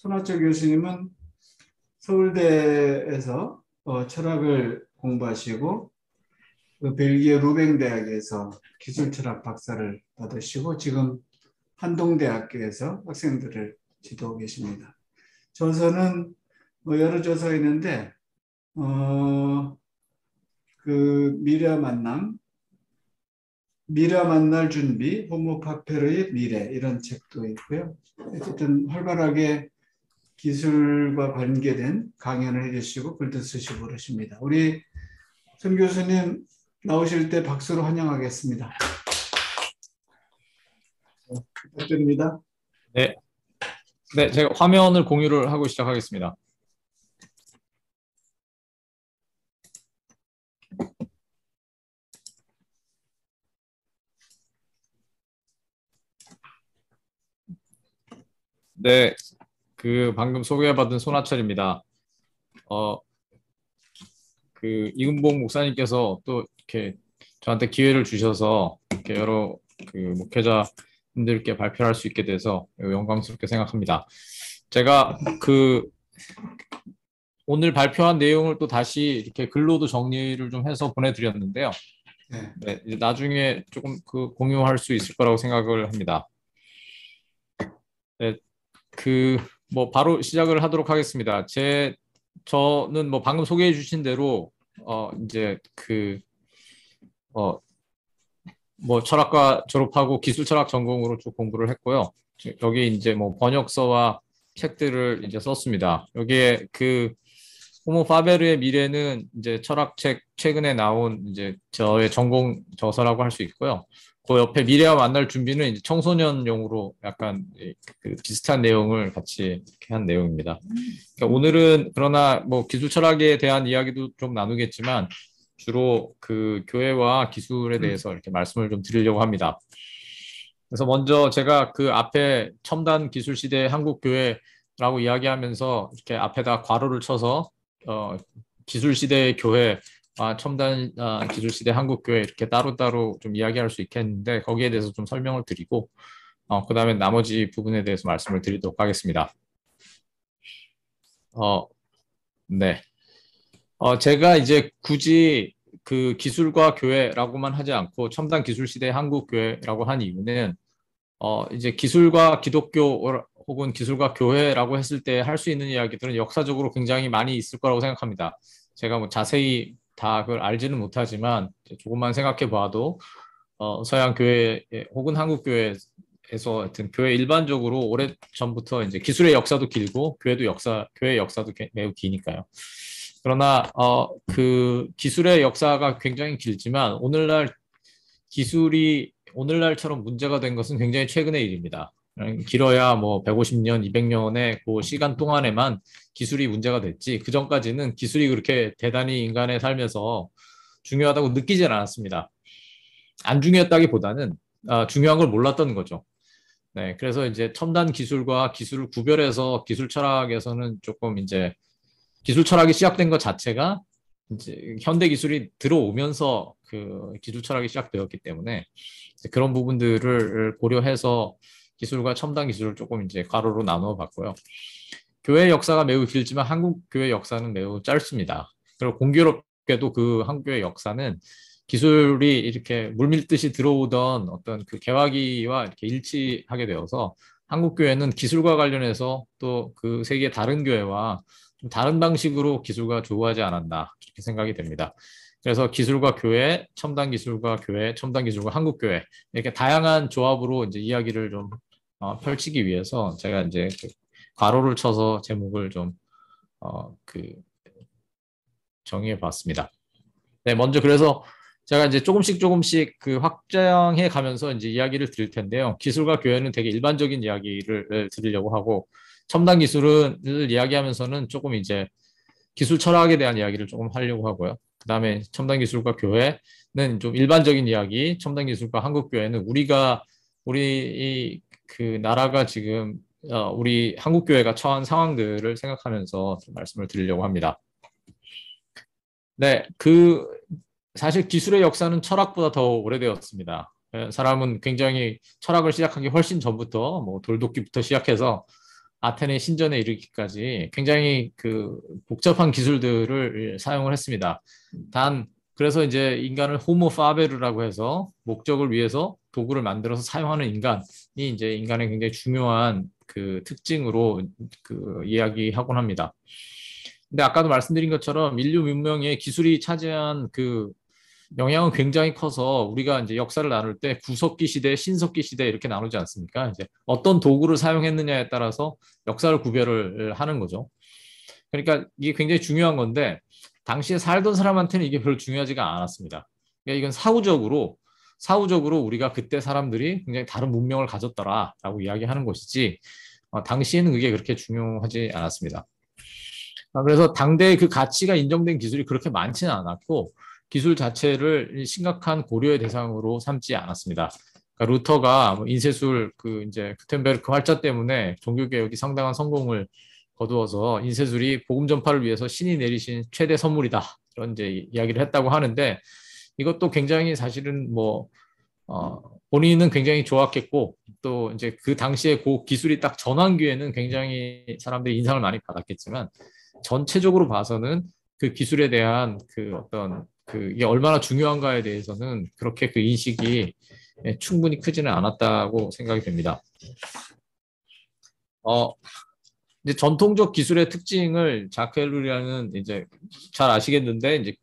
손아철 교수님은 서울대에서 철학을 공부하시고 그 벨기에 루뱅 대학에서 기술철학 박사를 받으시고 지금 한동대학교에서 학생들을 지도하고 계십니다. 저서는 여러 저서가 있는데 그 미래 만날 준비, 호모 파페르의 미래 이런 책도 있고요. 어쨌든 활발하게 기술과 관계된 강연을 해주시고 글도 쓰시고 그러십니다. 우리 손 교수님 나오실 때 박수로 환영하겠습니다. 부탁드립니다. 네. 네, 제가 화면을 공유를 하고 시작하겠습니다. 네, 방금 소개받은 손아철입니다. 이은복 목사님께서 또 이렇게 저한테 기회를 주셔서 이렇게 여러 목회자분들께 발표할 수 있게 돼서 영광스럽게 생각합니다. 제가 오늘 발표한 내용을 또 다시 이렇게 글로도 정리를 좀 해서 보내드렸는데요. 네, 이제 나중에 조금 공유할 수 있을 거라고 생각을 합니다. 네, 바로 시작을 하도록 하겠습니다. 저는 방금 소개해 주신 대로 이제 철학과 졸업하고 기술 철학 전공으로 쭉 공부를 했고요. 여기 이제 번역서와 책들을 이제 썼습니다. 여기에 호모 파베르의 미래는 이제 철학책 최근에 나온 이제 저의 전공 저서라고 할 수 있고요. 그 옆에 미래와 만날 준비는 이제 청소년용으로 약간 비슷한 내용을 같이 이렇게 한 내용입니다. 그러니까 오늘은 그러나 기술 철학에 대한 이야기도 좀 나누겠지만 주로 교회와 기술에 대해서 이렇게 말씀을 좀 드리려고 합니다. 그래서 먼저 제가 앞에 첨단 기술 시대 한국 교회라고 이야기하면서 이렇게 앞에다 괄호를 쳐서 기술 시대의 교회 첨단 기술 시대 한국 교회 이렇게 따로따로 좀 이야기할 수 있겠는데 거기에 대해서 좀 설명을 드리고 그 다음에 나머지 부분에 대해서 말씀을 드리도록 하겠습니다. 네. 제가 이제 굳이 기술과 교회라고만 하지 않고 첨단 기술 시대 한국 교회라고 한 이유는 이제 기술과 기독교 혹은 기술과 교회라고 했을 때 할 수 있는 이야기들은 역사적으로 굉장히 많이 있을 거라고 생각합니다. 제가 자세히 다 그걸 알지는 못하지만 조금만 생각해 봐도 서양 교회 혹은 한국 교회에서 하여튼 교회 일반적으로 오래 전부터 이제 기술의 역사도 길고 교회의 역사도 매우 기니까요. 그러나 기술의 역사가 굉장히 길지만 기술이 오늘날처럼 문제가 된 것은 굉장히 최근의 일입니다. 길어야 150년, 200년의 그 시간 동안에만 기술이 문제가 됐지 그 전까지는 기술이 그렇게 대단히 인간의 삶에서 중요하다고 느끼진 않았습니다. 안 중요했다기보다는 중요한 걸 몰랐던 거죠. 네, 그래서 이제 첨단 기술과 기술을 구별해서 기술 철학에서는 조금 이제 기술 철학이 시작된 것 자체가 이제 현대 기술이 들어오면서 기술 철학이 시작되었기 때문에 그런 부분들을 고려해서 기술과 첨단 기술을 조금 이제 괄호로 나누어 봤고요. 교회 역사가 매우 길지만 한국 교회 역사는 매우 짧습니다. 그리고 공교롭게도 한국 교회 역사는 기술이 이렇게 물밀듯이 들어오던 어떤 개화기와 이렇게 일치하게 되어서 한국 교회는 기술과 관련해서 또 세계 다른 교회와 좀 다른 방식으로 기술과 조우하지 않았나 이렇게 생각이 됩니다. 그래서 기술과 교회, 첨단 기술과 교회, 첨단 기술과 한국 교회 이렇게 다양한 조합으로 이제 이야기를 좀 펼치기 위해서 제가 이제 괄호를 쳐서 제목을 좀 정의해 봤습니다. 네, 먼저 그래서 제가 이제 조금씩 확장해 가면서 이제 이야기를 드릴 텐데요. 기술과 교회는 되게 일반적인 이야기를 드리려고 하고 첨단 기술을 이야기하면서는 조금 이제 기술 철학에 대한 이야기를 조금 하려고 하고요. 그 다음에 첨단 기술과 교회는 좀 일반적인 이야기, 첨단 기술과 한국 교회는 우리 나라가 지금 우리 한국 교회가 처한 상황들을 생각하면서 좀 말씀을 드리려고 합니다. 네, 사실 기술의 역사는 철학보다 더 오래되었습니다. 사람은 굉장히 철학을 시작하기 훨씬 전부터 돌도끼부터 시작해서 아테네 신전에 이르기까지 굉장히 그 복잡한 기술들을 사용을 했습니다. 그래서 이제 인간을 호모 파베르라고 해서 목적을 위해서 도구를 만들어서 사용하는 인간이 이제 인간의 굉장히 중요한 그 특징으로 그 이야기하곤 합니다. 근데 아까도 말씀드린 것처럼 인류 문명의 기술이 차지한 그 영향은 굉장히 커서 우리가 이제 역사를 나눌 때 구석기 시대, 신석기 시대 이렇게 나누지 않습니까? 이제 어떤 도구를 사용했느냐에 따라서 역사를 구별을 하는 거죠. 그러니까 이게 굉장히 중요한 건데 당시에 살던 사람한테는 이게 별로 중요하지가 않았습니다. 그러니까 이건 사후적으로 우리가 그때 사람들이 굉장히 다른 문명을 가졌더라라고 이야기하는 것이지 당시에는 그게 그렇게 중요하지 않았습니다. 그래서 당대의 그 가치가 인정된 기술이 그렇게 많지는 않았고 기술 자체를 심각한 고려의 대상으로 삼지 않았습니다. 그러니까 루터가 인쇄술 그 이제 구텐베르크 활자 때문에 종교개혁이 상당한 성공을 거두어서 인쇄술이 복음 전파를 위해서 신이 내리신 최대 선물이다 이런 이제 이야기를 했다고 하는데 이것도 굉장히 사실은 뭐 본인은 굉장히 좋았겠고 또 이제 그 당시에 그 기술이 딱 전환기에는 굉장히 사람들이 인상을 많이 받았겠지만 전체적으로 봐서는 그 기술에 대한 그 어떤 그 이게 얼마나 중요한가에 대해서는 그렇게 그 인식이 충분히 크지는 않았다고 생각이 됩니다. 이제 전통적 기술의 특징을 자켈루리아는 이제 잘 아시겠는데 이제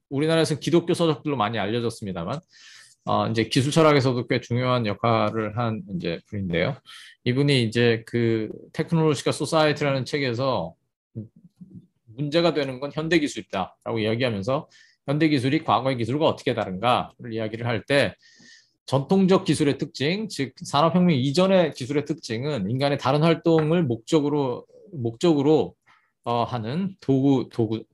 우리나라에서는 기독교 서적들로 많이 알려졌습니다만 이제 기술 철학에서도 꽤 중요한 역할을 한 이제 분인데요. 이분이 이제 그 테크놀로지컬 소사이티라는 책에서 문제가 되는 건 현대 기술이다라고 이야기하면서 현대 기술이 과거의 기술과 어떻게 다른가를 이야기를 할 때 전통적 기술의 특징, 즉 산업혁명 이전의 기술의 특징은 인간의 다른 활동을 목적으로 하는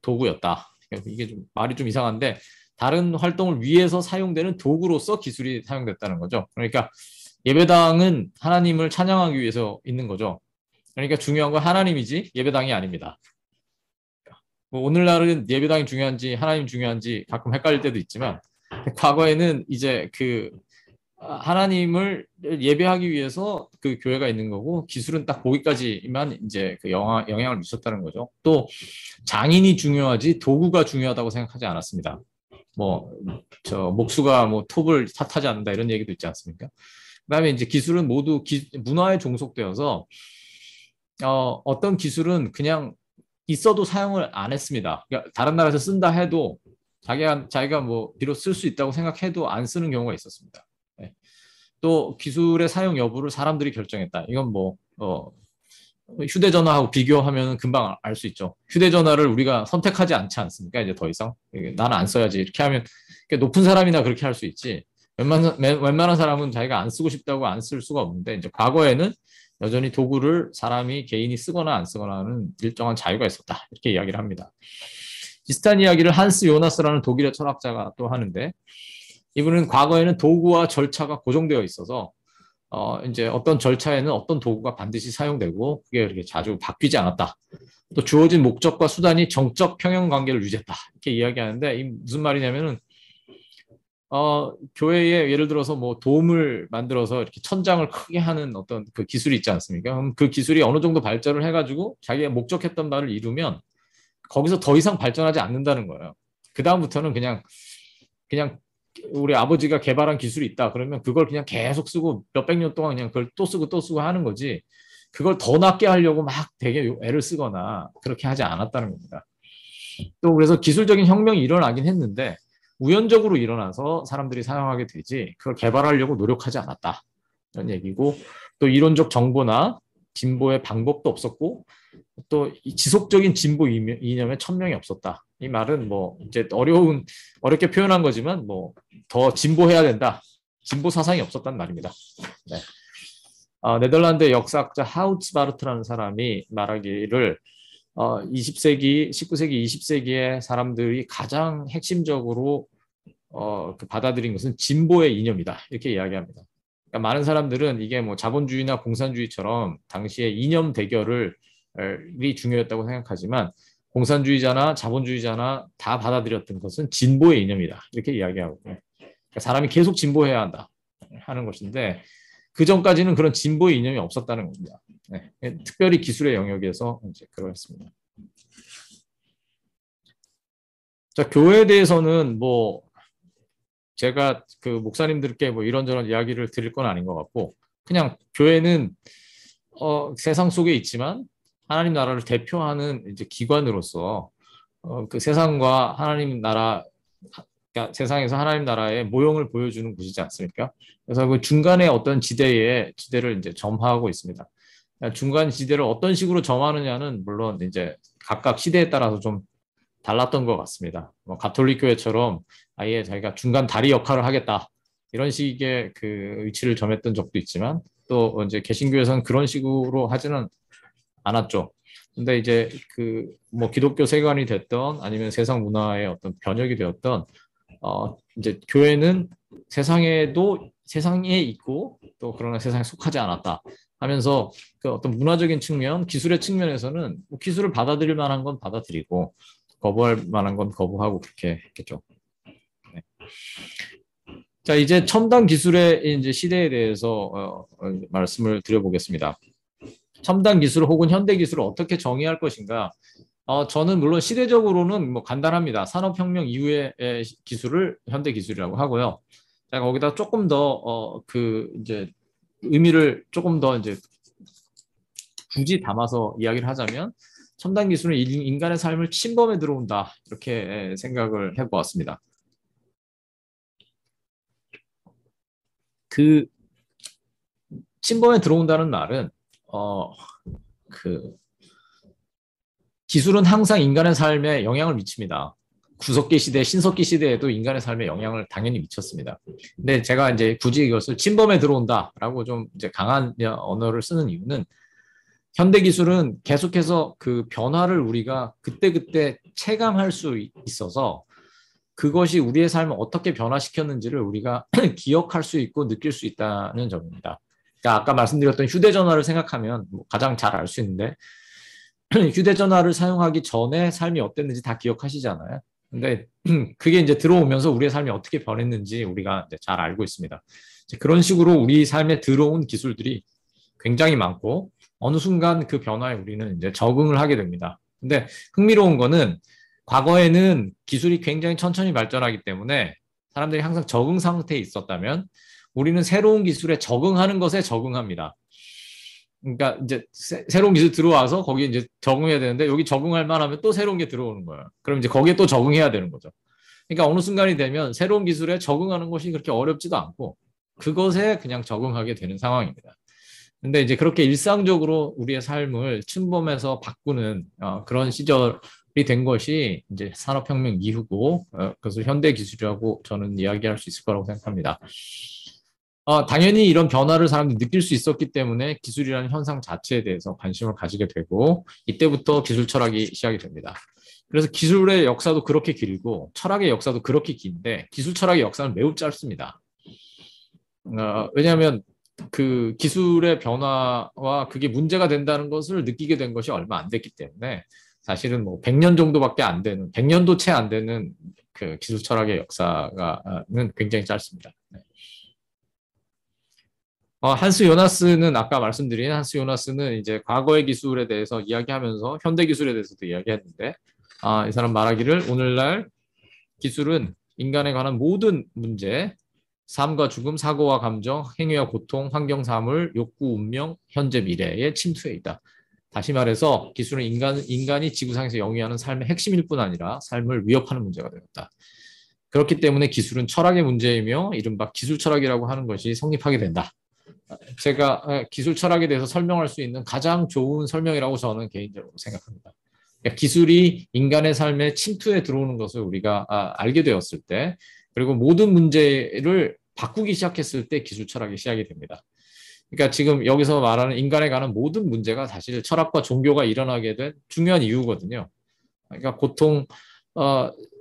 도구였다. 이게 좀 말이 좀 이상한데 다른 활동을 위해서 사용되는 도구로서 기술이 사용됐다는 거죠. 그러니까 예배당은 하나님을 찬양하기 위해서 있는 거죠. 그러니까 중요한 건 하나님이지 예배당이 아닙니다. 뭐 오늘날은 예배당이 중요한지 하나님 중요한지 가끔 헷갈릴 때도 있지만 과거에는 이제 그 하나님을 예배하기 위해서 그 교회가 있는 거고 기술은 딱 거기까지만 이제 그 영향을 미쳤다는 거죠. 또 장인이 중요하지 도구가 중요하다고 생각하지 않았습니다. 뭐 저 목수가 뭐 톱을 탓하지 않는다 이런 얘기도 있지 않습니까? 그다음에 이제 기술은 모두 문화에 종속되어서 어떤 기술은 그냥 있어도 사용을 안 했습니다. 그러니까 다른 나라에서 쓴다 해도 자기가 뭐 비록 쓸 수 있다고 생각해도 안 쓰는 경우가 있었습니다. 네. 또 기술의 사용 여부를 사람들이 결정했다. 이건 뭐 휴대전화하고 비교하면 금방 알 수 있죠. 휴대전화를 우리가 선택하지 않지 않습니까? 이제 더 이상 나는 안 써야지 이렇게 하면 높은 사람이나 그렇게 할 수 있지. 웬만한 사람은 자기가 안 쓰고 싶다고 안 쓸 수가 없는데 이제 과거에는 여전히 도구를 사람이 개인이 쓰거나 안 쓰거나는 일정한 자유가 있었다. 이렇게 이야기를 합니다. 비슷한 이야기를 한스 요나스라는 독일의 철학자가 또 하는데 이분은 과거에는 도구와 절차가 고정되어 있어서 이제 어떤 절차에는 어떤 도구가 반드시 사용되고 그게 그렇게 자주 바뀌지 않았다. 또 주어진 목적과 수단이 정적 평형 관계를 유지했다. 이렇게 이야기하는데 이 무슨 말이냐면은 교회에 예를 들어서 뭐 도움을 만들어서 이렇게 천장을 크게 하는 어떤 그 기술이 있지 않습니까? 그럼 그 기술이 어느 정도 발전을 해가지고 자기가 목적했던 바를 이루면 거기서 더 이상 발전하지 않는다는 거예요. 그 다음부터는 그냥 우리 아버지가 개발한 기술이 있다. 그러면 그걸 그냥 계속 쓰고 몇백 년 동안 그냥 그걸 또 쓰고 하는 거지. 그걸 더 낫게 하려고 막 되게 애를 쓰거나 그렇게 하지 않았다는 겁니다. 또 그래서 기술적인 혁명이 일어나긴 했는데 우연적으로 일어나서 사람들이 사용하게 되지 그걸 개발하려고 노력하지 않았다. 이런 얘기고 또 이론적 정보나 진보의 방법도 없었고 또 지속적인 진보 이념에 천명이 없었다. 이 말은 뭐 이제 어렵게 표현한 거지만 뭐 더 진보해야 된다. 진보 사상이 없었단 말입니다. 네. 네덜란드 역사학자 하우츠바르트라는 사람이 말하기를 20세기, 19세기, 20세기의 사람들이 가장 핵심적으로 받아들인 것은 진보의 이념이다. 이렇게 이야기합니다. 그러니까 많은 사람들은 이게 뭐 자본주의나 공산주의처럼 당시에 이념 대결이 중요했다고 생각하지만 공산주의자나 자본주의자나 다 받아들였던 것은 진보의 이념이다. 이렇게 이야기하고 그러니까 사람이 계속 진보해야 한다 하는 것인데 그 전까지는 그런 진보의 이념이 없었다는 겁니다. 네, 특별히 기술의 영역에서 이제 그러했습니다. 자, 교회에 대해서는 뭐 제가 그 목사님들께 뭐 이런저런 이야기를 드릴 건 아닌 것 같고, 그냥 교회는 세상 속에 있지만 하나님 나라를 대표하는 이제 기관으로서 그 세상과 하나님 나라, 그러니까 세상에서 하나님 나라의 모형을 보여주는 곳이지 않습니까? 그래서 그 중간에 어떤 지대를 이제 점하고 있습니다. 중간 지대를 어떤 식으로 점하느냐는 물론 이제 각각 시대에 따라서 좀 달랐던 것 같습니다. 뭐 가톨릭 교회처럼 아예 자기가 중간 다리 역할을 하겠다 이런 식의 그 위치를 점했던 적도 있지만, 또 이제 개신교에서는 그런 식으로 하지는 않았죠. 근데 이제 그 뭐 기독교 세관이 됐던 아니면 세상 문화의 어떤 변혁이 되었던 이제 교회는 세상에 있고 또 그러나 세상에 속하지 않았다 하면서 그 어떤 문화적인 측면, 기술의 측면에서는 뭐 기술을 받아들일 만한 건 받아들이고 거부할 만한 건 거부하고 그렇게 했겠죠. 네. 자, 이제 첨단 기술의 이제 시대에 대해서 말씀을 드려보겠습니다. 첨단 기술 혹은 현대 기술을 어떻게 정의할 것인가? 저는 물론 시대적으로는 뭐 간단합니다. 산업혁명 이후의 기술을 현대 기술이라고 하고요. 자, 거기다 조금 더 그 이제 의미를 조금 더 이제 굳이 담아서 이야기를 하자면, 첨단 기술은 인간의 삶을 침범해 들어온다 이렇게 생각을 해보았습니다. 그 침범에 들어온다는 말은 그 기술은 항상 인간의 삶에 영향을 미칩니다. 구석기 시대, 신석기 시대에도 인간의 삶에 영향을 당연히 미쳤습니다. 근데 제가 이제 굳이 이것을 침범에 들어온다라고 좀 이제 강한 언어를 쓰는 이유는, 현대 기술은 계속해서 그 변화를 우리가 그때그때 체감할 수 있어서 그것이 우리의 삶을 어떻게 변화시켰는지를 우리가 기억할 수 있고 느낄 수 있다는 점입니다. 그러니까 아까 말씀드렸던 휴대전화를 생각하면 뭐 가장 잘 알 수 있는데, 휴대전화를 사용하기 전에 삶이 어땠는지 다 기억하시잖아요. 근데 그게 이제 들어오면서 우리의 삶이 어떻게 변했는지 우리가 이제 잘 알고 있습니다. 그런 식으로 우리 삶에 들어온 기술들이 굉장히 많고 어느 순간 그 변화에 우리는 이제 적응을 하게 됩니다. 근데 흥미로운 거는, 과거에는 기술이 굉장히 천천히 발전하기 때문에 사람들이 항상 적응 상태에 있었다면, 우리는 새로운 기술에 적응하는 것에 적응합니다. 그러니까 이제 새로운 기술 들어와서 거기에 이제 적응해야 되는데, 여기 적응할 만하면 또 새로운 게 들어오는 거예요. 그럼 이제 거기에 또 적응해야 되는 거죠. 그러니까 어느 순간이 되면 새로운 기술에 적응하는 것이 그렇게 어렵지도 않고 그것에 그냥 적응하게 되는 상황입니다. 근데 이제 그렇게 일상적으로 우리의 삶을 침범해서 바꾸는 그런 시절이 된 것이 이제 산업혁명 이후고, 그래서 현대 기술이라고 저는 이야기할 수 있을 거라고 생각합니다. 당연히 이런 변화를 사람들이 느낄 수 있었기 때문에 기술이라는 현상 자체에 대해서 관심을 가지게 되고, 이때부터 기술 철학이 시작이 됩니다. 그래서 기술의 역사도 그렇게 길고 철학의 역사도 그렇게 긴데, 기술 철학의 역사는 매우 짧습니다. 왜냐하면 그 기술의 변화와 그게 문제가 된다는 것을 느끼게 된 것이 얼마 안 됐기 때문에, 사실은 뭐 100년 정도밖에 안 되는, 100년도 채 안 되는 그 기술 철학의 역사는 굉장히 짧습니다. 네. 한스 요나스는, 아까 말씀드린 한스 요나스는 이제 과거의 기술에 대해서 이야기하면서 현대 기술에 대해서도 이야기했는데, 이 사람 말하기를, 오늘날 기술은 인간에 관한 모든 문제, 삶과 죽음, 사고와 감정, 행위와 고통, 환경, 사물, 욕구, 운명, 현재, 미래에 침투해 있다. 다시 말해서 기술은 인간이 지구상에서 영위하는 삶의 핵심일 뿐 아니라 삶을 위협하는 문제가 되었다. 그렇기 때문에 기술은 철학의 문제이며 이른바 기술 철학이라고 하는 것이 성립하게 된다. 제가 기술 철학에 대해서 설명할 수 있는 가장 좋은 설명이라고 저는 개인적으로 생각합니다. 그러니까 기술이 인간의 삶에 침투해 들어오는 것을 우리가 알게 되었을 때, 그리고 모든 문제를 바꾸기 시작했을 때 기술 철학이 시작이 됩니다. 그러니까 지금 여기서 말하는 인간에 관한 모든 문제가 사실 철학과 종교가 일어나게 된 중요한 이유거든요. 그러니까 고통,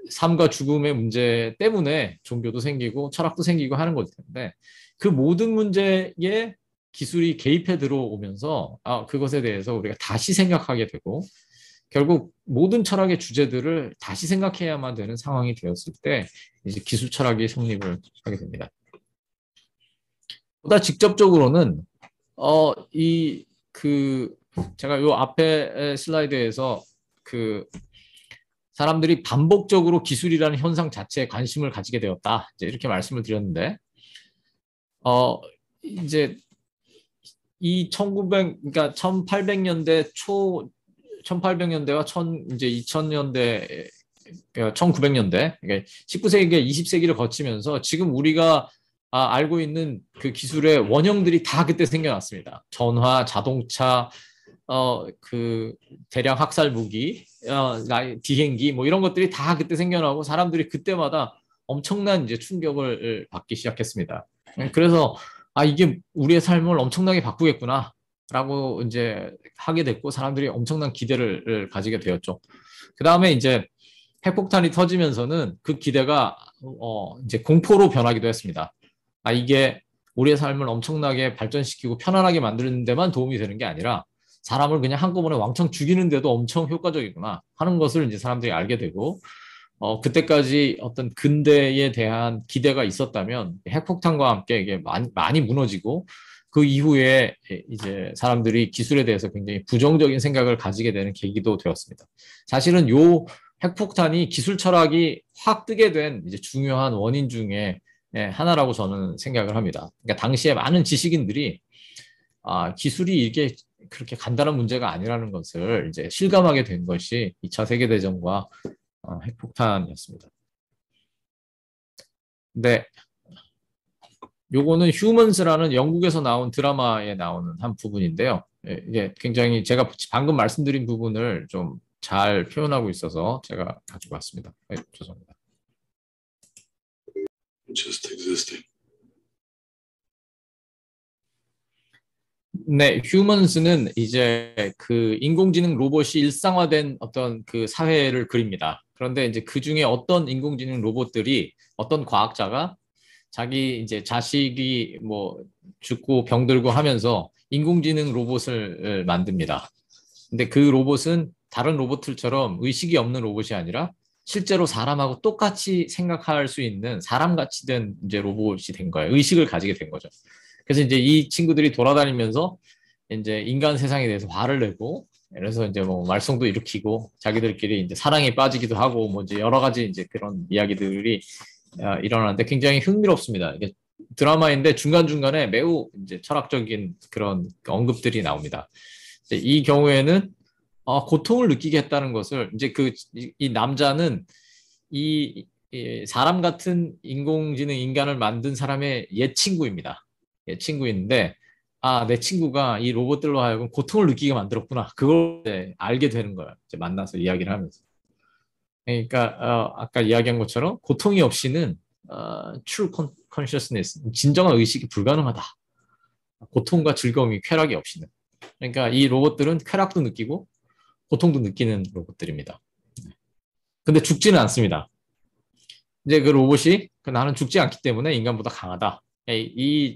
삶과 죽음의 문제 때문에 종교도 생기고 철학도 생기고 하는 거기 때문에, 그 모든 문제에 기술이 개입해 들어오면서 그것에 대해서 우리가 다시 생각하게 되고, 결국 모든 철학의 주제들을 다시 생각해야만 되는 상황이 되었을 때 이제 기술 철학이 성립을 하게 됩니다. 보다 직접적으로는 이 그 제가 요 앞에 슬라이드에서 그 사람들이 반복적으로 기술이라는 현상 자체에 관심을 가지게 되었다. 이제 이렇게 말씀을 드렸는데, 이제 이 1900, 그러니까 1800년대 초, 1800년대와 이제 2000년대, 1900년대, 그러니까 19세기가 20세기를 거치면서 지금 우리가 알고 있는 그 기술의 원형들이 다 그때 생겨났습니다. 전화, 자동차, 그 대량 학살 무기, 비행기 뭐 이런 것들이 다 그때 생겨나고 사람들이 그때마다 엄청난 이제 충격을 받기 시작했습니다. 그래서 이게 우리의 삶을 엄청나게 바꾸겠구나라고 이제 하게 됐고 사람들이 엄청난 기대를 가지게 되었죠. 그 다음에 이제 핵폭탄이 터지면서는 그 기대가 이제 공포로 변하기도 했습니다. 이게 우리의 삶을 엄청나게 발전시키고 편안하게 만드는 데만 도움이 되는 게 아니라 사람을 그냥 한꺼번에 왕창 죽이는데도 엄청 효과적이구나 하는 것을 이제 사람들이 알게 되고, 그때까지 어떤 근대에 대한 기대가 있었다면 핵폭탄과 함께 이게 많이 무너지고 그 이후에 이제 사람들이 기술에 대해서 굉장히 부정적인 생각을 가지게 되는 계기도 되었습니다. 사실은 요 핵폭탄이 기술 철학이 확 뜨게 된 이제 중요한 원인 중에 하나라고 저는 생각을 합니다. 그러니까 당시에 많은 지식인들이 기술이 이게 그렇게 간단한 문제가 아니라는 것을 이제 실감하게 된 것이 2차 세계대전과 핵폭탄이었습니다. 네, 요거는 휴먼스라는 영국에서 나온 드라마에 나오는 한 부분인데요. 이게 굉장히 제가 방금 말씀드린 부분을 좀 잘 표현하고 있어서 제가 가지고 왔습니다. 죄송합니다. Just existing. 네, 휴먼스는 이제 그 인공지능 로봇이 일상화된 어떤 그 사회를 그립니다. 그런데 이제 그 중에 어떤 인공지능 로봇들이 어떤 과학자가 자기 이제 자식이 뭐 죽고 병들고 하면서 인공지능 로봇을 만듭니다. 근데 그 로봇은 다른 로봇들처럼 의식이 없는 로봇이 아니라 실제로 사람하고 똑같이 생각할 수 있는 사람같이 된 이제 로봇이 된 거예요. 의식을 가지게 된 거죠. 그래서 이제 이 친구들이 돌아다니면서 이제 인간 세상에 대해서 화를 내고, 그래서 이제 뭐 말썽도 일으키고 자기들끼리 이제 사랑에 빠지기도 하고 뭐 이제 여러 가지 이제 그런 이야기들이 일어나는데 굉장히 흥미롭습니다. 이게 드라마인데 중간중간에 매우 이제 철학적인 그런 언급들이 나옵니다. 이 경우에는 고통을 느끼게 했다는 것을 이제 이 남자는 이 사람 같은 인공지능 인간을 만든 사람의 옛 친구입니다. 옛 친구인데 내 친구가 이 로봇들로 하여금 고통을 느끼게 만들었구나. 그걸 이제 알게 되는 거예요. 이제 만나서 이야기를 하면서. 그러니까 아까 이야기한 것처럼 고통이 없이는 true consciousness, 진정한 의식이 불가능하다. 고통과 즐거움이 쾌락이 없이는. 그러니까 이 로봇들은 쾌락도 느끼고 고통도 느끼는 로봇들입니다. 근데 죽지는 않습니다. 이제 그 로봇이 나는 죽지 않기 때문에 인간보다 강하다.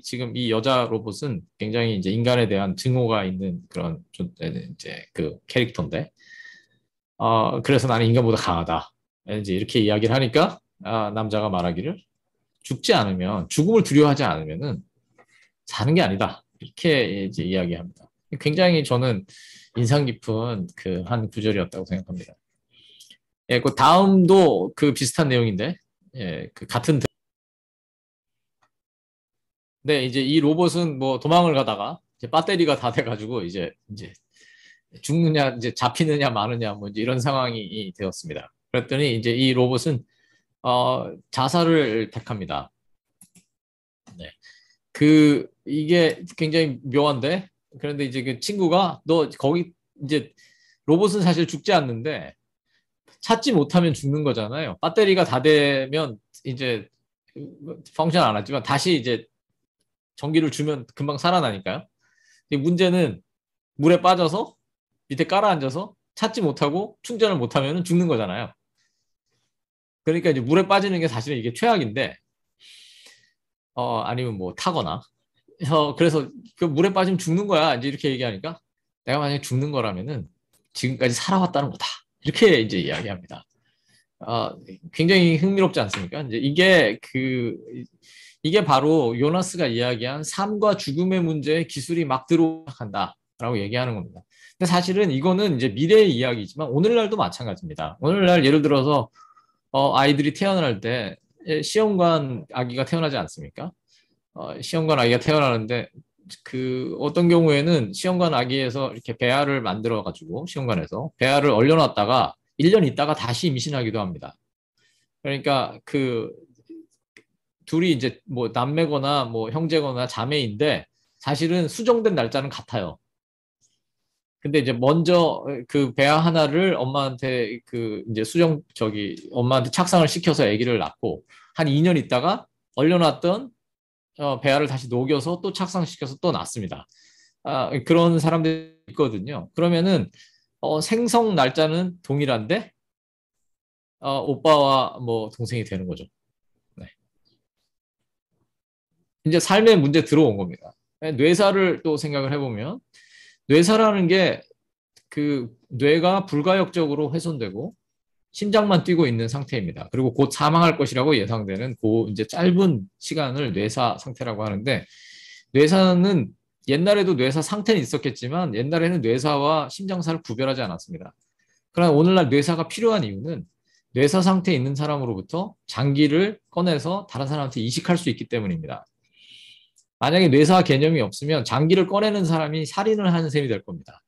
지금 이 여자 로봇은 굉장히 이제 인간에 대한 증오가 있는 그런 이제 그 캐릭터인데, 그래서 나는 인간보다 강하다. 이제 이렇게 이야기를 하니까 남자가 말하기를 죽지 않으면 죽음을 두려워하지 않으면은 사는 게 아니다. 이렇게 이제 이야기합니다. 굉장히 저는 인상 깊은 그 한 구절이었다고 생각합니다. 그 다음도 그 비슷한 내용인데, 그 같은 네, 이제 이 로봇은 뭐 도망을 가다가 이제 배터리가 다 돼가지고 이제 죽느냐, 이제 잡히느냐 마느냐 뭐 이제 이런 상황이 되었습니다. 그랬더니 이제 이 로봇은 자살을 택합니다. 네, 이게 굉장히 묘한데, 그런데 이제 그 친구가 너 거기 이제 로봇은 사실 죽지 않는데 찾지 못하면 죽는 거잖아요. 배터리가 다 되면 이제 펑션 안 하지만 다시 이제 전기를 주면 금방 살아나니까요. 문제는 물에 빠져서 밑에 깔아앉아서 찾지 못하고 충전을 못하면 죽는 거잖아요. 그러니까 이제 물에 빠지는 게 사실은 이게 최악인데, 아니면 뭐 타거나. 그래서 그 물에 빠지면 죽는 거야. 이제 이렇게 얘기하니까 내가 만약에 죽는 거라면은 지금까지 살아왔다는 거다. 이렇게 이제 이야기합니다. 굉장히 흥미롭지 않습니까? 이제 이게 바로 요나스가 이야기한 삶과 죽음의 문제에 기술이 막 들어간다. 라고 얘기하는 겁니다. 근데 사실은 이거는 이제 미래의 이야기지만 오늘날도 마찬가지입니다. 오늘날 예를 들어서 아이들이 태어날 때 시험관 아기가 태어나지 않습니까? 시험관 아기가 태어나는데 그 어떤 경우에는 시험관 아기에서 이렇게 배아를 만들어 가지고 시험관에서 배아를 얼려놨다가 1년 있다가 다시 임신하기도 합니다. 그러니까 그 둘이 이제 뭐 남매거나 뭐 형제거나 자매인데 사실은 수정된 날짜는 같아요. 근데 이제 먼저 그 배아 하나를 엄마한테 그 이제 엄마한테 착상을 시켜서 아기를 낳고 한 2년 있다가 얼려놨던 배아를 다시 녹여서 또 착상시켜서 또 낳습니다. 그런 사람들이 있거든요. 그러면은 생성 날짜는 동일한데 오빠와 뭐 동생이 되는 거죠. 네. 이제 삶의 문제 들어온 겁니다. 뇌사를 또 생각을 해보면 뇌사라는 게 그 뇌가 불가역적으로 훼손되고 심장만 뛰고 있는 상태입니다. 그리고 곧 사망할 것이라고 예상되는 그 이제 짧은 시간을 뇌사 상태라고 하는데 뇌사는 옛날에도 뇌사 상태는 있었겠지만 옛날에는 뇌사와 심장사를 구별하지 않았습니다. 그러나 오늘날 뇌사가 필요한 이유는 뇌사 상태에 있는 사람으로부터 장기를 꺼내서 다른 사람한테 이식할 수 있기 때문입니다. 만약에 뇌사 개념이 없으면 장기를 꺼내는 사람이 살인을 하는 셈이 될 겁니다.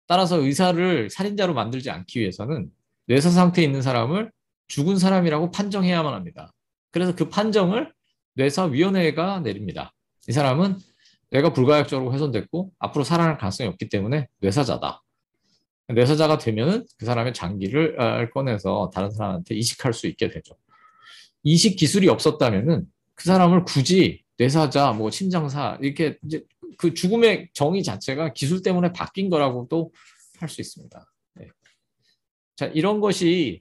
따라서 의사를 살인자로 만들지 않기 위해서는 뇌사 상태에 있는 사람을 죽은 사람이라고 판정해야만 합니다. 그래서 그 판정을 뇌사위원회가 내립니다. 이 사람은 뇌가 불가역적으로 훼손됐고 앞으로 살아날 가능성이 없기 때문에 뇌사자다. 뇌사자가 되면은 그 사람의 장기를 꺼내서 다른 사람한테 이식할 수 있게 되죠. 이식 기술이 없었다면은 그 사람을 굳이 뇌사자, 뭐 심장사 이렇게 이제 그 죽음의 정의 자체가 기술 때문에 바뀐 거라고도 할 수 있습니다. 네. 자, 이런 것이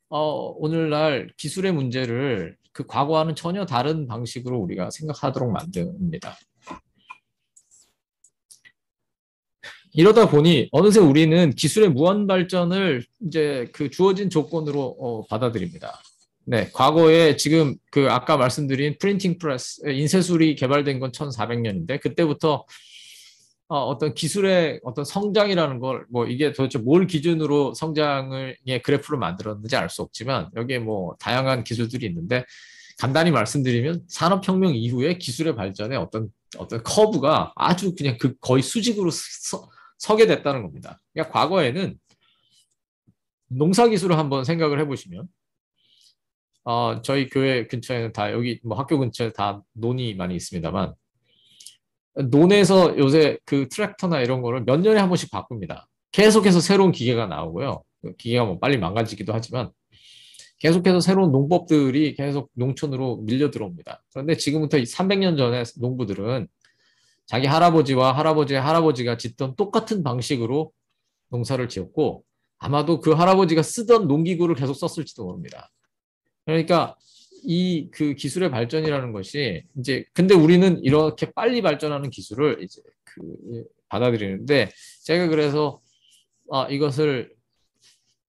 오늘날 기술의 문제를 그 과거와는 전혀 다른 방식으로 우리가 생각하도록 만듭니다. 이러다 보니 어느새 우리는 기술의 무한 발전을 이제 그 주어진 조건으로 받아들입니다. 네, 과거에 지금 그 아까 말씀드린 프린팅 프레스, 인쇄술이 개발된 건 1400년인데 그때부터 어떤 기술의 어떤 성장이라는 걸 뭐 이게 도대체 뭘 기준으로 성장의 그래프를 만들었는지 알 수 없지만 여기에 뭐 다양한 기술들이 있는데 간단히 말씀드리면 산업혁명 이후에 기술의 발전의 어떤 커브가 아주 그냥 그 거의 수직으로 서게 됐다는 겁니다. 그러니까 과거에는 농사 기술을 한번 생각을 해보시면 저희 교회 근처에는 다 여기 뭐 학교 근처에 다 논이 많이 있습니다만 논에서 요새 그 트랙터나 이런 거를 몇 년에 한 번씩 바꿉니다. 계속해서 새로운 기계가 나오고요. 그 기계가 뭐 빨리 망가지기도 하지만 계속해서 새로운 농법들이 계속 농촌으로 밀려 들어옵니다. 그런데 지금부터 300년 전에 농부들은 자기 할아버지와 할아버지의 할아버지가 짓던 똑같은 방식으로 농사를 지었고 아마도 그 할아버지가 쓰던 농기구를 계속 썼을지도 모릅니다. 그러니까 이 그 기술의 발전이라는 것이 이제 근데 우리는 이렇게 빨리 발전하는 기술을 이제 그 받아들이는데 제가 그래서 이것을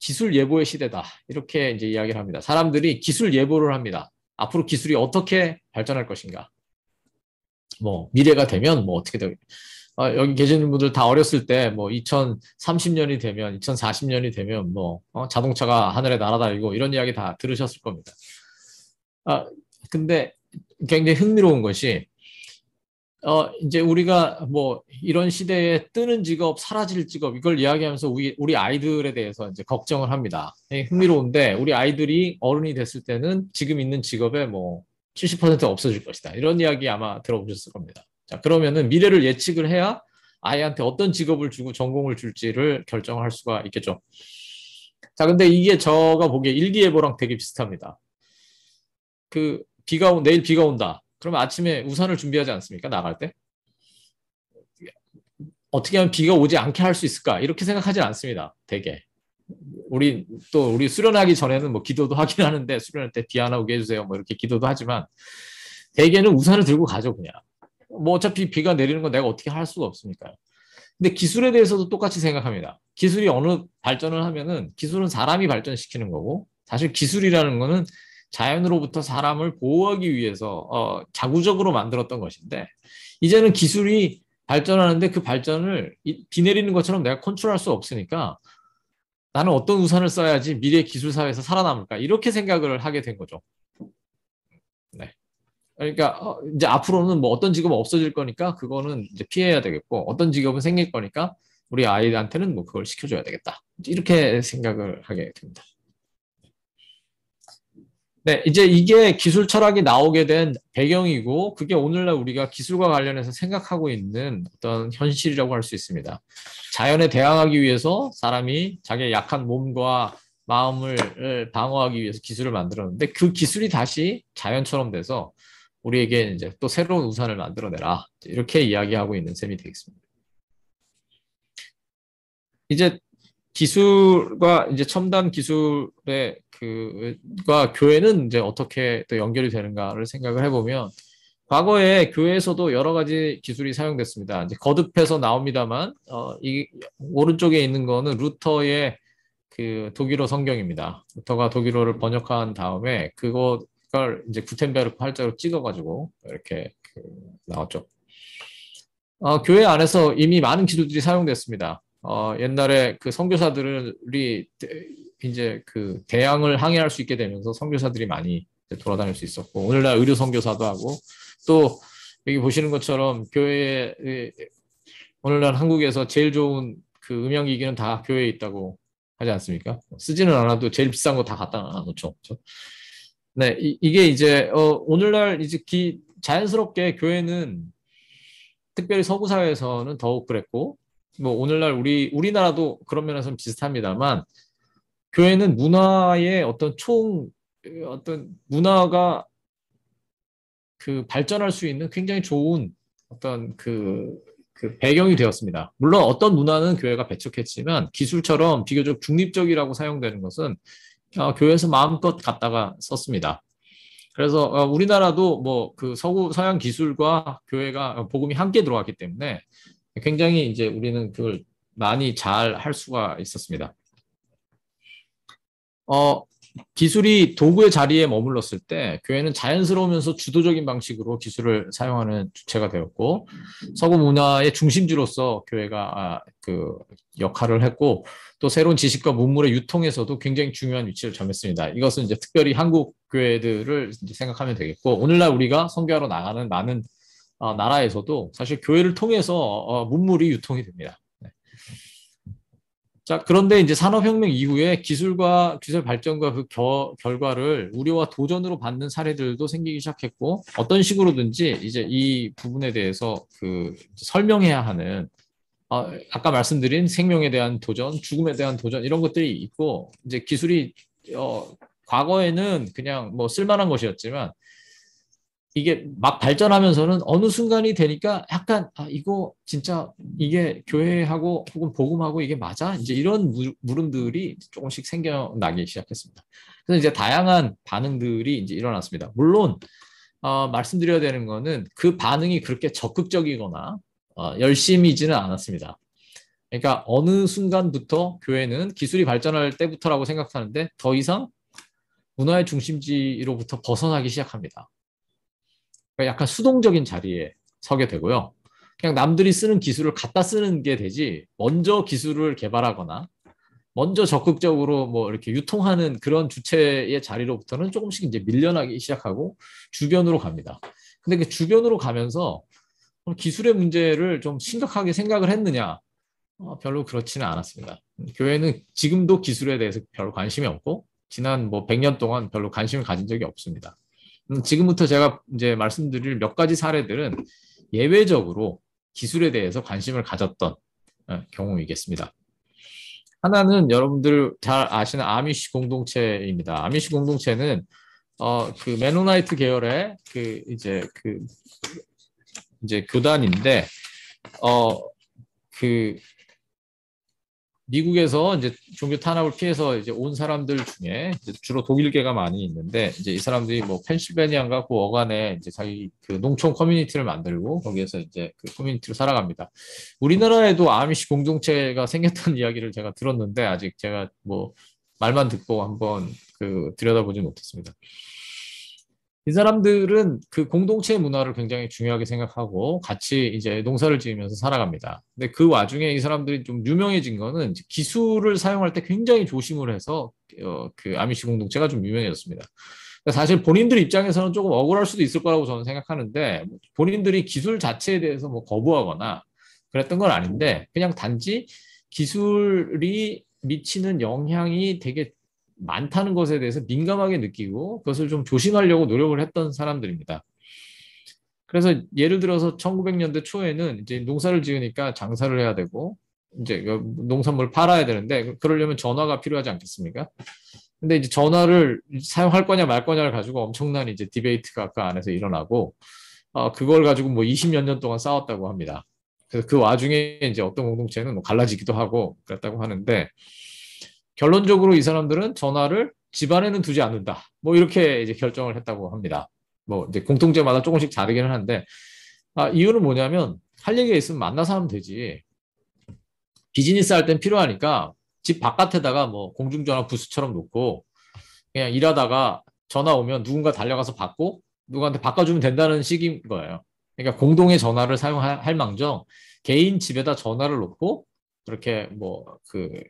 기술 예보의 시대다 이렇게 이제 이야기를 합니다. 사람들이 기술 예보를 합니다. 앞으로 기술이 어떻게 발전할 것인가. 뭐 미래가 되면 뭐 어떻게 되고 여기 계시는 분들 다 어렸을 때 뭐 2030년이 되면 2040년이 되면 뭐 자동차가 하늘에 날아다니고 이런 이야기 다 들으셨을 겁니다. 근데 굉장히 흥미로운 것이 이제 우리가 뭐 이런 시대에 뜨는 직업, 사라질 직업 이걸 이야기하면서 우리 아이들에 대해서 이제 걱정을 합니다. 흥미로운데 우리 아이들이 어른이 됐을 때는 지금 있는 직업에 뭐 70% 없어질 것이다. 이런 이야기 아마 들어보셨을 겁니다. 자, 그러면은 미래를 예측을 해야 아이한테 어떤 직업을 주고 전공을 줄지를 결정할 수가 있겠죠. 자, 근데 이게 제가 보기에 일기예보랑 되게 비슷합니다. 내일 비가 온다. 그러면 아침에 우산을 준비하지 않습니까? 나갈 때. 어떻게 하면 비가 오지 않게 할 수 있을까? 이렇게 생각하지 않습니다. 되게. 우리 수련하기 전에는 뭐 기도도 하긴 하는데 수련할 때 비 안 오게 해주세요. 뭐 이렇게 기도도 하지만 대개는 우산을 들고 가죠, 그냥. 뭐 어차피 비가 내리는 건 내가 어떻게 할 수가 없으니까요. 근데 기술에 대해서도 똑같이 생각합니다. 기술이 어느 발전을 하면은 기술은 사람이 발전시키는 거고 사실 기술이라는 거는 자연으로부터 사람을 보호하기 위해서 자구적으로 만들었던 것인데 이제는 기술이 발전하는데 그 발전을 비 내리는 것처럼 내가 컨트롤할 수 없으니까 나는 어떤 우산을 써야지 미래 기술 사회에서 살아남을까 이렇게 생각을 하게 된 거죠. 네. 그러니까 이제 앞으로는 뭐 어떤 직업은 없어질 거니까 그거는 이제 피해야 되겠고 어떤 직업은 생길 거니까 우리 아이한테는 뭐 그걸 시켜줘야 되겠다. 이렇게 생각을 하게 됩니다. 네, 이제 이게 기술 철학이 나오게 된 배경이고 그게 오늘날 우리가 기술과 관련해서 생각하고 있는 어떤 현실이라고 할 수 있습니다. 자연에 대항하기 위해서 사람이 자기의 약한 몸과 마음을 방어하기 위해서 기술을 만들었는데 그 기술이 다시 자연처럼 돼서 우리에게 이제 또 새로운 우산을 만들어내라. 이렇게 이야기하고 있는 셈이 되겠습니다. 이제 기술과 이제 첨단 기술의 그과 교회는 이제 어떻게 또 연결이 되는가를 생각을 해보면 과거에 교회에서도 여러 가지 기술이 사용됐습니다. 이제 거듭해서 나옵니다만 이 오른쪽에 있는 거는 루터의 그 독일어 성경입니다. 루터가 독일어를 번역한 다음에 그걸 이제 구텐베르크 활자로 찍어가지고 이렇게 나왔죠. 교회 안에서 이미 많은 기술들이 사용됐습니다. 옛날에 그 선교사들이 이제 그 대양을 항해할 수 있게 되면서 선교사들이 많이 돌아다닐 수 있었고 오늘날 의료 선교사도 하고 또 여기 보시는 것처럼 교회에 오늘날 한국에서 제일 좋은 그 음향기기는 다 교회에 있다고 하지 않습니까? 쓰지는 않아도 제일 비싼 거 다 갖다 놓죠. 그렇죠? 네, 이게 이제 오늘날 이제 자연스럽게 교회는 특별히 서구 사회에서는 더욱 그랬고 뭐 오늘날 우리나라도 그런 면에서는 비슷합니다만 교회는 문화의 어떤 문화가 그 발전할 수 있는 굉장히 좋은 어떤 그 배경이 되었습니다. 물론 어떤 문화는 교회가 배척했지만 기술처럼 비교적 중립적이라고 사용되는 것은 교회에서 마음껏 갖다가 썼습니다. 그래서 우리나라도 뭐 그 서양 기술과 교회가 복음이 함께 들어왔기 때문에 굉장히 이제 우리는 그걸 많이 잘 할 수가 있었습니다. 기술이 도구의 자리에 머물렀을 때 교회는 자연스러우면서 주도적인 방식으로 기술을 사용하는 주체가 되었고 서구 문화의 중심지로서 교회가 그 역할을 했고 또 새로운 지식과 문물의 유통에서도 굉장히 중요한 위치를 점했습니다. 이것은 이제 특별히 한국 교회들을 이제 생각하면 되겠고 오늘날 우리가 선교하러 나가는 많은 나라에서도 사실 교회를 통해서 문물이 유통이 됩니다. 네. 자, 그런데 이제 산업혁명 이후에 기술과 기술 발전과 그 결과를 우려와 도전으로 받는 사례들도 생기기 시작했고 어떤 식으로든지 이제 이 부분에 대해서 그 설명해야 하는 아까 말씀드린 생명에 대한 도전, 죽음에 대한 도전 이런 것들이 있고 이제 기술이 과거에는 그냥 뭐 쓸만한 것이었지만 이게 막 발전하면서는 어느 순간이 되니까 약간 이거 진짜 이게 교회하고 혹은 복음하고 이게 맞아? 이제 이런 물음들이 조금씩 생겨나기 시작했습니다. 그래서 이제 다양한 반응들이 이제 일어났습니다. 물론 말씀드려야 되는 거는 그 반응이 그렇게 적극적이거나 열심이지는 않았습니다. 그러니까 어느 순간부터 교회는 기술이 발전할 때부터라고 생각하는데 더 이상 문화의 중심지로부터 벗어나기 시작합니다. 약간 수동적인 자리에 서게 되고요. 그냥 남들이 쓰는 기술을 갖다 쓰는 게 되지 먼저 기술을 개발하거나 먼저 적극적으로 뭐 이렇게 유통하는 그런 주체의 자리로부터는 조금씩 이제 밀려나기 시작하고 주변으로 갑니다. 근데 그 주변으로 가면서 기술의 문제를 좀 심각하게 생각을 했느냐? 별로 그렇지는 않았습니다. 교회는 지금도 기술에 대해서 별로 관심이 없고 지난 뭐 100년 동안 별로 관심을 가진 적이 없습니다. 지금부터 제가 이제 말씀드릴 몇 가지 사례들은 예외적으로 기술에 대해서 관심을 가졌던 경우이겠습니다. 하나는 여러분들 잘 아시는 아미시 공동체입니다. 아미시 공동체는 그 메노나이트 계열의 이제 교단인데 그 미국에서 이제 종교 탄압을 피해서 이제 온 사람들 중에 이제 주로 독일계가 많이 있는데 이제 이 사람들이 뭐 펜실베니아인가 그 어간에 이제 자기 그 농촌 커뮤니티를 만들고 거기에서 이제 그 커뮤니티로 살아갑니다. 우리나라에도 아미시 공동체가 생겼던 이야기를 제가 들었는데 아직 제가 뭐 말만 듣고 한번 그 들여다보지 못했습니다. 이 사람들은 그 공동체 문화를 굉장히 중요하게 생각하고 같이 이제 농사를 지으면서 살아갑니다. 근데 그 와중에 이 사람들이 좀 유명해진 거는 기술을 사용할 때 굉장히 조심을 해서 그 아미시 공동체가 좀 유명해졌습니다. 그러니까 사실 본인들 입장에서는 조금 억울할 수도 있을 거라고 저는 생각하는데 본인들이 기술 자체에 대해서 뭐 거부하거나 그랬던 건 아닌데 그냥 단지 기술이 미치는 영향이 되게 많다는 것에 대해서 민감하게 느끼고 그것을 좀 조심하려고 노력을 했던 사람들입니다. 그래서 예를 들어서 1900년대 초에는 이제 농사를 지으니까 장사를 해야 되고 이제 농산물을 팔아야 되는데 그러려면 전화가 필요하지 않겠습니까? 근데 이제 전화를 사용할 거냐 말 거냐를 가지고 엄청난 이제 디베이트가 그 안에서 일어나고 그걸 가지고 뭐 20몇 년 동안 싸웠다고 합니다. 그래서 그 와중에 이제 어떤 공동체는 뭐 갈라지기도 하고 그랬다고 하는데 결론적으로 이 사람들은 전화를 집안에는 두지 않는다. 뭐 이렇게 이제 결정을 했다고 합니다. 뭐 이제 공통제마다 조금씩 다르기는 한데 이유는 뭐냐면 할 얘기가 있으면 만나서 하면 되지. 비즈니스 할 땐 필요하니까 집 바깥에다가 뭐 공중전화 부스처럼 놓고 그냥 일하다가 전화 오면 누군가 달려가서 받고 누구한테 바꿔주면 된다는 식인 거예요. 그러니까 공동의 전화를 사용할 망정 개인 집에다 전화를 놓고 그렇게 뭐그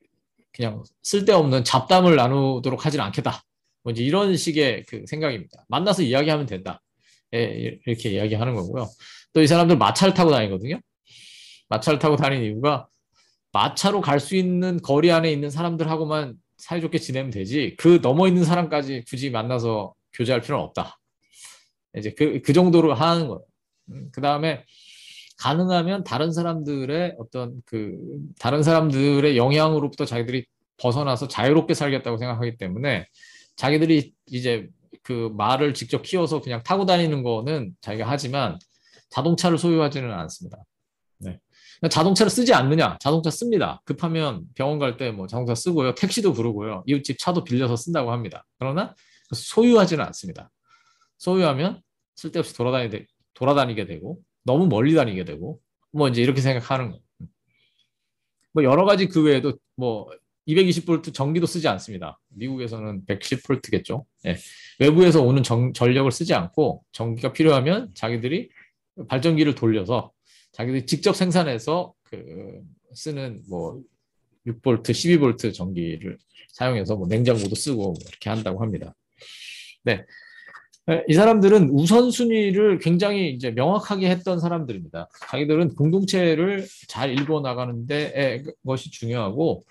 그냥 쓸데없는 잡담을 나누도록 하진 않겠다. 뭐 이제 이런 식의 그 생각입니다. 만나서 이야기하면 된다. 예, 이렇게 이야기하는 거고요. 또 이 사람들 마차를 타고 다니거든요. 마차를 타고 다니는 이유가 마차로 갈 수 있는 거리 안에 있는 사람들하고만 사이좋게 지내면 되지 그 넘어 있는 사람까지 굳이 만나서 교제할 필요는 없다. 이제 그 정도로 하는 거예요. 그 다음에 가능하면 다른 사람들의 어떤 다른 사람들의 영향으로부터 자기들이 벗어나서 자유롭게 살겠다고 생각하기 때문에 자기들이 이제 그 말을 직접 키워서 그냥 타고 다니는 거는 자기가 하지만 자동차를 소유하지는 않습니다. 네. 자동차를 쓰지 않느냐? 자동차 씁니다. 급하면 병원 갈 때 뭐 자동차 쓰고요. 택시도 부르고요. 이웃집 차도 빌려서 쓴다고 합니다. 그러나 소유하지는 않습니다. 소유하면 쓸데없이 돌아다니게 되고 너무 멀리 다니게 되고 뭐 이제 이렇게 생각하는 거예요. 뭐 여러 가지 그 외에도 뭐 220V 전기도 쓰지 않습니다. 미국에서는 110V겠죠. 예. 외부에서 오는 전력을 쓰지 않고 전기가 필요하면 자기들이 발전기를 돌려서 자기들이 직접 생산해서 쓰는 뭐 6V, 12V 전기를 사용해서 뭐 냉장고도 쓰고 뭐 이렇게 한다고 합니다. 네. 이 사람들은 우선순위를 굉장히 이제 명확하게 했던 사람들입니다. 자기들은 공동체를 잘 일궈 나가는데 것이 중요하고,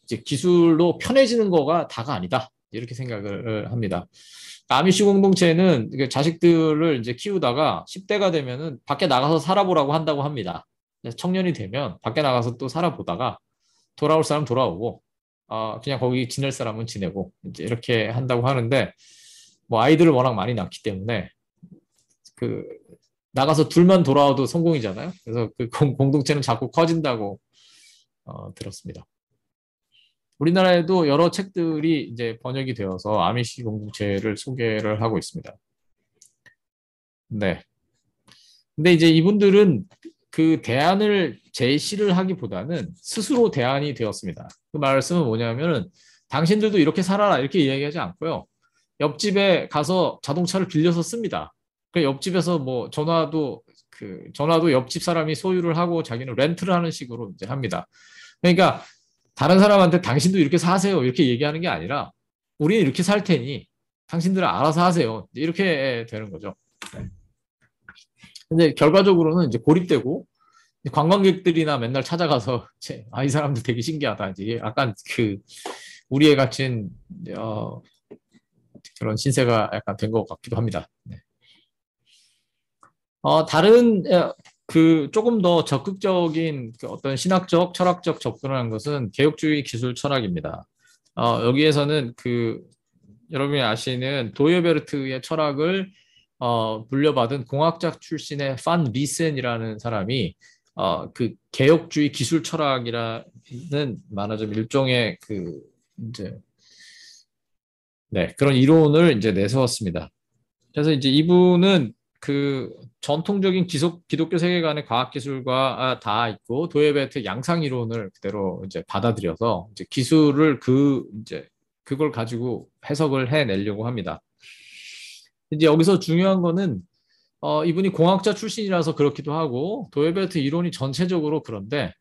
이제 기술로 편해지는 거가 다가 아니다. 이렇게 생각을 합니다. 아미시 공동체는 자식들을 이제 키우다가 10대가 되면은 밖에 나가서 살아보라고 한다고 합니다. 청년이 되면 밖에 나가서 또 살아보다가 돌아올 사람 돌아오고, 그냥 거기 지낼 사람은 지내고, 이제 이렇게 한다고 하는데, 뭐 아이들을 워낙 많이 낳기 때문에 나가서 둘만 돌아와도 성공이잖아요. 그래서 그 공동체는 자꾸 커진다고 들었습니다. 우리나라에도 여러 책들이 이제 번역이 되어서 아미시 공동체를 소개를 하고 있습니다. 네. 근데 이제 이분들은 그 대안을 제시를 하기보다는 스스로 대안이 되었습니다. 그 말씀은 뭐냐면은 당신들도 이렇게 살아라 이렇게 이야기하지 않고요. 옆집에 가서 자동차를 빌려서 씁니다. 그 옆집에서 뭐 전화도 옆집 사람이 소유를 하고 자기는 렌트를 하는 식으로 이제 합니다. 그러니까 다른 사람한테 당신도 이렇게 사세요 이렇게 얘기하는 게 아니라 우리는 이렇게 살 테니 당신들은 알아서 하세요 이렇게 되는 거죠. 근데 결과적으로는 이제 고립되고 관광객들이나 맨날 찾아가서 이 사람들 되게 신기하다 이제 약간 우리에 갇힌 그런 신세가 약간 된 것 같기도 합니다. 네. 다른 조금 더 적극적인 어떤 신학적, 철학적 접근을 한 것은 개혁주의 기술 철학입니다. 여기에서는 여러분이 아시는 도예베르트의 철학을 물려받은 공학자 출신의 판 리센이라는 사람이 개혁주의 기술 철학이라는 말하자면 일종의 이제 네, 그런 이론을 이제 내세웠습니다. 그래서 이제 이분은 전통적인 기독교 세계관의 과학기술과 다 있고 도예베르트 양상 이론을 그대로 이제 받아들여서 이제 기술을 이제 그걸 가지고 해석을 해내려고 합니다. 이제 여기서 중요한 거는 이분이 공학자 출신이라서 그렇기도 하고 도에베르트 이론이 전체적으로 그런데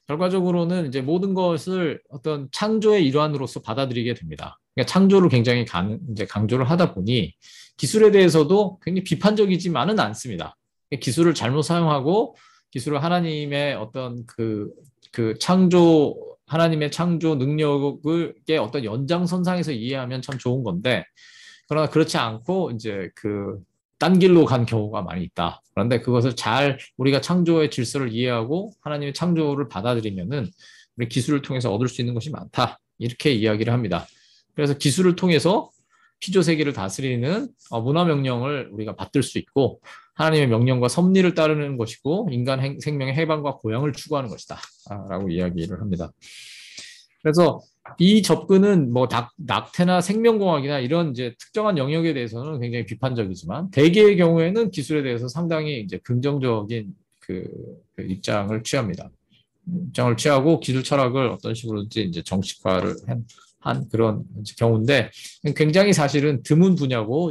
결과적으로는 이제 모든 것을 어떤 창조의 일환으로서 받아들이게 됩니다. 그러니까 창조를 굉장히 이제 강조를 하다 보니 기술에 대해서도 굉장히 비판적이지만은 않습니다. 기술을 잘못 사용하고 기술을 하나님의 어떤 하나님의 창조 능력을 어떤 연장선상에서 이해하면 참 좋은 건데, 그러나 그렇지 않고 이제 딴 길로 간 경우가 많이 있다. 그런데 그것을 잘 우리가 창조의 질서를 이해하고 하나님의 창조를 받아들이면은 우리 기술을 통해서 얻을 수 있는 것이 많다. 이렇게 이야기를 합니다. 그래서 기술을 통해서 피조 세계를 다스리는 문화 명령을 우리가 받들 수 있고 하나님의 명령과 섭리를 따르는 것이고 인간 생명의 해방과 고향을 추구하는 것이다. 라고 이야기를 합니다. 그래서 이 접근은 뭐 낙태나 생명공학이나 이런 이제 특정한 영역에 대해서는 굉장히 비판적이지만 대개의 경우에는 기술에 대해서 상당히 이제 긍정적인 입장을 취합니다. 입장을 취하고 기술 철학을 어떤 식으로든지 이제 정식화를 한 그런 경우인데 굉장히 사실은 드문 분야고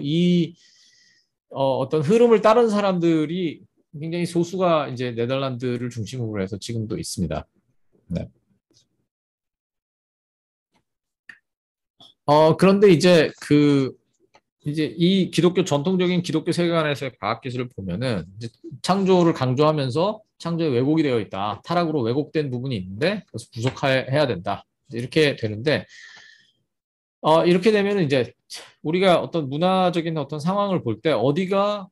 어떤 흐름을 따른 사람들이 굉장히 소수가 이제 네덜란드를 중심으로 해서 지금도 있습니다. 네. 그런데 이제 이 전통적인 기독교 세계관에서의 과학기술을 보면은 이제 창조를 강조하면서 창조에 왜곡이 되어 있다. 타락으로 왜곡된 부분이 있는데 그래서 부속해야 된다. 이렇게 되는데 이렇게 되면은 이제 우리가 어떤 문화적인 어떤 상황을 볼 때 어디가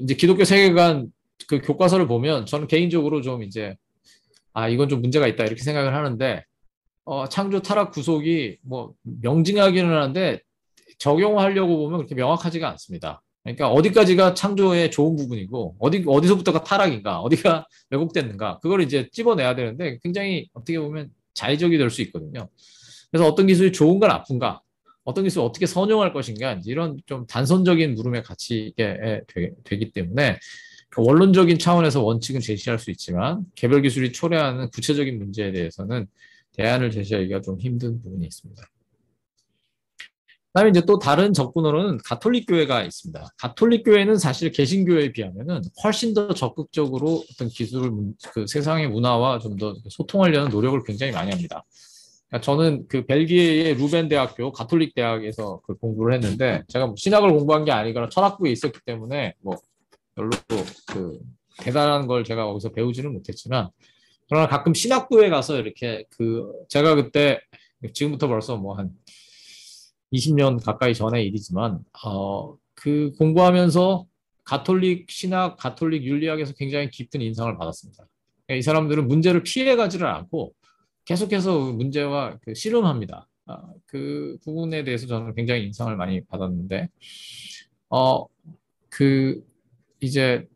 이제 기독교 세계관 교과서를 보면 저는 개인적으로 좀 이제 이건 좀 문제가 있다 이렇게 생각을 하는데 창조 타락 구속이 뭐 명징하기는 하는데 적용하려고 보면 그렇게 명확하지가 않습니다. 그러니까 어디까지가 창조의 좋은 부분이고 어디서부터가 타락인가, 어디가 왜곡됐는가 그걸 이제 찝어내야 되는데 굉장히 어떻게 보면 자의적이 될 수 있거든요. 그래서 어떤 기술이 좋은가 나쁜가, 어떤 기술을 어떻게 선용할 것인가 이런 좀 단선적인 물음에 갇히게 되기 때문에 원론적인 차원에서 원칙은 제시할 수 있지만 개별 기술이 초래하는 구체적인 문제에 대해서는 대안을 제시하기가 좀 힘든 부분이 있습니다. 그다음에 이제 또 다른 접근으로는 가톨릭 교회가 있습니다. 가톨릭 교회는 사실 개신교회에 비하면은 훨씬 더 적극적으로 어떤 기술을 세상의 문화와 좀 더 소통하려는 노력을 굉장히 많이 합니다. 그러니까 저는 벨기에의 루벤 대학교 가톨릭 대학에서 공부를 했는데 제가 뭐 신학을 공부한 게 아니거나 철학부에 있었기 때문에 뭐 별로 대단한 걸 제가 거기서 배우지는 못했지만 그러나 가끔 신학부에 가서 이렇게 제가 그때 지금부터 벌써 뭐 한 20년 가까이 전의 일이지만 공부하면서 가톨릭 신학, 가톨릭 윤리학에서 굉장히 깊은 인상을 받았습니다. 이 사람들은 문제를 피해가지를 않고 계속해서 문제와 씨름합니다. 그 부분에 대해서 저는 굉장히 인상을 많이 받았는데 이제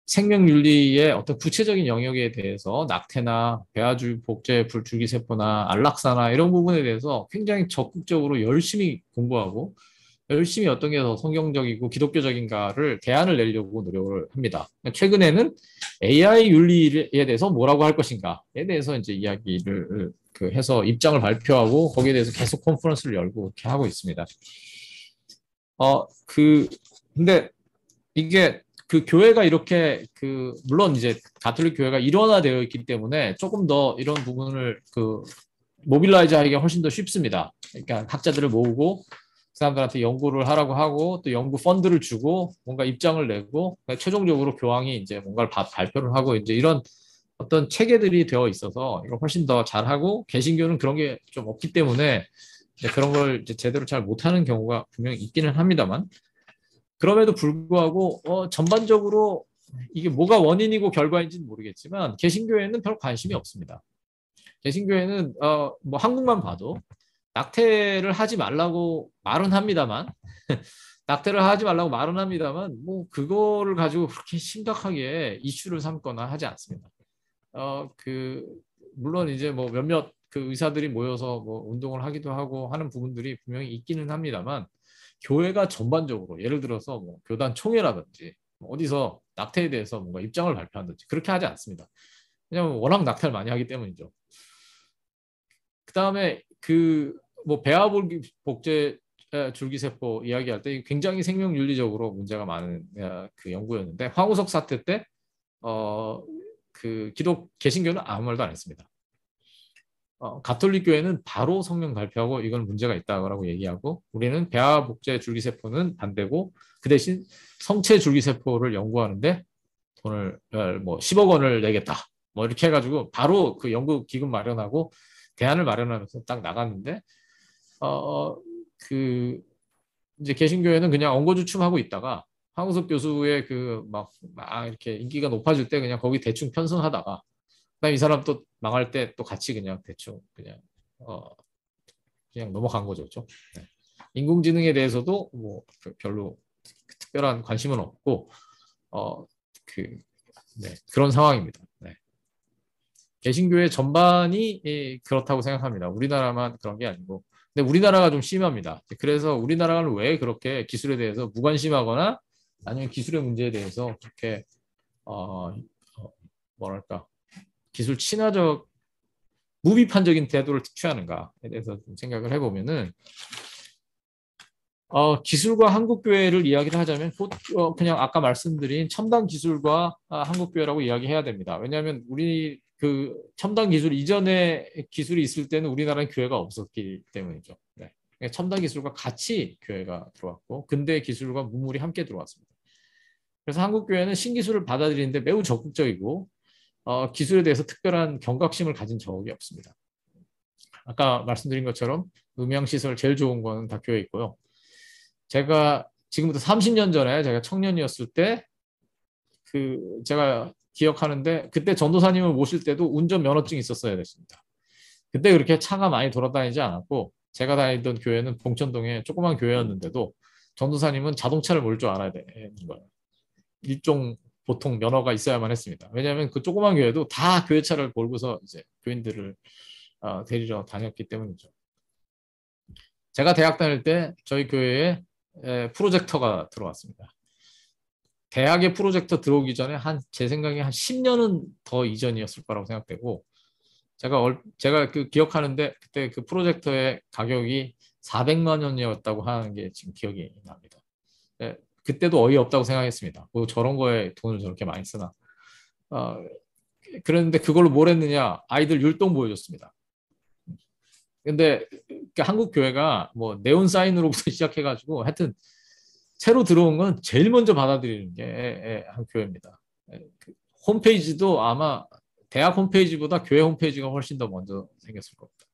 생명윤리의 어떤 구체적인 영역에 대해서 낙태나 배아줄 복제 불줄기세포나 안락사나 이런 부분에 대해서 굉장히 적극적으로 열심히 공부하고 열심히 어떤 게 더 성경적이고 기독교적인가를 대안을 내려고 노력을 합니다. 최근에는 AI 윤리에 대해서 뭐라고 할 것인가에 대해서 이제 이야기를 해서 입장을 발표하고 거기에 대해서 계속 컨퍼런스를 열고 이렇게 하고 있습니다. 근데 이게 교회가 이렇게 물론 이제 가톨릭 교회가 일원화되어 있기 때문에 조금 더 이런 부분을 모빌라이즈 하기가 훨씬 더 쉽습니다. 그러니까 학자들을 모으고 그 사람들한테 연구를 하라고 하고 또 연구 펀드를 주고 뭔가 입장을 내고 최종적으로 교황이 이제 뭔가를 발표를 하고 이제 이런 어떤 체계들이 되어 있어서 이걸 훨씬 더 잘하고 개신교는 그런 게 좀 없기 때문에 이제 그런 걸 이제 제대로 잘 못하는 경우가 분명히 있기는 합니다만 그럼에도 불구하고 전반적으로 이게 뭐가 원인이고 결과인지는 모르겠지만 개신교에는 별 관심이 없습니다. 개신교에는 뭐 한국만 봐도 낙태를 하지 말라고 말은 합니다만 낙태를 하지 말라고 말은 합니다만 뭐 그거를 가지고 그렇게 심각하게 이슈를 삼거나 하지 않습니다. 물론 이제 뭐 몇몇 의사들이 모여서 뭐 운동을 하기도 하고 하는 부분들이 분명히 있기는 합니다만 교회가 전반적으로 예를 들어서 뭐 교단 총회라든지 어디서 낙태에 대해서 뭔가 입장을 발표한다든지 그렇게 하지 않습니다. 왜냐하면 워낙 낙태를 많이 하기 때문이죠. 그 다음에 뭐 배아 복제 줄기세포 이야기할 때 굉장히 생명윤리적으로 문제가 많은 그 연구였는데 황우석 사태 때 그 기독 개신교는 아무 말도 안 했습니다. 가톨릭 교회는 바로 성명 발표하고 이건 문제가 있다고 얘기하고 우리는 배아 복제 줄기세포는 반대고 그 대신 성체 줄기세포를 연구하는데 돈을 뭐 10억 원을 내겠다. 뭐 이렇게 해가지고 바로 그 연구 기금 마련하고 대안을 마련하면서 딱 나갔는데 그 이제 개신교회는 그냥 엉거주춤하고 있다가 황우석 교수의 그 막 이렇게 인기가 높아질 때 그냥 거기 대충 편승하다가 그다음 이 사람 또 망할 때 또 같이 그냥 대충 그냥 넘어간 거죠, 그렇죠? 네. 인공지능에 대해서도 뭐 별로 특별한 관심은 없고 그런 상황입니다. 네. 개신교회 전반이 그렇다고 생각합니다. 우리나라만 그런 게 아니고. 근데 우리나라가 좀 심합니다. 그래서 우리나라는 왜 그렇게 기술에 대해서 무관심하거나 아니면 기술의 문제에 대해서 그렇게 뭐랄까 기술 친화적 무비판적인 태도를 취하는가에 대해서 좀 생각을 해보면은 기술과 한국교회를 이야기를 하자면 그냥 아까 말씀드린 첨단 기술과 한국교회라고 이야기해야 됩니다. 왜냐하면 우리 그 첨단 기술 이전에 기술이 있을 때는 우리나라는 교회가 없었기 때문이죠. 네. 첨단 기술과 같이 교회가 들어왔고 근대 기술과 문물이 함께 들어왔습니다. 그래서 한국교회는 신기술을 받아들이는데 매우 적극적이고 기술에 대해서 특별한 경각심을 가진 적이 없습니다. 아까 말씀드린 것처럼 음향시설 제일 좋은 거는 다 교회에 있고요. 제가 지금부터 30년 전에 제가 청년이었을 때 제가 기억하는데 그때 전도사님을 모실 때도 운전 면허증이 있었어야 됐습니다. 그때 그렇게 차가 많이 돌아다니지 않았고 제가 다니던 교회는 봉천동에 조그만 교회였는데도 전도사님은 자동차를 몰 줄 알아야 되는 거예요. 일종 보통 면허가 있어야만 했습니다. 왜냐하면 그 조그만 교회도 다 교회차를 몰고서 이제 교인들을 데리러 다녔기 때문이죠. 제가 대학 다닐 때 저희 교회에 프로젝터가 들어왔습니다. 대학에 프로젝터 들어오기 전에 제 생각에 한 10년은 더 이전이었을 거라고 생각되고 제가 그 기억하는데 그때 그 프로젝터의 가격이 400만 원이었다고 하는 게 지금 기억이 납니다. 그때도 어이없다고 생각했습니다. 뭐 저런 거에 돈을 저렇게 많이 쓰나. 그랬는데 그걸로 뭘 했느냐. 아이들 율동 보여줬습니다. 근데 한국 교회가 뭐 네온 사인으로부터 시작해가지고 하여튼 새로 들어온 건 제일 먼저 받아들이는 게 한 교회입니다. 홈페이지도 아마 대학 홈페이지보다 교회 홈페이지가 훨씬 더 먼저 생겼을 겁니다.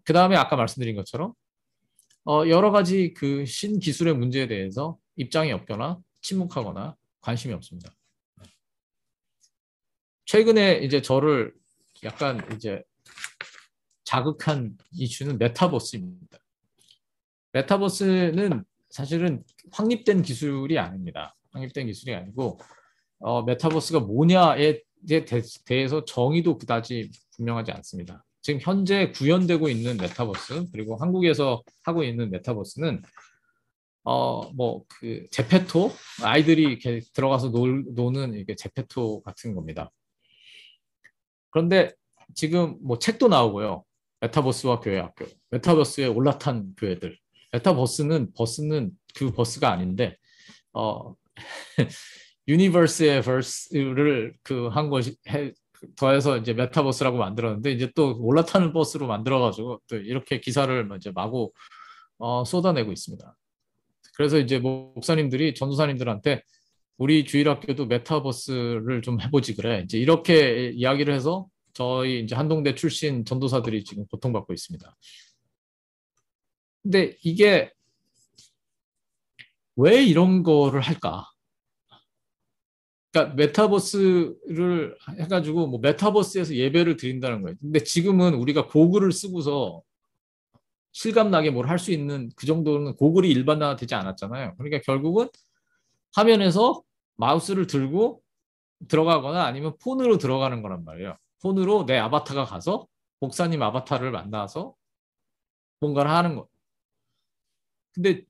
그 다음에 아까 말씀드린 것처럼 여러 가지 그 신기술의 문제에 대해서 입장이 없거나 침묵하거나 관심이 없습니다. 최근에 이제 저를 약간 이제 자극한 이슈는 메타버스입니다. 메타버스는 사실은 확립된 기술이 아닙니다. 확립된 기술이 아니고 메타버스가 뭐냐에 대해서 정의도 그다지 분명하지 않습니다. 지금 현재 구현되고 있는 메타버스 그리고 한국에서 하고 있는 메타버스는 뭐 그 제페토 아이들이 이렇게 들어가서 노는 이게 제페토 같은 겁니다. 그런데 지금 뭐 책도 나오고요. 메타버스와 교회 학교, 메타버스에 올라탄 교회들. 메타버스는 그 버스가 아닌데 유니버스의 버스를 한 것이 더해서 이제 메타버스라고 만들었는데 이제 또 올라타는 버스로 만들어가지고 또 이렇게 기사를 이제 마구 쏟아내고 있습니다. 그래서 이제 목사님들이 전도사님들한테 우리 주일학교도 메타버스를 좀 해보지 그래. 이제 이렇게 이야기를 해서 저희 이제 한동대 출신 전도사들이 지금 고통받고 있습니다. 근데 이게 왜 이런 거를 할까? 그러니까 메타버스를 해가지고 뭐 메타버스에서 예배를 드린다는 거예요. 근데 지금은 우리가 고글을 쓰고서 실감나게 뭘 할 수 있는 그 정도는 고글이 일반화되지 않았잖아요. 그러니까 결국은 화면에서 마우스를 들고 들어가거나 아니면 폰으로 들어가는 거란 말이에요. 폰으로 내 아바타가 가서 목사님 아바타를 만나서 뭔가를 하는 거. 근데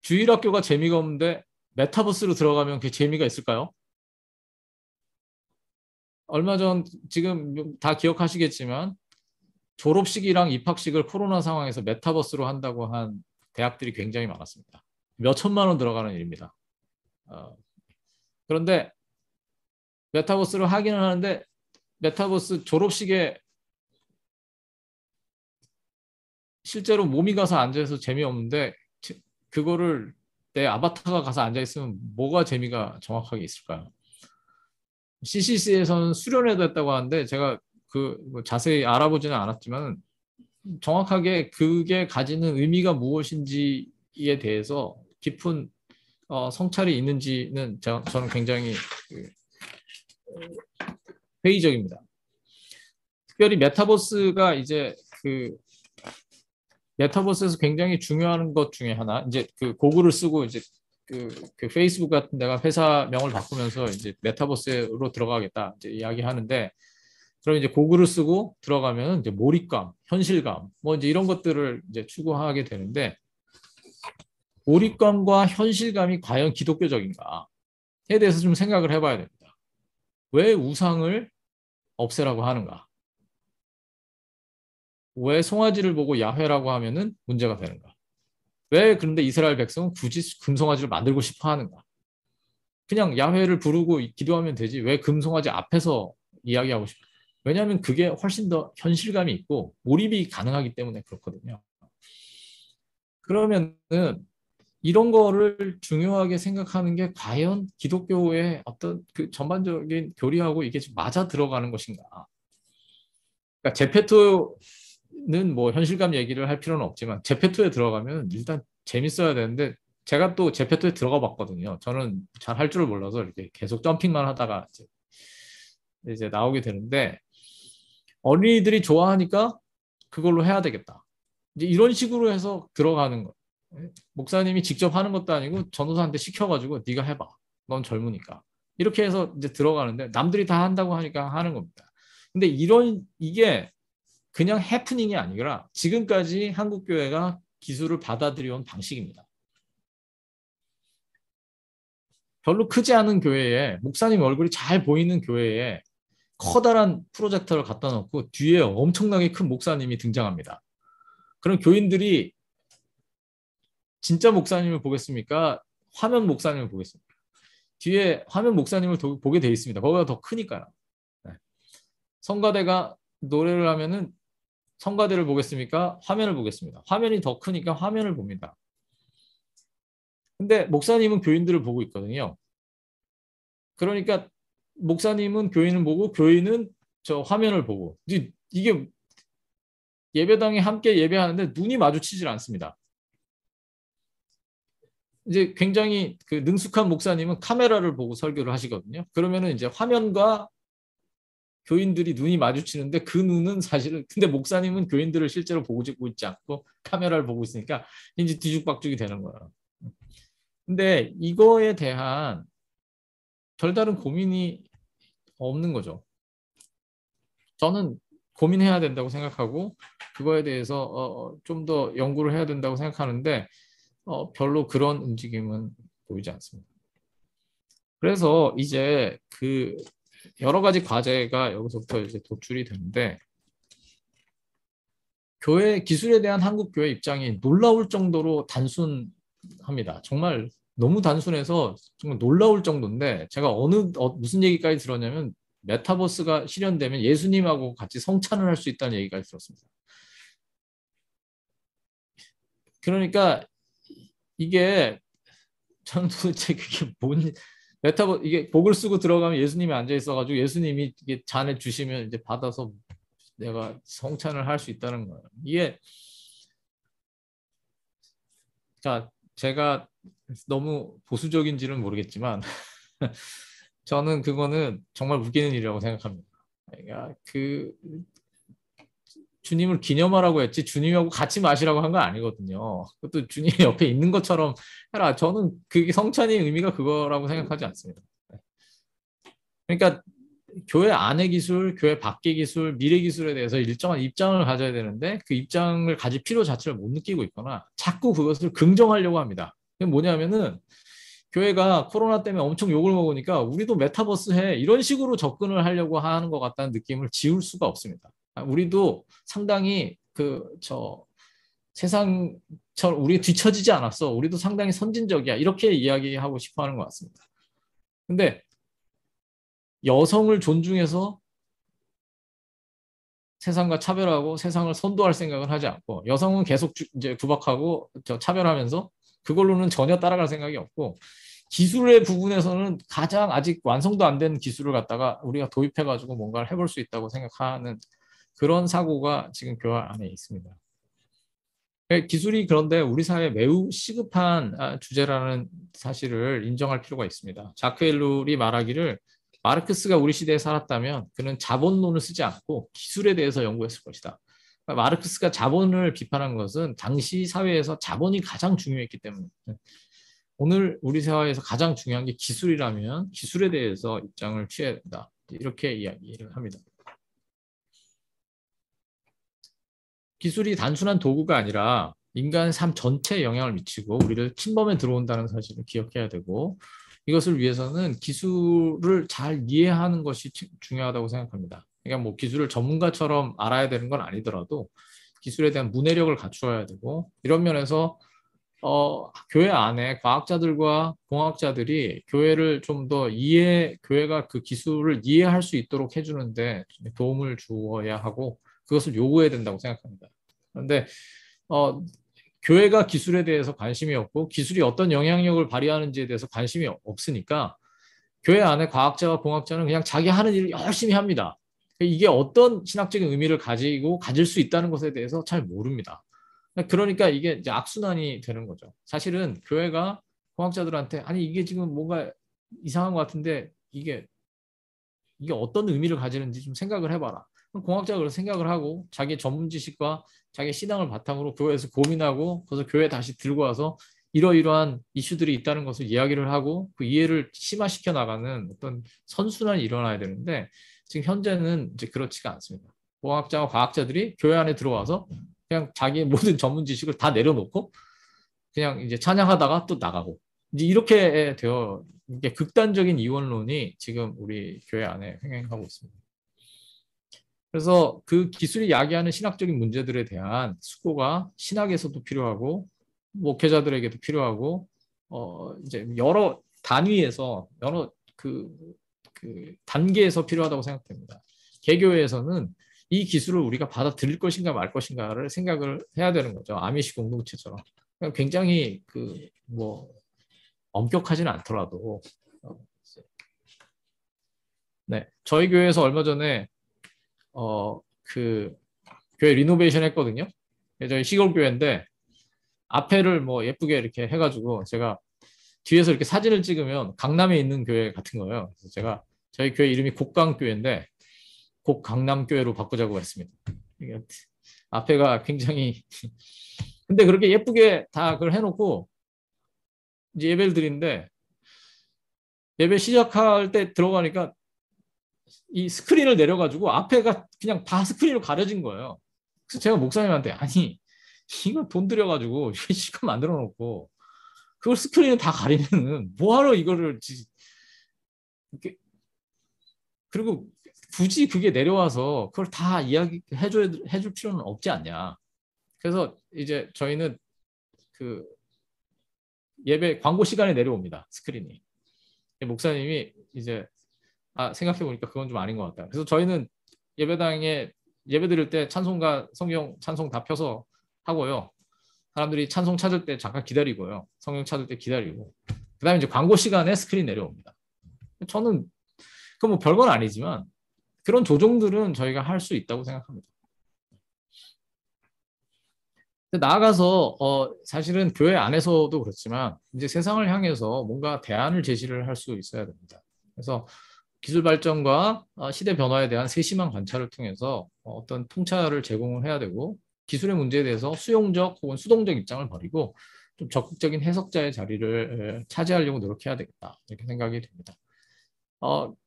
주일학교가 재미가 없는데 메타버스로 들어가면 그게 재미가 있을까요? 얼마 전 지금 다 기억하시겠지만 졸업식이랑 입학식을 코로나 상황에서 메타버스로 한다고 한 대학들이 굉장히 많았습니다. 몇 천만 원 들어가는 일입니다. 그런데 메타버스를 하기는 하는데 메타버스 졸업식에 실제로 몸이 가서 앉아서 재미없는데 그거를 내 아바타가 가서 앉아있으면 뭐가 재미가 정확하게 있을까요? CCC에서는 수련회도 했다고 하는데 제가 뭐 자세히 알아보지는 않았지만 정확하게 그게 가지는 의미가 무엇인지에 대해서 깊은 성찰이 있는지는 저는 굉장히 회의적입니다. 특별히 메타버스가 이제 메타버스에서 굉장히 중요한 것 중에 하나, 이제 고글을 쓰고 이제 페이스북 같은 데가 회사명을 바꾸면서 이제 메타버스로 들어가겠다 이제 이야기하는데, 그럼 이제 고글을 쓰고 들어가면 이제 몰입감, 현실감, 뭐 이제 이런 것들을 이제 추구하게 되는데, 몰입감과 현실감이 과연 기독교적인가에 대해서 좀 생각을 해봐야 됩니다. 왜 우상을 없애라고 하는가? 왜 송아지를 보고 야훼라고 하면은 문제가 되는가? 왜 그런데 이스라엘 백성은 굳이 금송아지를 만들고 싶어 하는가? 그냥 야훼를 부르고 기도하면 되지 왜 금송아지 앞에서 이야기하고 싶어? 왜냐하면 그게 훨씬 더 현실감이 있고 몰입이 가능하기 때문에 그렇거든요. 그러면은 이런 거를 중요하게 생각하는 게 과연 기독교의 어떤 전반적인 교리하고 이게 맞아 들어가는 것인가? 그러니까 제페토는 뭐 현실감 얘기를 할 필요는 없지만 제페토에 들어가면 일단 재밌어야 되는데, 제가 또 제페토에 들어가 봤거든요. 저는 잘 할 줄을 몰라서 이렇게 계속 점핑만 하다가 이제 나오게 되는데, 어린이들이 좋아하니까 그걸로 해야 되겠다. 이제 이런 식으로 해서 들어가는 거. 목사님이 직접 하는 것도 아니고 전도사한테 시켜가지고 네가 해봐. 넌 젊으니까. 이렇게 해서 이제 들어가는데 남들이 다 한다고 하니까 하는 겁니다. 근데 이게 그냥 해프닝이 아니라 지금까지 한국 교회가 기술을 받아들여온 방식입니다. 별로 크지 않은 교회에, 목사님 얼굴이 잘 보이는 교회에 커다란 프로젝터를 갖다 놓고 뒤에 엄청나게 큰 목사님이 등장합니다. 그럼 교인들이 진짜 목사님을 보겠습니까? 화면 목사님을 보겠습니까? 뒤에 화면 목사님을 보게 돼 있습니다. 거기가 더 크니까요. 네. 성가대가 노래를 하면은 성가대를 보겠습니까? 화면을 보겠습니다. 화면이 더 크니까 화면을 봅니다. 근데 목사님은 교인들을 보고 있거든요. 그러니까 목사님은 교인을 보고 교인은 저 화면을 보고, 이게 예배당에 함께 예배하는데 눈이 마주치질 않습니다. 이제 굉장히 능숙한 목사님은 카메라를 보고 설교를 하시거든요. 그러면은 이제 화면과 교인들이 눈이 마주치는데 그 눈은 사실은, 근데 목사님은 교인들을 실제로 보고 있지 않고 카메라를 보고 있으니까 이제 뒤죽박죽이 되는 거예요. 근데 이거에 대한 별다른 고민이 없는 거죠. 저는 고민해야 된다고 생각하고 그거에 대해서 좀 더 연구를 해야 된다고 생각하는데 별로 그런 움직임은 보이지 않습니다. 그래서 이제 여러 가지 과제가 여기서부터 이제 도출이 되는데, 교회 기술에 대한 한국 교회 입장이 놀라울 정도로 단순합니다. 정말 너무 단순해서 정말 놀라울 정도인데, 제가 무슨 얘기까지 들었냐면 메타버스가 실현되면 예수님하고 같이 성찬을 할 수 있다는 얘기까지 들었습니다. 그러니까 이게 저는 도대체 그게 이게 복을 쓰고 들어가면 예수님이 앉아 있어가지고 예수님이 이게 잔에 주시면 이제 받아서 내가 성찬을 할 수 있다는 거예요. 이게 제가 너무 보수적인지는 모르겠지만 저는 그거는 정말 웃기는 일이라고 생각합니다. 그러니까 주님을 기념하라고 했지 주님하고 같이 마시라고 한 건 아니거든요. 그것도 주님 옆에 있는 것처럼 해라. 저는 그게 성찬의 의미가 그거라고 생각하지 않습니다. 그러니까 교회 안의 기술, 교회 밖의 기술, 미래 기술에 대해서 일정한 입장을 가져야 되는데 그 입장을 가질 필요 자체를 못 느끼고 있거나 자꾸 그것을 긍정하려고 합니다. 그게 뭐냐면은 교회가 코로나 때문에 엄청 욕을 먹으니까 우리도 메타버스 해, 이런 식으로 접근을 하려고 하는 것 같다는 느낌을 지울 수가 없습니다. 우리도 상당히 세상처럼 우리 뒤처지지 않았어. 우리도 상당히 선진적이야. 이렇게 이야기하고 싶어 하는 것 같습니다. 근데 여성을 존중해서 세상과 차별하고 세상을 선도할 생각을 하지 않고 여성은 계속 이제 구박하고 차별하면서 그걸로는 전혀 따라갈 생각이 없고 기술의 부분에서는 가장 아직 완성도 안 된 기술을 갖다가 우리가 도입해가지고 뭔가를 해볼 수 있다고 생각하는 그런 사고가 지금 교회 안에 있습니다. 기술이 그런데 우리 사회에 매우 시급한 주제라는 사실을 인정할 필요가 있습니다. 자크 엘룰이 말하기를 마르크스가 우리 시대에 살았다면 그는 자본론을 쓰지 않고 기술에 대해서 연구했을 것이다. 마르크스가 자본을 비판한 것은 당시 사회에서 자본이 가장 중요했기 때문에 오늘 우리 사회에서 가장 중요한 게 기술이라면 기술에 대해서 입장을 취해야 된다. 이렇게 이야기를 합니다. 기술이 단순한 도구가 아니라 인간 삶 전체에 영향을 미치고 우리를 침범해 들어온다는 사실을 기억해야 되고 이것을 위해서는 기술을 잘 이해하는 것이 중요하다고 생각합니다. 그러니까 뭐 기술을 전문가처럼 알아야 되는 건 아니더라도 기술에 대한 문해력을 갖추어야 되고 이런 면에서 교회 안에 과학자들과 공학자들이 교회를 좀 더 교회가 그 기술을 이해할 수 있도록 해주는데 도움을 주어야 하고 그것을 요구해야 된다고 생각합니다. 그런데 교회가 기술에 대해서 관심이 없고 기술이 어떤 영향력을 발휘하는지에 대해서 관심이 없으니까 교회 안에 과학자와 공학자는 그냥 자기 하는 일을 열심히 합니다. 이게 어떤 신학적인 의미를 가질 수 있다는 것에 대해서 잘 모릅니다. 그러니까 이게 이제 악순환이 되는 거죠. 사실은 교회가 공학자들한테 아니 이게 지금 뭔가 이상한 것 같은데 이게 어떤 의미를 가지는지 좀 생각을 해봐라. 공학자가 그래서 생각을 하고 자기 전문 지식과 자기 신앙을 바탕으로 교회에서 고민하고 그래서 교회에 다시 들고 와서 이러이러한 이슈들이 있다는 것을 이야기를 하고 그 이해를 심화시켜 나가는 어떤 선순환이 일어나야 되는데 지금 현재는 이제 그렇지가 않습니다. 공학자와 과학자들이 교회 안에 들어와서 그냥 자기의 모든 전문 지식을 다 내려놓고 그냥 이제 찬양하다가 또 나가고 이제 이렇게 되어 이게 극단적인 이원론이 지금 우리 교회 안에 횡행하고 있습니다. 그래서 그 기술이 야기하는 신학적인 문제들에 대한 숙고가 신학에서도 필요하고 목회자들에게도 필요하고 이제 여러 단위에서 여러 그 단계에서 필요하다고 생각됩니다. 개교회에서는 이 기술을 우리가 받아들일 것인가 말 것인가를 생각을 해야 되는 거죠. 아미시 공동체처럼 굉장히 엄격하지는 않더라도 네 저희 교회에서 얼마 전에 교회 리노베이션 했거든요. 저희 시골 교회인데 앞에를 예쁘게 이렇게 해가지고 제가 뒤에서 이렇게 사진을 찍으면 강남에 있는 교회 같은 거예요. 그래서 제가 저희 교회 이름이 곡강교회인데 곡강남교회로 바꾸자고 했습니다. 앞에가 굉장히 근데 그렇게 예쁘게 다 그걸 해놓고 이제 예배를 드리는데 예배 시작할 때 들어가니까 이 스크린을 내려가지고 앞에가 그냥 다 스크린으로 가려진 거예요. 그래서 제가 목사님한테 아니 이거 돈 들여가지고 시간 만들어 놓고 그걸 스크린을 다 가리면은 뭐하러 이거를 그리고 굳이 그게 내려와서 그걸 다 해줄 필요는 없지 않냐. 그래서 이제 저희는 그 예배 광고 시간에 내려옵니다. 스크린이. 목사님이 이제 생각해보니까 그건 좀 아닌 것 같다. 그래서 저희는 예배당에 예배 드릴 때 찬송가 성경 찬송 다 펴서 하고요. 사람들이 찬송 찾을 때 잠깐 기다리고요. 성경 찾을 때 기다리고 그 다음에 이제 광고 시간에 스크린 내려옵니다. 저는 그 별건 아니지만 그런 조정들은 저희가 할 수 있다고 생각합니다. 나아가서 사실은 교회 안에서도 그렇지만 이제 세상을 향해서 뭔가 대안을 제시를 할 수 있어야 됩니다. 그래서 기술 발전과 시대 변화에 대한 세심한 관찰을 통해서 어떤 통찰을 제공을 해야 되고 기술의 문제에 대해서 수용적 혹은 수동적 입장을 버리고 좀 적극적인 해석자의 자리를 차지하려고 노력해야 되겠다 이렇게 생각이 됩니다.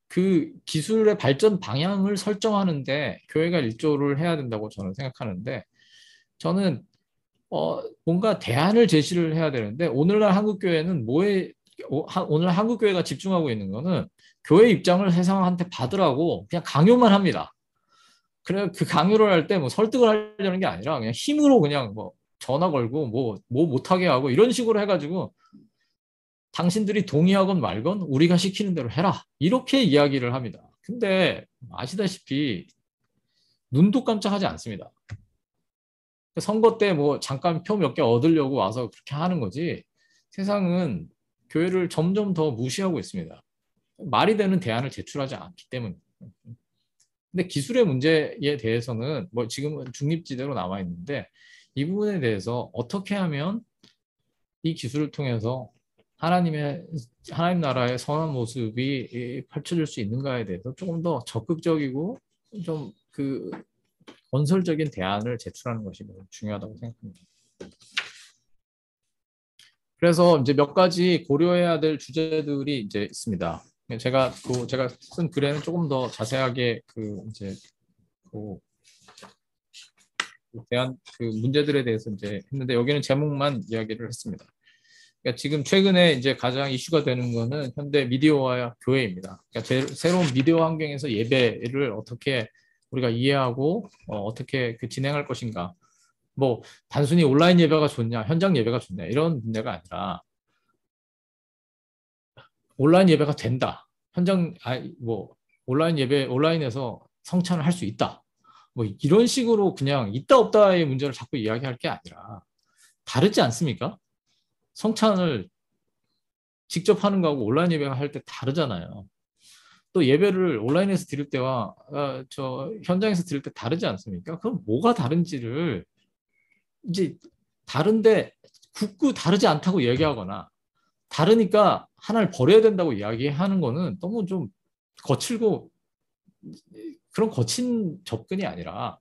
그 기술의 발전 방향을 설정하는데 교회가 일조를 해야 된다고 저는 생각하는데 저는 뭔가 대안을 제시를 해야 되는데 오늘날 한국교회는 오늘 한국교회가 집중하고 있는 거는 교회 입장을 세상한테 받으라고 그냥 강요만 합니다. 그래 그 강요를 할 때 뭐 설득을 하려는 게 아니라 그냥 힘으로 그냥 뭐 전화 걸고 뭐 못하게 하고 이런 식으로 해가지고 당신들이 동의하건 말건 우리가 시키는 대로 해라 이렇게 이야기를 합니다. 근데 아시다시피 눈도 깜짝하지 않습니다. 선거 때 뭐 잠깐 표 몇 개 얻으려고 와서 그렇게 하는 거지 세상은 교회를 점점 더 무시하고 있습니다. 말이 되는 대안을 제출하지 않기 때문에. 근데 기술의 문제에 대해서는 뭐 지금은 중립지대로 남아 있는데 이 부분에 대해서 어떻게 하면 이 기술을 통해서 하나님 나라의 선한 모습이 펼쳐질 수 있는가에 대해서 조금 더 적극적이고 좀 그 건설적인 대안을 제출하는 것이 중요하다고 생각합니다. 그래서 이제 몇 가지 고려해야 될 주제들이 이제 있습니다. 제가 쓴 글에는 조금 더 자세하게 이제 대한 문제들에 대해서 이제 했는데 여기는 제목만 이야기를 했습니다. 그러니까 지금 최근에 이제 가장 이슈가 되는 거는 현대 미디어와 교회입니다. 그러니까 새로운 미디어 환경에서 예배를 어떻게 우리가 이해하고 어떻게 진행할 것인가. 뭐 단순히 온라인 예배가 좋냐, 현장 예배가 좋냐 이런 문제가 아니라 온라인 예배가 된다. 온라인에서 성찬을 할 수 있다. 뭐 이런 식으로 그냥 있다 없다의 문제를 자꾸 이야기할 게 아니라 다르지 않습니까? 성찬을 직접 하는 거하고 온라인 예배가 할 때 다르잖아요. 또 예배를 온라인에서 드릴 때와 현장에서 드릴 때 다르지 않습니까? 그럼 뭐가 다른지를 이제 다른데 굳고 다르지 않다고 얘기하거나 다르니까 하나를 버려야 된다고 이야기하는 거는 너무 좀 거칠고 그런 거친 접근이 아니라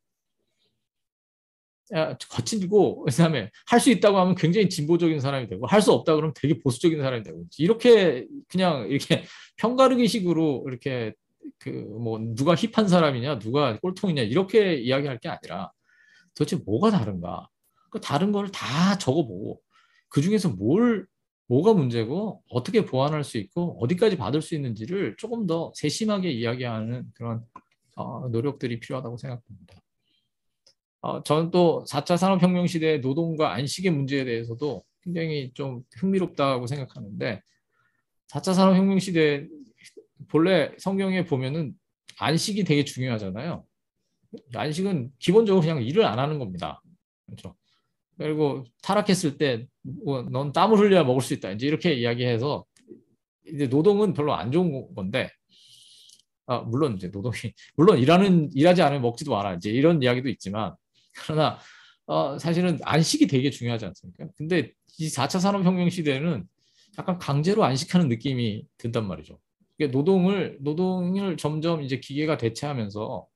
거칠고 그다음에 할 수 있다고 하면 굉장히 진보적인 사람이 되고 할 수 없다 그러면 되게 보수적인 사람이 되고 이렇게 그냥 이렇게 편가르기식으로 이렇게 뭐 누가 힙한 사람이냐 누가 꼴통이냐 이렇게 이야기할 게 아니라 도대체 뭐가 다른가 그 다른 걸 다 적어보고 그 중에서 뭐가 문제고 어떻게 보완할 수 있고 어디까지 받을 수 있는지를 조금 더 세심하게 이야기하는 그런 노력들이 필요하다고 생각합니다. 저는 또 4차 산업혁명 시대의 노동과 안식의 문제에 대해서도 굉장히 좀 흥미롭다고 생각하는데 4차 산업혁명 시대 본래 성경에 보면은 안식이 되게 중요하잖아요. 안식은 기본적으로 그냥 일을 안 하는 겁니다. 그렇죠? 그리고 타락했을 때 넌 땀을 흘려야 먹을 수 있다. 이제 이렇게 이야기해서 이제 노동은 별로 안 좋은 건데 물론 이제 물론 일하지 않으면 먹지도 마라. 이제 이런 이야기도 있지만 그러나 사실은 안식이 되게 중요하지 않습니까? 근데 이 4차 산업혁명 시대는 약간 강제로 안식하는 느낌이 든단 말이죠. 그러니까 노동을 점점 이제 기계가 대체하면서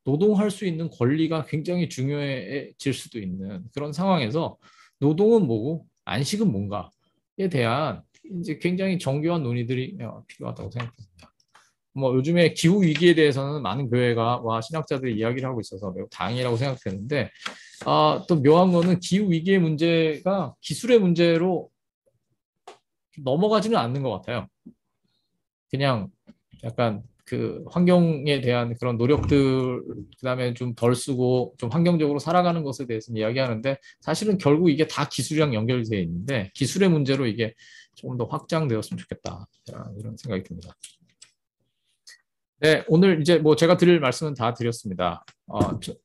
노동할 수 있는 권리가 굉장히 중요해질 수도 있는 그런 상황에서 노동은 뭐고 안식은 뭔가에 대한 이제 굉장히 정교한 논의들이 필요하다고 생각합니다. 뭐 요즘에 기후 위기에 대해서는 많은 교회가와 신학자들이 이야기를 하고 있어서 매우 다행이라고 생각되는데 또 묘한 거는 기후 위기의 문제가 기술의 문제로 넘어가지는 않는 것 같아요. 그냥 약간 환경에 대한 그런 노력들 그다음에 좀 덜 쓰고 좀 환경적으로 살아가는 것에 대해서는 이야기하는데 사실은 결국 이게 다 기술이랑 연결되어 있는데 기술의 문제로 이게 조금 더 확장되었으면 좋겠다 이런 생각이 듭니다. 네, 오늘 이제 뭐 제가 드릴 말씀은 다 드렸습니다.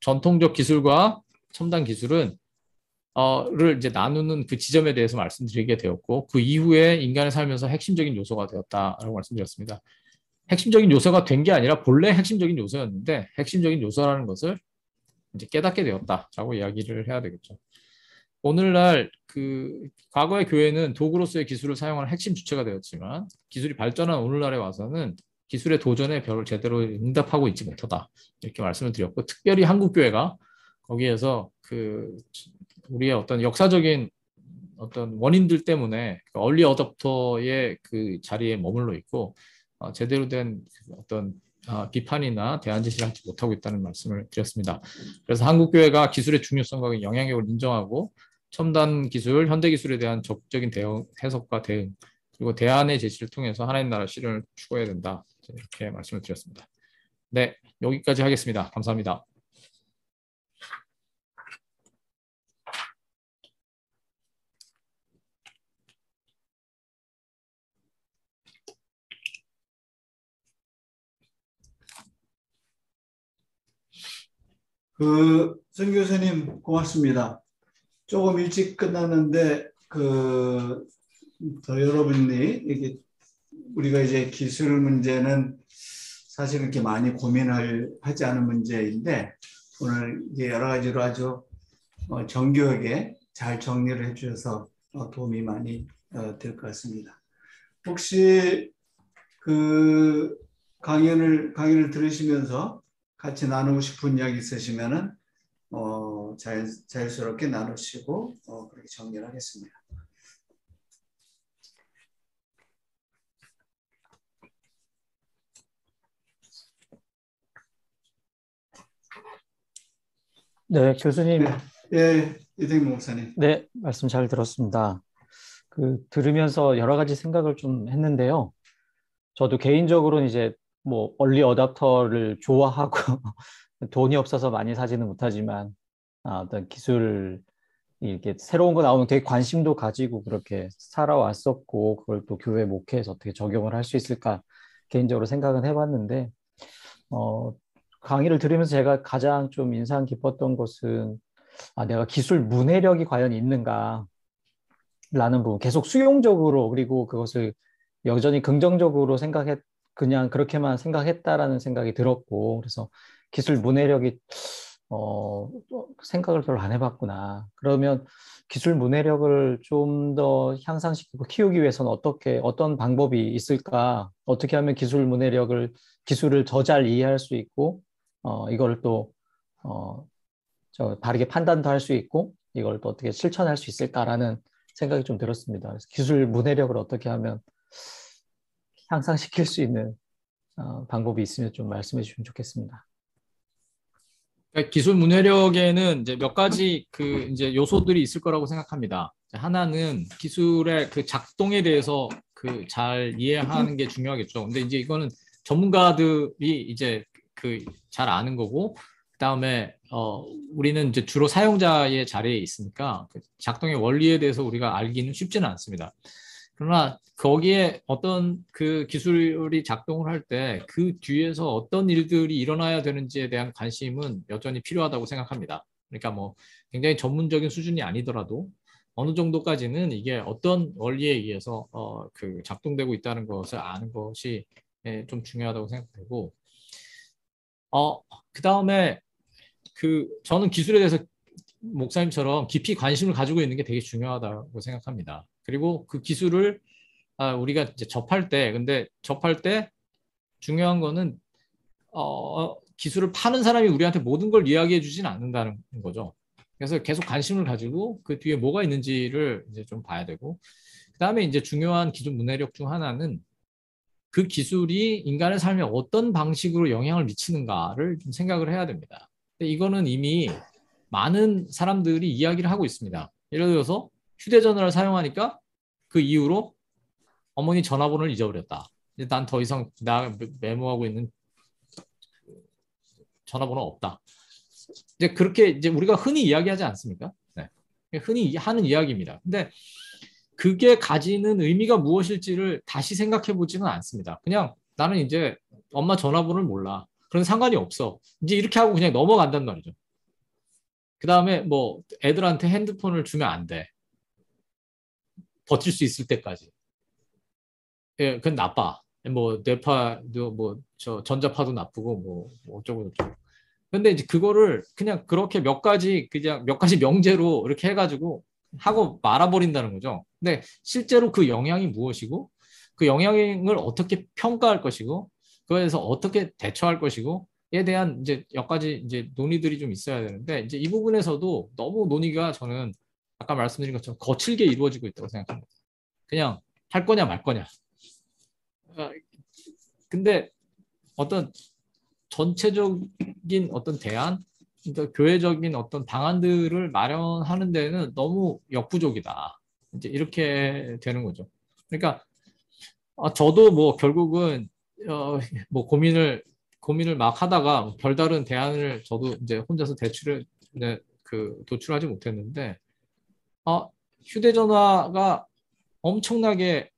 전통적 기술과 첨단 기술은 를 이제 나누는 그 지점에 대해서 말씀드리게 되었고 그 이후에 인간의 삶에서 핵심적인 요소가 되었다라고 말씀드렸습니다. 핵심적인 요소가 된 게 아니라 본래 핵심적인 요소였는데 핵심적인 요소라는 것을 이제 깨닫게 되었다라고 이야기를 해야 되겠죠. 오늘날 과거의 교회는 도구로서의 기술을 사용하는 핵심 주체가 되었지만 기술이 발전한 오늘날에 와서는 기술의 도전에 별로 제대로 응답하고 있지 못하다 이렇게 말씀을 드렸고 특별히 한국 교회가 거기에서 우리의 어떤 역사적인 어떤 원인들 때문에 얼리 어댑터의 그 자리에 머물러 있고 제대로 된 어떤 비판이나 대안 제시를 하지 못하고 있다는 말씀을 드렸습니다. 그래서 한국교회가 기술의 중요성과 영향력을 인정하고 첨단 기술, 현대 기술에 대한 적극적인 대응, 해석과 대응, 그리고 대안의 제시를 통해서 하나님 나라 실현을 추구해야 된다. 이렇게 말씀을 드렸습니다. 네, 여기까지 하겠습니다. 감사합니다. 선 교수님 고맙습니다. 조금 일찍 끝났는데 더 여러분이 이게 우리가 이제 기술 문제는 사실 이렇게 많이 고민을 하지 않은 문제인데 오늘 이제 여러 가지로 아주 정교하게 잘 정리를 해주셔서 도움이 많이 될 것 같습니다. 혹시 강의를 들으시면서 같이 나누고 싶은 이야기 있으시면은 자연스럽게 나누시고 그렇게 정리를 하겠습니다. 네, 교수님. 네, 이대희 목사님. 네, 말씀 잘 들었습니다. 들으면서 여러 가지 생각을 좀 했는데요. 저도 개인적으로는 이제 뭐 얼리 어답터를 좋아하고 돈이 없어서 많이 사지는 못하지만 어떤 기술 이렇게 새로운 거 나오면 되게 관심도 가지고 그렇게 살아왔었고 그걸 또 교회 목회에서 어떻게 적용을 할 수 있을까 개인적으로 생각은 해봤는데 강의를 들으면서 제가 가장 좀 인상 깊었던 것은 내가 기술 문해력이 과연 있는가 라는 부분 계속 수용적으로 그리고 그것을 여전히 긍정적으로 그냥 그렇게만 생각했다라는 생각이 들었고 그래서 기술 문해력이 생각을 별로 안 해봤구나. 그러면 기술 문해력을 좀 더 향상시키고 키우기 위해서는 어떤 방법이 있을까? 어떻게 하면 기술을 더 잘 이해할 수 있고, 이걸 또, 바르게 판단도 할 수 있고, 이걸 또 어떻게 실천할 수 있을까라는 생각이 좀 들었습니다. 그래서 기술 문해력을 어떻게 하면 향상시킬 수 있는 방법이 있으면 좀 말씀해 주시면 좋겠습니다. 기술 문해력에는 이제 몇 가지 이제 요소들이 있을 거라고 생각합니다. 하나는 기술의 작동에 대해서 잘 이해하는 게 중요하겠죠. 근데 이제 이거는 전문가들이 이제 잘 아는 거고, 그다음에 우리는 이제 주로 사용자의 자리에 있으니까 작동의 원리에 대해서 우리가 알기는 쉽지는 않습니다. 그러나 거기에 어떤 기술이 작동을 할 때 그 뒤에서 어떤 일들이 일어나야 되는지에 대한 관심은 여전히 필요하다고 생각합니다. 그러니까 뭐 굉장히 전문적인 수준이 아니더라도 어느 정도까지는 이게 어떤 원리에 의해서 작동되고 있다는 것을 아는 것이 좀 중요하다고 생각되고, 그다음에 저는 기술에 대해서 목사님처럼 깊이 관심을 가지고 있는 게 되게 중요하다고 생각합니다. 그리고 그 기술을 우리가 이제 접할 때 중요한 거는 기술을 파는 사람이 우리한테 모든 걸 이야기해 주진 않는다는 거죠. 그래서 계속 관심을 가지고 그 뒤에 뭐가 있는지를 이제 좀 봐야 되고, 그다음에 이제 중요한 기술 문해력 중 하나는 그 기술이 인간의 삶에 어떤 방식으로 영향을 미치는가를 좀 생각을 해야 됩니다. 근데 이거는 이미 많은 사람들이 이야기를 하고 있습니다. 예를 들어서 휴대전화를 사용하니까 그 이후로 어머니 전화번호를 잊어버렸다. 난 더 이상 나 메모하고 있는 전화번호 없다. 이제 그렇게 이제 우리가 흔히 이야기하지 않습니까? 네. 흔히 하는 이야기입니다. 근데 그게 가지는 의미가 무엇일지를 다시 생각해 보지는 않습니다. 그냥 나는 이제 엄마 전화번호를 몰라. 그런 상관이 없어. 이제 이렇게 하고 그냥 넘어간단 말이죠. 그 다음에 뭐 애들한테 핸드폰을 주면 안 돼. 버틸 수 있을 때까지. 예, 그건 나빠. 뭐 뇌파도 저 전자파도 나쁘고 뭐 어쩌고 저쩌고. 근데 이제 그거를 그냥 그렇게 몇 가지 명제로 이렇게 해가지고 하고 말아버린다는 거죠. 근데 실제로 그 영향이 무엇이고 그 영향을 어떻게 평가할 것이고 그거에서 어떻게 대처할 것이고에 대한 이제 몇 가지 이제 논의들이 좀 있어야 되는데 이제 이 부분에서도 너무 논의가 저는 아까 말씀드린 것처럼 거칠게 이루어지고 있다고 생각합니다. 그냥 할 거냐 말 거냐. 근데 어떤 전체적인 어떤 대안, 그러니까 교회적인 어떤 방안들을 마련하는 데는 너무 역부족이다. 이제 이렇게 되는 거죠. 그러니까 저도 뭐 결국은 뭐 고민을 막 하다가 별다른 대안을 저도 이제 혼자서 도출하지 못했는데 휴대전화가 엄청나게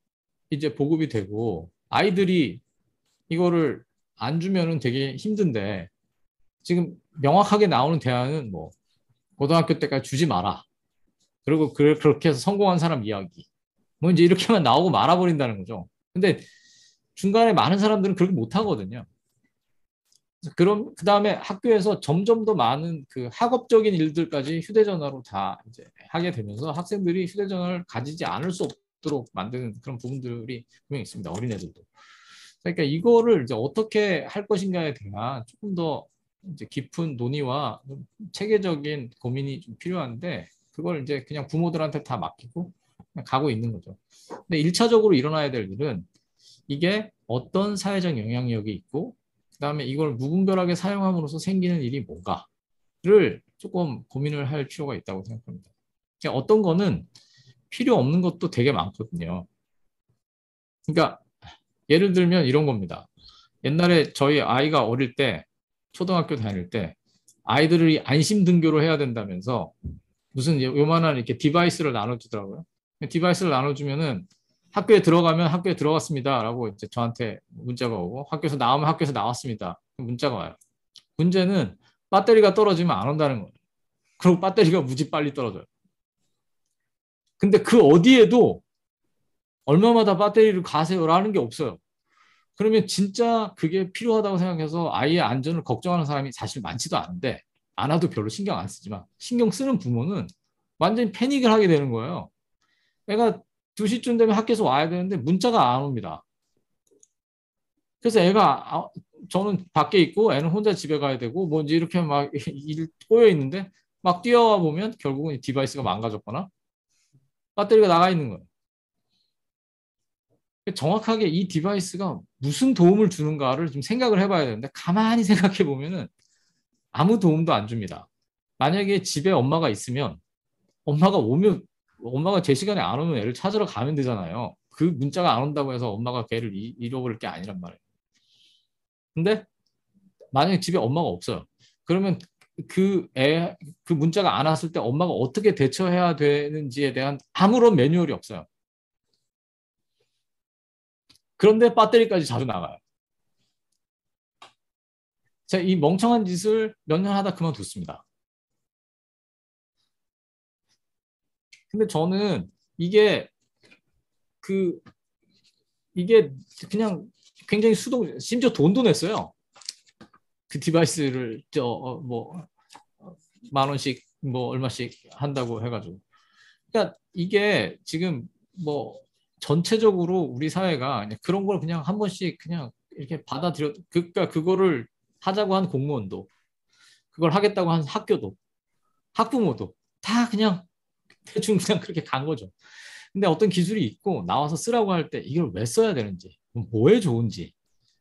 이제 보급이 되고 아이들이 이거를 안 주면은 되게 힘든데 지금 명확하게 나오는 대안은 뭐 고등학교 때까지 주지 마라. 그리고 그렇게 해서 성공한 사람 이야기. 뭐 이제 이렇게만 나오고 말아버린다는 거죠. 근데 중간에 많은 사람들은 그렇게 못 하거든요. 그럼 그 다음에 학교에서 점점 더 많은 그 학업적인 일들까지 휴대전화로 다 이제 하게 되면서 학생들이 휴대전화를 가지지 않을 수 없도록 만드는 그런 부분들이 분명히 있습니다. 어린애들도. 그러니까 이거를 이제 어떻게 할 것인가에 대한 조금 더 이제 깊은 논의와 좀 체계적인 고민이 좀 필요한데 그걸 이제 그냥 부모들한테 다 맡기고 그냥 가고 있는 거죠. 근데 1차적으로 일어나야 될 일은 이게 어떤 사회적 영향력이 있고 그다음에 이걸 무분별하게 사용함으로써 생기는 일이 뭔가를 조금 고민을 할 필요가 있다고 생각합니다. 어떤 거는 필요 없는 것도 되게 많거든요. 그러니까 예를 들면 이런 겁니다. 옛날에 저희 아이가 어릴 때 초등학교 다닐 때 아이들이 안심 등교를 해야 된다면서 무슨 요만한 이렇게 디바이스를 나눠주더라고요. 디바이스를 나눠주면은 학교에 들어가면 학교에 들어갔습니다라고 이제 저한테 문자가 오고 학교에서 나오면 학교에서 나왔습니다. 문자가 와요. 문제는 배터리가 떨어지면 안 온다는 거예요. 그리고 배터리가 무지 빨리 떨어져요. 근데 그 어디에도 얼마마다 배터리를 가세요라는 게 없어요. 그러면 진짜 그게 필요하다고 생각해서 아이의 안전을 걱정하는 사람이 사실 많지도 않은데 안 와도 별로 신경 안 쓰지만 신경 쓰는 부모는 완전히 패닉을 하게 되는 거예요. 애가 2시쯤 되면 학교에서 와야 되는데 문자가 안 옵니다. 그래서 애가 저는 밖에 있고 애는 혼자 집에 가야 되고 뭐 이제 이렇게 막 일 꼬여 있는데 막 뛰어와 보면 결국은 디바이스가 망가졌거나 배터리가 나가 있는 거예요. 정확하게 이 디바이스가 무슨 도움을 주는가를 좀 생각을 해봐야 되는데 가만히 생각해 보면은 아무 도움도 안 줍니다. 만약에 집에 엄마가 있으면 엄마가 오면 엄마가 제 시간에 안 오면 애를 찾으러 가면 되잖아요. 그 문자가 안 온다고 해서 엄마가 걔를 잃어버릴 게 아니란 말이에요. 근데 만약에 집에 엄마가 없어요. 그러면 그 문자가 안 왔을 때 엄마가 어떻게 대처해야 되는지에 대한 아무런 매뉴얼이 없어요. 그런데 배터리까지 자주 나가요. 제가 이 멍청한 짓을 몇 년 하다 그만뒀습니다. 근데 저는 이게 그냥 굉장히 심지어 돈도 냈어요. 그 디바이스를 뭐 10,000원씩 뭐 얼마씩 한다고 해가지고. 그러니까 이게 지금 뭐 전체적으로 우리 사회가 그런 걸 그냥 한 번씩 그냥 이렇게 받아들여 그러니까 그거를 하자고 한 공무원도 그걸 하겠다고 한 학교도 학부모도 다 그냥 대충 그냥 그렇게 간 거죠. 근데 어떤 기술이 있고 나와서 쓰라고 할 때 이걸 왜 써야 되는지, 뭐에 좋은지,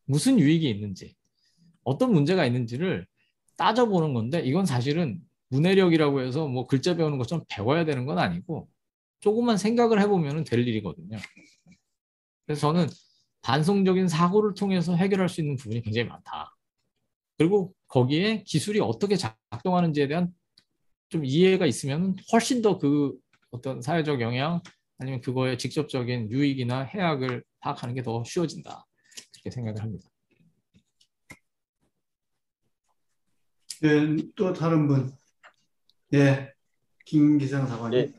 무슨 유익이 있는지, 어떤 문제가 있는지를 따져보는 건데 이건 사실은 문해력이라고 해서 뭐 글자 배우는 것처럼 배워야 되는 건 아니고 조금만 생각을 해보면 될 일이거든요. 그래서 저는 반성적인 사고를 통해서 해결할 수 있는 부분이 굉장히 많다. 그리고 거기에 기술이 어떻게 작동하는지에 대한 좀 이해가 있으면 훨씬 더 그 어떤 사회적 영향 아니면 그거의 직접적인 유익이나 해악을 파악하는 게 더 쉬워진다. 그렇게 생각을 합니다. 네, 또 다른 분. 예, 김기상 사관님. 네,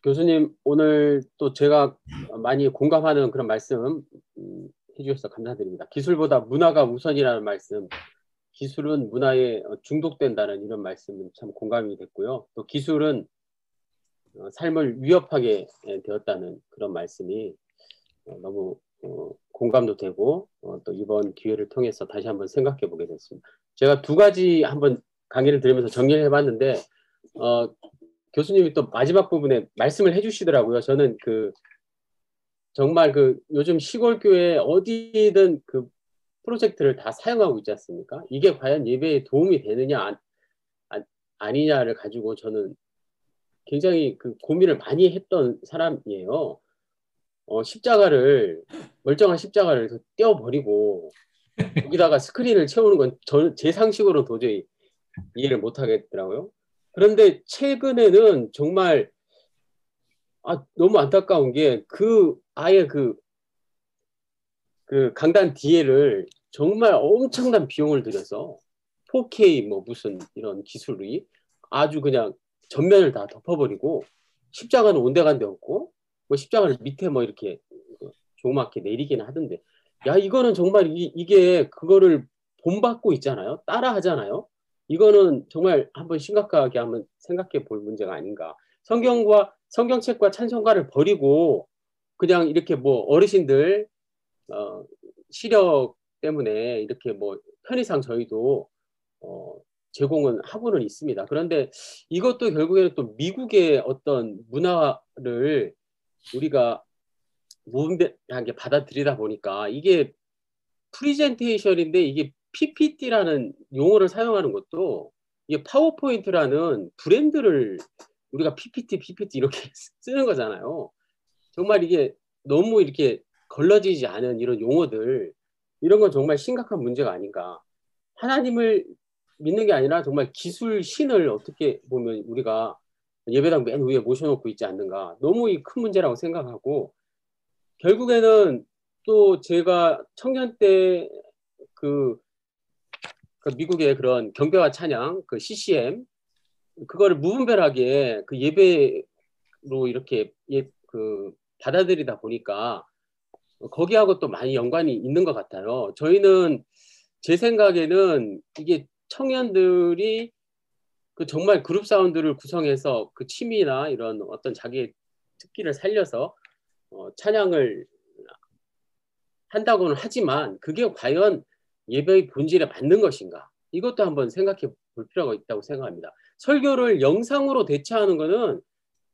교수님 오늘 또 제가 많이 공감하는 그런 말씀 해주셔서 감사드립니다. 기술보다 문화가 우선이라는 말씀, 기술은 문화에 중독된다는 이런 말씀은 참 공감이 됐고요. 또 기술은 삶을 위협하게 되었다는 그런 말씀이 너무 공감도 되고 또 이번 기회를 통해서 다시 한번 생각해 보게 됐습니다. 제가 2가지 한번 강의를 들으면서 정리를 해봤는데 교수님이 또 마지막 부분에 말씀을 해주시더라고요. 저는 정말 요즘 시골 교회 어디든 그 프로젝트를 다 사용하고 있지 않습니까? 이게 과연 예배에 도움이 되느냐 아니냐를 가지고 저는 굉장히 고민을 많이 했던 사람이에요. 멀쩡한 십자가를 떼어버리고 여기다가 스크린을 채우는 건 제 상식으로 도저히 이해를 못 하겠더라고요. 그런데 최근에는 정말 너무 안타까운 게 아예 강단 뒤에를 정말 엄청난 비용을 들여서 4K 뭐 무슨 이런 기술이 아주 그냥 전면을 다 덮어버리고 십자가는 온데간데 없고 뭐 십자가를 밑에 뭐 이렇게 조그맣게 내리기는 하던데 야 이거는 정말 이게 그거를 본받고 있잖아요. 따라 하잖아요. 이거는 정말 한번 심각하게 한번 생각해 볼 문제가 아닌가. 성경책과 찬송가를 버리고 그냥 이렇게 뭐 어르신들 시력 때문에 이렇게 뭐 편의상 저희도 제공은 하고는 있습니다. 그런데 이것도 결국에는 또 미국의 어떤 문화를 우리가 무분별하게 받아들이다 보니까 이게 프리젠테이션인데 이게 PPT라는 용어를 사용하는 것도 이게 파워포인트라는 브랜드를 우리가 PPT 이렇게 쓰는 거잖아요. 정말 이게 너무 이렇게 걸러지지 않은 이런 용어들 이런 건 정말 심각한 문제가 아닌가. 하나님을 믿는 게 아니라 정말 기술 신을 어떻게 보면 우리가 예배당 맨 위에 모셔놓고 있지 않는가. 너무 큰 문제라고 생각하고 결국에는 또 제가 청년 때 그 미국의 그런 경배와 찬양 그 CCM 그거를 무분별하게 그 예배로 이렇게 받아들이다 보니까 거기하고 또 많이 연관이 있는 것 같아요. 저희는 제 생각에는 이게 청년들이 그 정말 그룹 사운드를 구성해서 그 취미나 이런 어떤 자기의 특기를 살려서 찬양을 한다고는 하지만 그게 과연 예배의 본질에 맞는 것인가? 이것도 한번 생각해 볼 필요가 있다고 생각합니다. 설교를 영상으로 대체하는 거는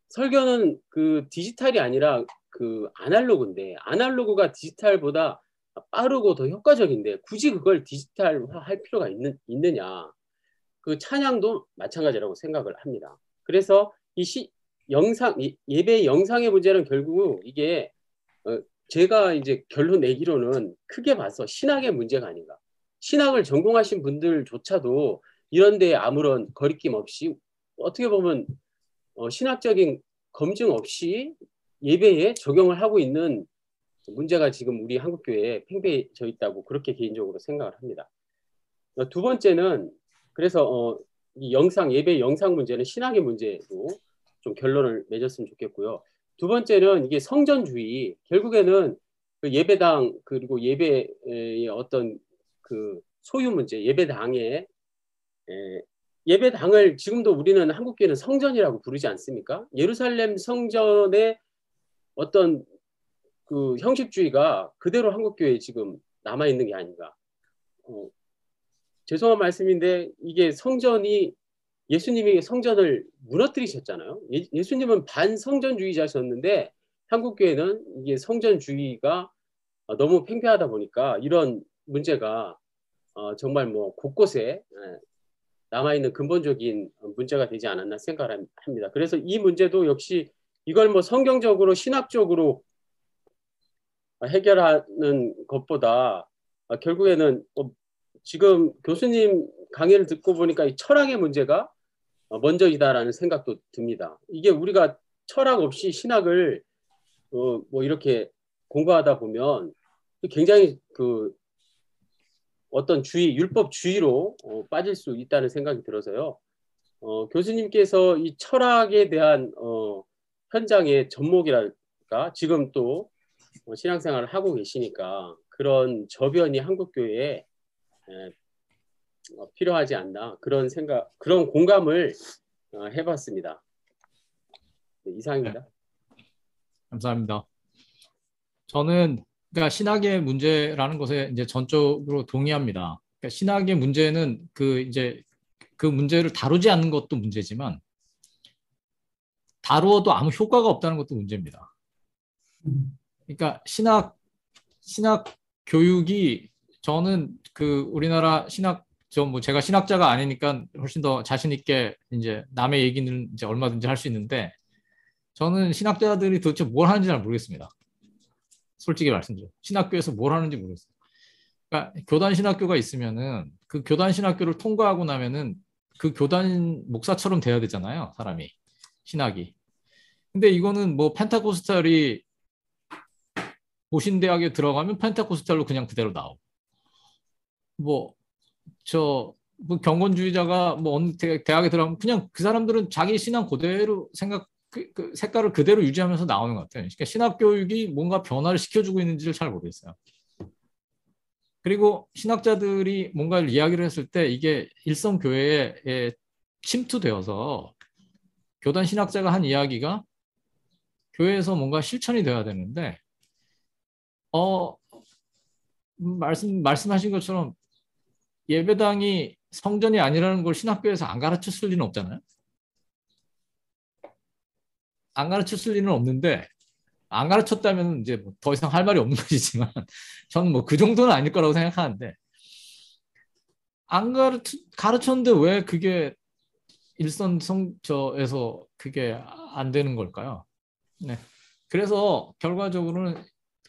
설교는 그 디지털이 아니라 그 아날로그인데 아날로그가 디지털보다 빠르고 더 효과적인데 굳이 그걸 디지털화할 필요가 있느냐? 그 찬양도 마찬가지라고 생각을 합니다. 그래서 예배 영상의 문제는 결국 이게 제가 이제 결론 내기로는 크게 봐서 신학의 문제가 아닌가. 신학을 전공하신 분들조차도 이런 데에 아무런 거리낌 없이 어떻게 보면 신학적인 검증 없이 예배에 적용을 하고 있는 문제가 지금 우리 한국교회에 팽배해져 있다고 그렇게 개인적으로 생각을 합니다. 두 번째는 그래서 이 예배 영상 문제는 신학의 문제로 좀 결론을 맺었으면 좋겠고요. 두 번째는 이게 성전주의 결국에는 그 예배당 그리고 예배의 어떤 그 소유 문제 예배당을 지금도 우리는 한국교회는 성전이라고 부르지 않습니까? 예루살렘 성전의 어떤 그 형식주의가 그대로 한국교회에 지금 남아있는 게 아닌가. 죄송한 말씀인데 이게 예수님이 성전을 무너뜨리셨잖아요. 예수님은 반성전주의자셨는데 한국교회는 이게 성전주의가 너무 팽배하다 보니까 이런 문제가 정말 뭐 곳곳에 남아있는 근본적인 문제가 되지 않았나 생각을 합니다. 그래서 이 문제도 역시 이걸 뭐 성경적으로 신학적으로 해결하는 것보다 결국에는 지금 교수님 강의를 듣고 보니까 이 철학의 문제가 먼저이다라는 생각도 듭니다. 이게 우리가 철학 없이 신학을 뭐 이렇게 공부하다 보면 굉장히 그 어떤 율법주의로 빠질 수 있다는 생각이 들어서요. 교수님께서 이 철학에 대한 현장의 접목이랄까 지금 또 신앙생활을 하고 계시니까 그런 저변이 한국교회에 필요하지 않나 그런 그런 공감을 해봤습니다. 네, 이상입니다. 네, 감사합니다. 저는 그러니까 신학의 문제라는 것에 이제 전적으로 동의합니다. 그러니까 신학의 문제는 그 문제를 다루지 않는 것도 문제지만 다루어도 아무 효과가 없다는 것도 문제입니다. 그러니까 신학 교육이 저는 그 우리나라 제가 신학자가 아니니까 훨씬 더 자신 있게 이제 남의 얘기는 이제 얼마든지 할 수 있는데 저는 신학자들이 도대체 뭘 하는지 잘 모르겠습니다. 솔직히 말씀드려요. 신학교에서 뭘 하는지 모르겠어요. 그러니까 교단 신학교가 있으면은 그 교단 신학교를 통과하고 나면은 그 교단 목사처럼 돼야 되잖아요, 사람이 신학이. 근데 이거는 뭐 펜타코스탈이 보신대학에 들어가면 펜타코스탈로 그냥 그대로 나오고 뭐 뭐 경건주의자가 뭐 어느 대학에 들어가면 그냥 그 사람들은 자기 신앙 그대로 그 색깔을 그대로 유지하면서 나오는 것 같아요. 그러니까 신학 교육이 뭔가 변화를 시켜주고 있는지를 잘 모르겠어요. 그리고 신학자들이 뭔가를 이야기를 했을 때 이게 일선 교회에 침투되어서 교단 신학자가 한 이야기가 교회에서 뭔가 실천이 돼야 되는데 말씀하신 것처럼 예배당이 성전이 아니라는 걸 신학교에서 안 가르쳤을 리는 없잖아요. 안 가르쳤을 리는 없는데 안 가르쳤다면 이제 뭐 더 이상 할 말이 없는 것이지만 저는 뭐 그 정도는 아닐 거라고 생각하는데 안 가르쳤는데 왜 그게 일선 성저에서 그게 안 되는 걸까요? 네. 그래서 결과적으로는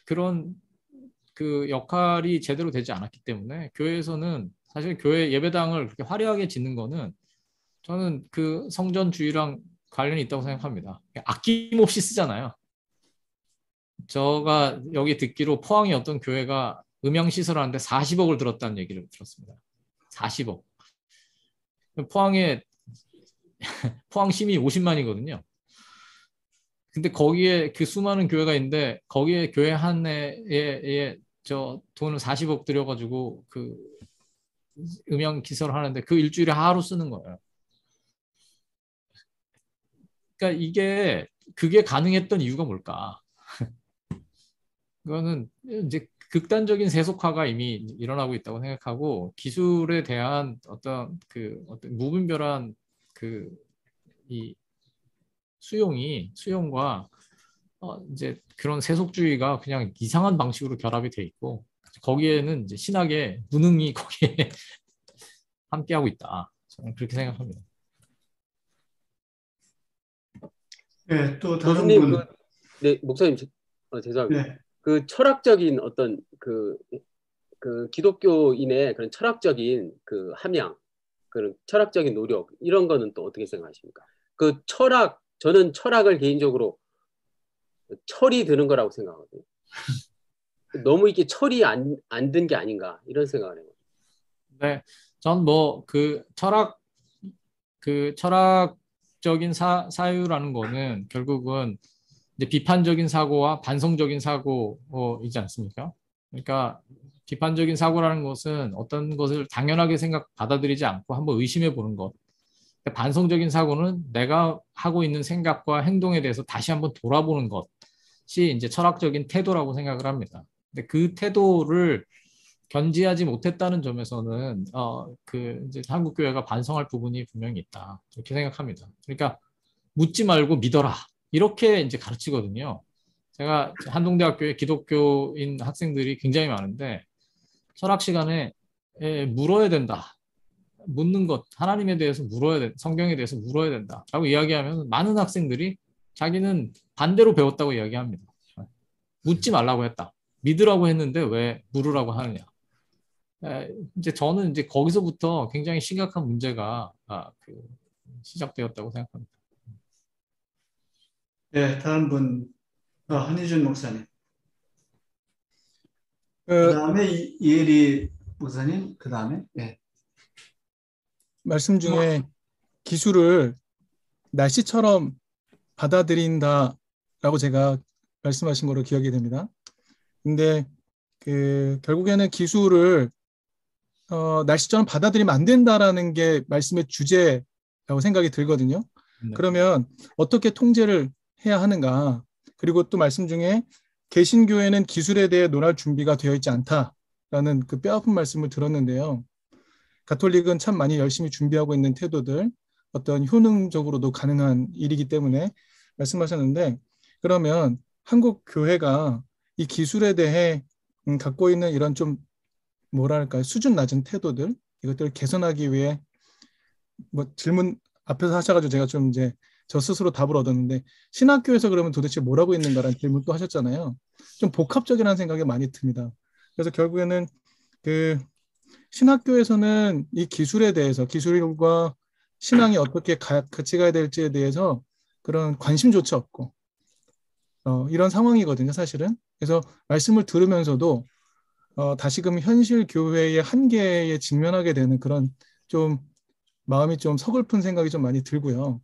그런 그 역할이 제대로 되지 않았기 때문에 교회에서는 사실 교회 예배당을 그렇게 화려하게 짓는 거는 저는 그 성전주의랑 관련이 있다고 생각합니다. 아낌없이 쓰잖아요. 제가 여기 듣기로 포항의 어떤 교회가 음향시설 하는데 40억을 들었다는 얘기를 들었습니다. 40억. 포항 시민이 50만이거든요. 근데 거기에 그 수많은 교회가 있는데 거기에 교회 한 해에 저 돈을 40억 들여가지고 그 음향 기설을 하는데 그 일주일에 하루 쓰는 거예요. 그러니까 그게 가능했던 이유가 뭘까? 그거는 이제 극단적인 세속화가 이미 일어나고 있다고 생각하고 기술에 대한 어떤 무분별한 이 수용과 이제 그런 세속주의가 그냥 이상한 방식으로 결합이 돼 있고 거기에는 이제 신학의 무능이 거기에 함께하고 있다. 저는 그렇게 생각합니다. 네, 또 다른 교수님, 분. 네, 목사님, 죄송합니다. 네. 그 철학적인 어떤 그 기독교인의 그런 철학적인 그 함양, 그런 철학적인 노력, 이런 거는 또 어떻게 생각하십니까? 저는 철학을 개인적으로 철이 드는 거라고 생각하거든요. 너무 이게 철이 안 든 게 아닌가, 이런 생각을 해요. 네, 전 뭐 철학적인 사유라는 거는 결국은 이제 비판적인 사고와 반성적인 사고이지 않습니까? 그러니까 비판적인 사고라는 것은 어떤 것을 당연하게 받아들이지 않고 한번 의심해 보는 것. 반성적인 사고는 내가 하고 있는 생각과 행동에 대해서 다시 한번 돌아보는 것이 이제 철학적인 태도라고 생각을 합니다. 근데 그 태도를 견지하지 못했다는 점에서는 이제 한국 교회가 반성할 부분이 분명히 있다. 이렇게 생각합니다. 그러니까 묻지 말고 믿어라. 이렇게 이제 가르치거든요. 제가 한동대학교에 기독교인 학생들이 굉장히 많은데 철학 시간에 물어야 된다. 묻는 것, 하나님에 대해서 물어야 된다. 성경에 대해서 물어야 된다. 라고 이야기하면 많은 학생들이 자기는 반대로 배웠다고 이야기합니다. 묻지 말라고 했다. 믿으라고 했는데 왜 물으라고 하느냐. 이제 저는 이제 거기서부터 굉장히 심각한 문제가 시작되었다고 생각합니다. 네, 다른 분. 한희준 목사님. 그 다음에 이혜리 목사님. 그 다음에. 네. 말씀 중에 기술을 날씨처럼 받아들인다라고 제가 말씀하신 거로 기억이 됩니다. 근데 결국에는 기술을 날씨처럼 받아들이면 안 된다라는 게 말씀의 주제라고 생각이 들거든요. 네. 그러면 어떻게 통제를 해야 하는가? 그리고 또 말씀 중에 개신교회는 기술에 대해 논할 준비가 되어 있지 않다라는 그 뼈아픈 말씀을 들었는데요. 가톨릭은 참 많이 열심히 준비하고 있는 태도들, 어떤 효능적으로도 가능한 일이기 때문에 말씀하셨는데, 그러면 한국 교회가 이 기술에 대해 갖고 있는 이런 좀 뭐랄까요, 수준 낮은 태도들, 이것들을 개선하기 위해 뭐 질문 앞에서 하셔가지고 제가 좀 이제 저 스스로 답을 얻었는데, 신학교에서 그러면 도대체 뭐라고 있는가라는 질문 또 하셨잖아요. 좀 복합적이라는 생각이 많이 듭니다. 그래서 결국에는 신학교에서는 이 기술에 대해서, 기술과 신앙이 어떻게 같이 가야 될지에 대해서 그런 관심조차 없고 이런 상황이거든요, 사실은. 그래서 말씀을 들으면서도 다시금 현실 교회의 한계에 직면하게 되는 그런 좀 마음이 좀 서글픈 생각이 좀 많이 들고요.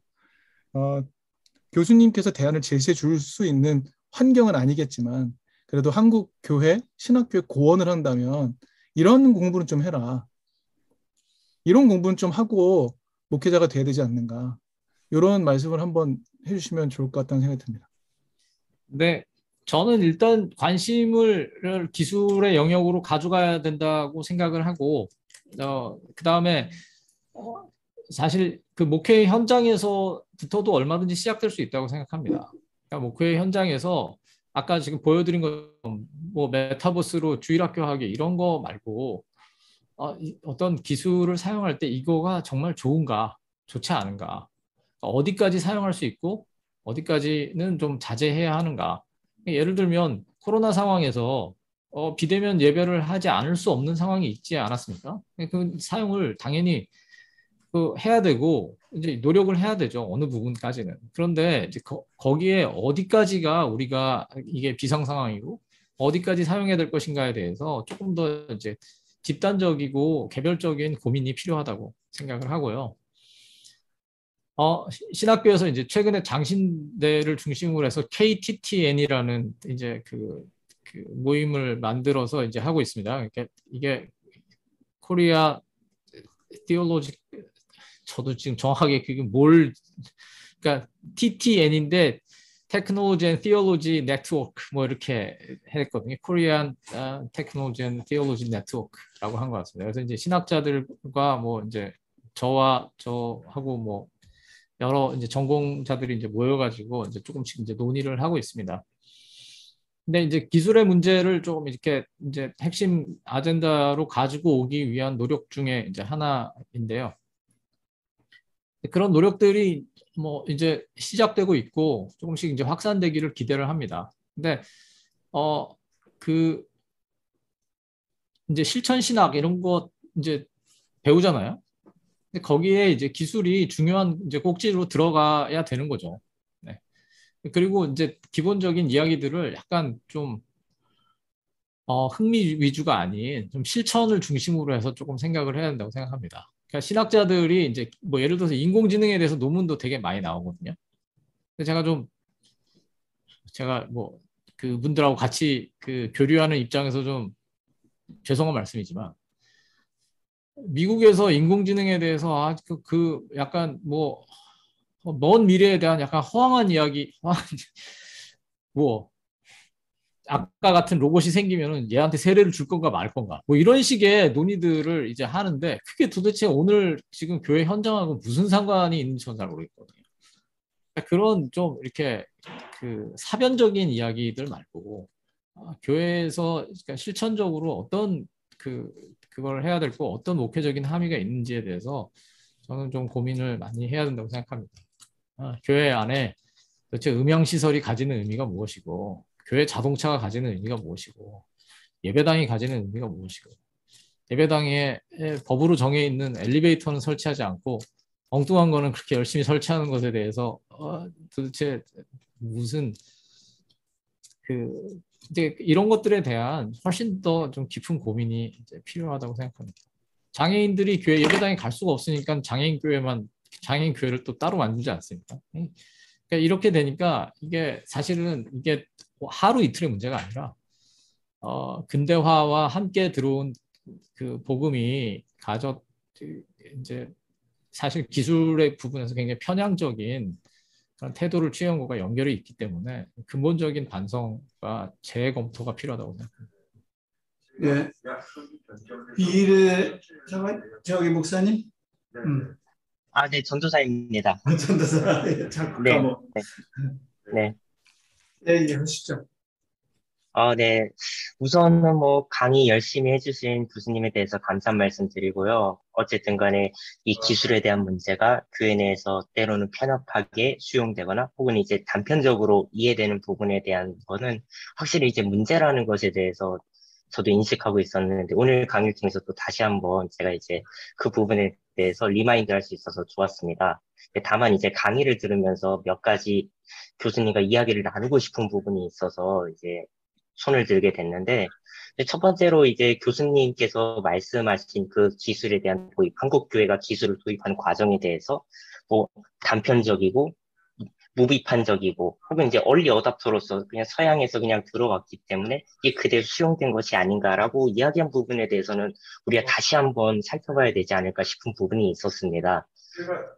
교수님께서 대안을 제시해 줄 수 있는 환경은 아니겠지만 그래도 한국 교회, 신학교에 고언을 한다면 이런 공부는 좀 해라. 이런 공부는 좀 하고 목회자가 돼야 되지 않는가. 이런 말씀을 한번 해주시면 좋을 것 같다는 생각이 듭니다. 네, 저는 일단 관심을 기술의 영역으로 가져가야 된다고 생각을 하고, 그 다음에 사실 그 목회 현장에서부터도 얼마든지 시작될 수 있다고 생각합니다. 그러니까 목회 현장에서 아까 지금 보여드린 것처럼 뭐 메타버스로 주일학교 하기 이런 거 말고 어떤 기술을 사용할 때 이거가 정말 좋은가, 좋지 않은가, 어디까지 사용할 수 있고 어디까지는 좀 자제해야 하는가. 예를 들면 코로나 상황에서 비대면 예배를 하지 않을 수 없는 상황이 있지 않았습니까? 그 사용을 당연히 해야 되고 이제 노력을 해야 되죠. 어느 부분까지는. 그런데 이제 거기에 어디까지가 우리가 이게 비상 상황이고 어디까지 사용해야 될 것인가에 대해서 조금 더 이제 집단적이고 개별적인 고민이 필요하다고 생각을 하고요. 신학교에서 이제 최근에 장신대를 중심으로 해서 KTTN이라는 이제 그 모임을 만들어서 이제 하고 있습니다. 이게 코리아 디올로지, 저도 지금 정확하게 그게 그러니까 TTN인데 테크놀로지 앤 티올로지 네트워크 뭐 이렇게 했거든요. 코리안 테크놀로지 앤 티올로지 네트워크라고 한 것 같습니다. 그래서 이제 신학자들과 뭐 이제 저하고 뭐 여러 이제 전공자들이 이제 모여가지고 이제 조금씩 이제 논의를 하고 있습니다. 근데 이제 기술의 문제를 조금 이렇게 이제 핵심 아젠다로 가지고 오기 위한 노력 중에 이제 하나인데요. 그런 노력들이 뭐 이제 시작되고 있고 조금씩 이제 확산되기를 기대를 합니다. 근데 이제 실천 신학 이런 거 이제 배우잖아요. 근데 거기에 이제 기술이 중요한 이제 꼭지로 들어가야 되는 거죠. 네. 그리고 이제 기본적인 이야기들을 약간 좀 흥미 위주가 아닌 좀 실천을 중심으로 해서 조금 생각을 해야 된다고 생각합니다. 그러니까 신학자들이 이제 뭐 예를 들어서 인공지능에 대해서 논문도 되게 많이 나오거든요. 근데 제가 뭐 그분들하고 같이 교류하는 입장에서 좀 죄송한 말씀이지만 미국에서 인공지능에 대해서 약간 뭐 먼 미래에 대한 약간 허황한 이야기, 뭐 아까 같은 로봇이 생기면은 얘한테 세례를 줄 건가 말 건가 뭐 이런 식의 논의들을 이제 하는데 그게 도대체 오늘 지금 교회 현장하고 무슨 상관이 있는지 저는 잘 모르겠거든요. 그런 좀 이렇게 사변적인 이야기들 말고 교회에서 그러니까 실천적으로 어떤 그걸 해야 되고 어떤 목회적인 함의가 있는지에 대해서 저는 좀 고민을 많이 해야 된다고 생각합니다. 교회 안에 도대체 음향시설이 가지는 의미가 무엇이고 교회 자동차가 가지는 의미가 무엇이고 예배당이 가지는 의미가 무엇이고 예배당에 법으로 정해 있는 엘리베이터는 설치하지 않고 엉뚱한 거는 그렇게 열심히 설치하는 것에 대해서 도대체 무슨 이제 이런 것들에 대한 훨씬 더 좀 깊은 고민이 이제 필요하다고 생각합니다. 장애인들이 교회 예배당에 갈 수가 없으니까 장애인 교회를 또 따로 만들지 않습니까? 그러니까 이렇게 되니까 이게 사실은 이게 하루 이틀의 문제가 아니라 근대화와 함께 들어온 복음이 이제 사실 기술의 부분에서 굉장히 편향적인 그런 태도를 취한 것과 연결이 있기 때문에 근본적인 반성과 재검토가 필요하다고 생각합니다. 예. 저기 목사님? 네, 전도사입니다. 전도사 자꾸 네, 까먹. 네. 네, 하시죠. 네. 우선은 뭐 강의 열심히 해주신 교수님에 대해서 감사 말씀드리고요. 어쨌든 간에 이 기술에 대한 문제가 교회 내에서 때로는 편협하게 수용되거나 혹은 이제 단편적으로 이해되는 부분에 대한 거는 확실히 이제 문제라는 것에 대해서 저도 인식하고 있었는데 오늘 강의 통해서 또 다시 한번 제가 이제 그 부분에 대해서 리마인드 할 수 있어서 좋았습니다. 다만 이제 강의를 들으면서 몇 가지 교수님과 이야기를 나누고 싶은 부분이 있어서 이제 손을 들게 됐는데, 첫 번째로 이제 교수님께서 말씀하신 그 기술에 대한 도입, 한국 교회가 기술을 도입하는 과정에 대해서 뭐 단편적이고 무비판적이고 혹은 이제 얼리 어답터로서 그냥 서양에서 그냥 들어왔기 때문에 이게 그대로 수용된 것이 아닌가라고 이야기한 부분에 대해서는 우리가 다시 한번 살펴봐야 되지 않을까 싶은 부분이 있었습니다.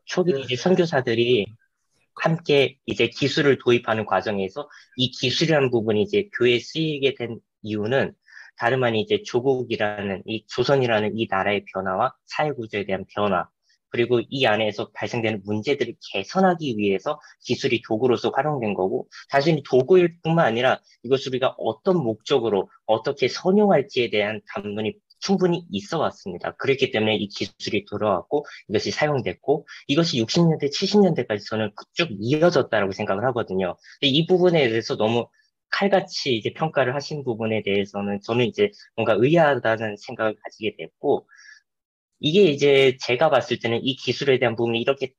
초기 이제 선교사들이 함께 이제 기술을 도입하는 과정에서 이 기술이라는 부분이 이제 교회에 쓰이게 된 이유는 다름 아닌 이제 조국이라는 이 조선이라는 이 나라의 변화와 사회 구조에 대한 변화, 그리고 이 안에서 발생되는 문제들을 개선하기 위해서 기술이 도구로서 활용된 거고, 단순히 도구일 뿐만 아니라 이것을 우리가 어떤 목적으로 어떻게 선용할지에 대한 담론이 충분히 있어 왔습니다. 그렇기 때문에 이 기술이 들어왔고 이것이 사용됐고 이것이 60년대, 70년대까지 저는 쭉 이어졌다라고 생각을 하거든요. 근데 이 부분에 대해서 너무 칼같이 이제 평가를 하신 부분에 대해서는 저는 이제 뭔가 의아하다는 생각을 가지게 됐고, 이게 이제 제가 봤을 때는 이 기술에 대한 부분이 이렇게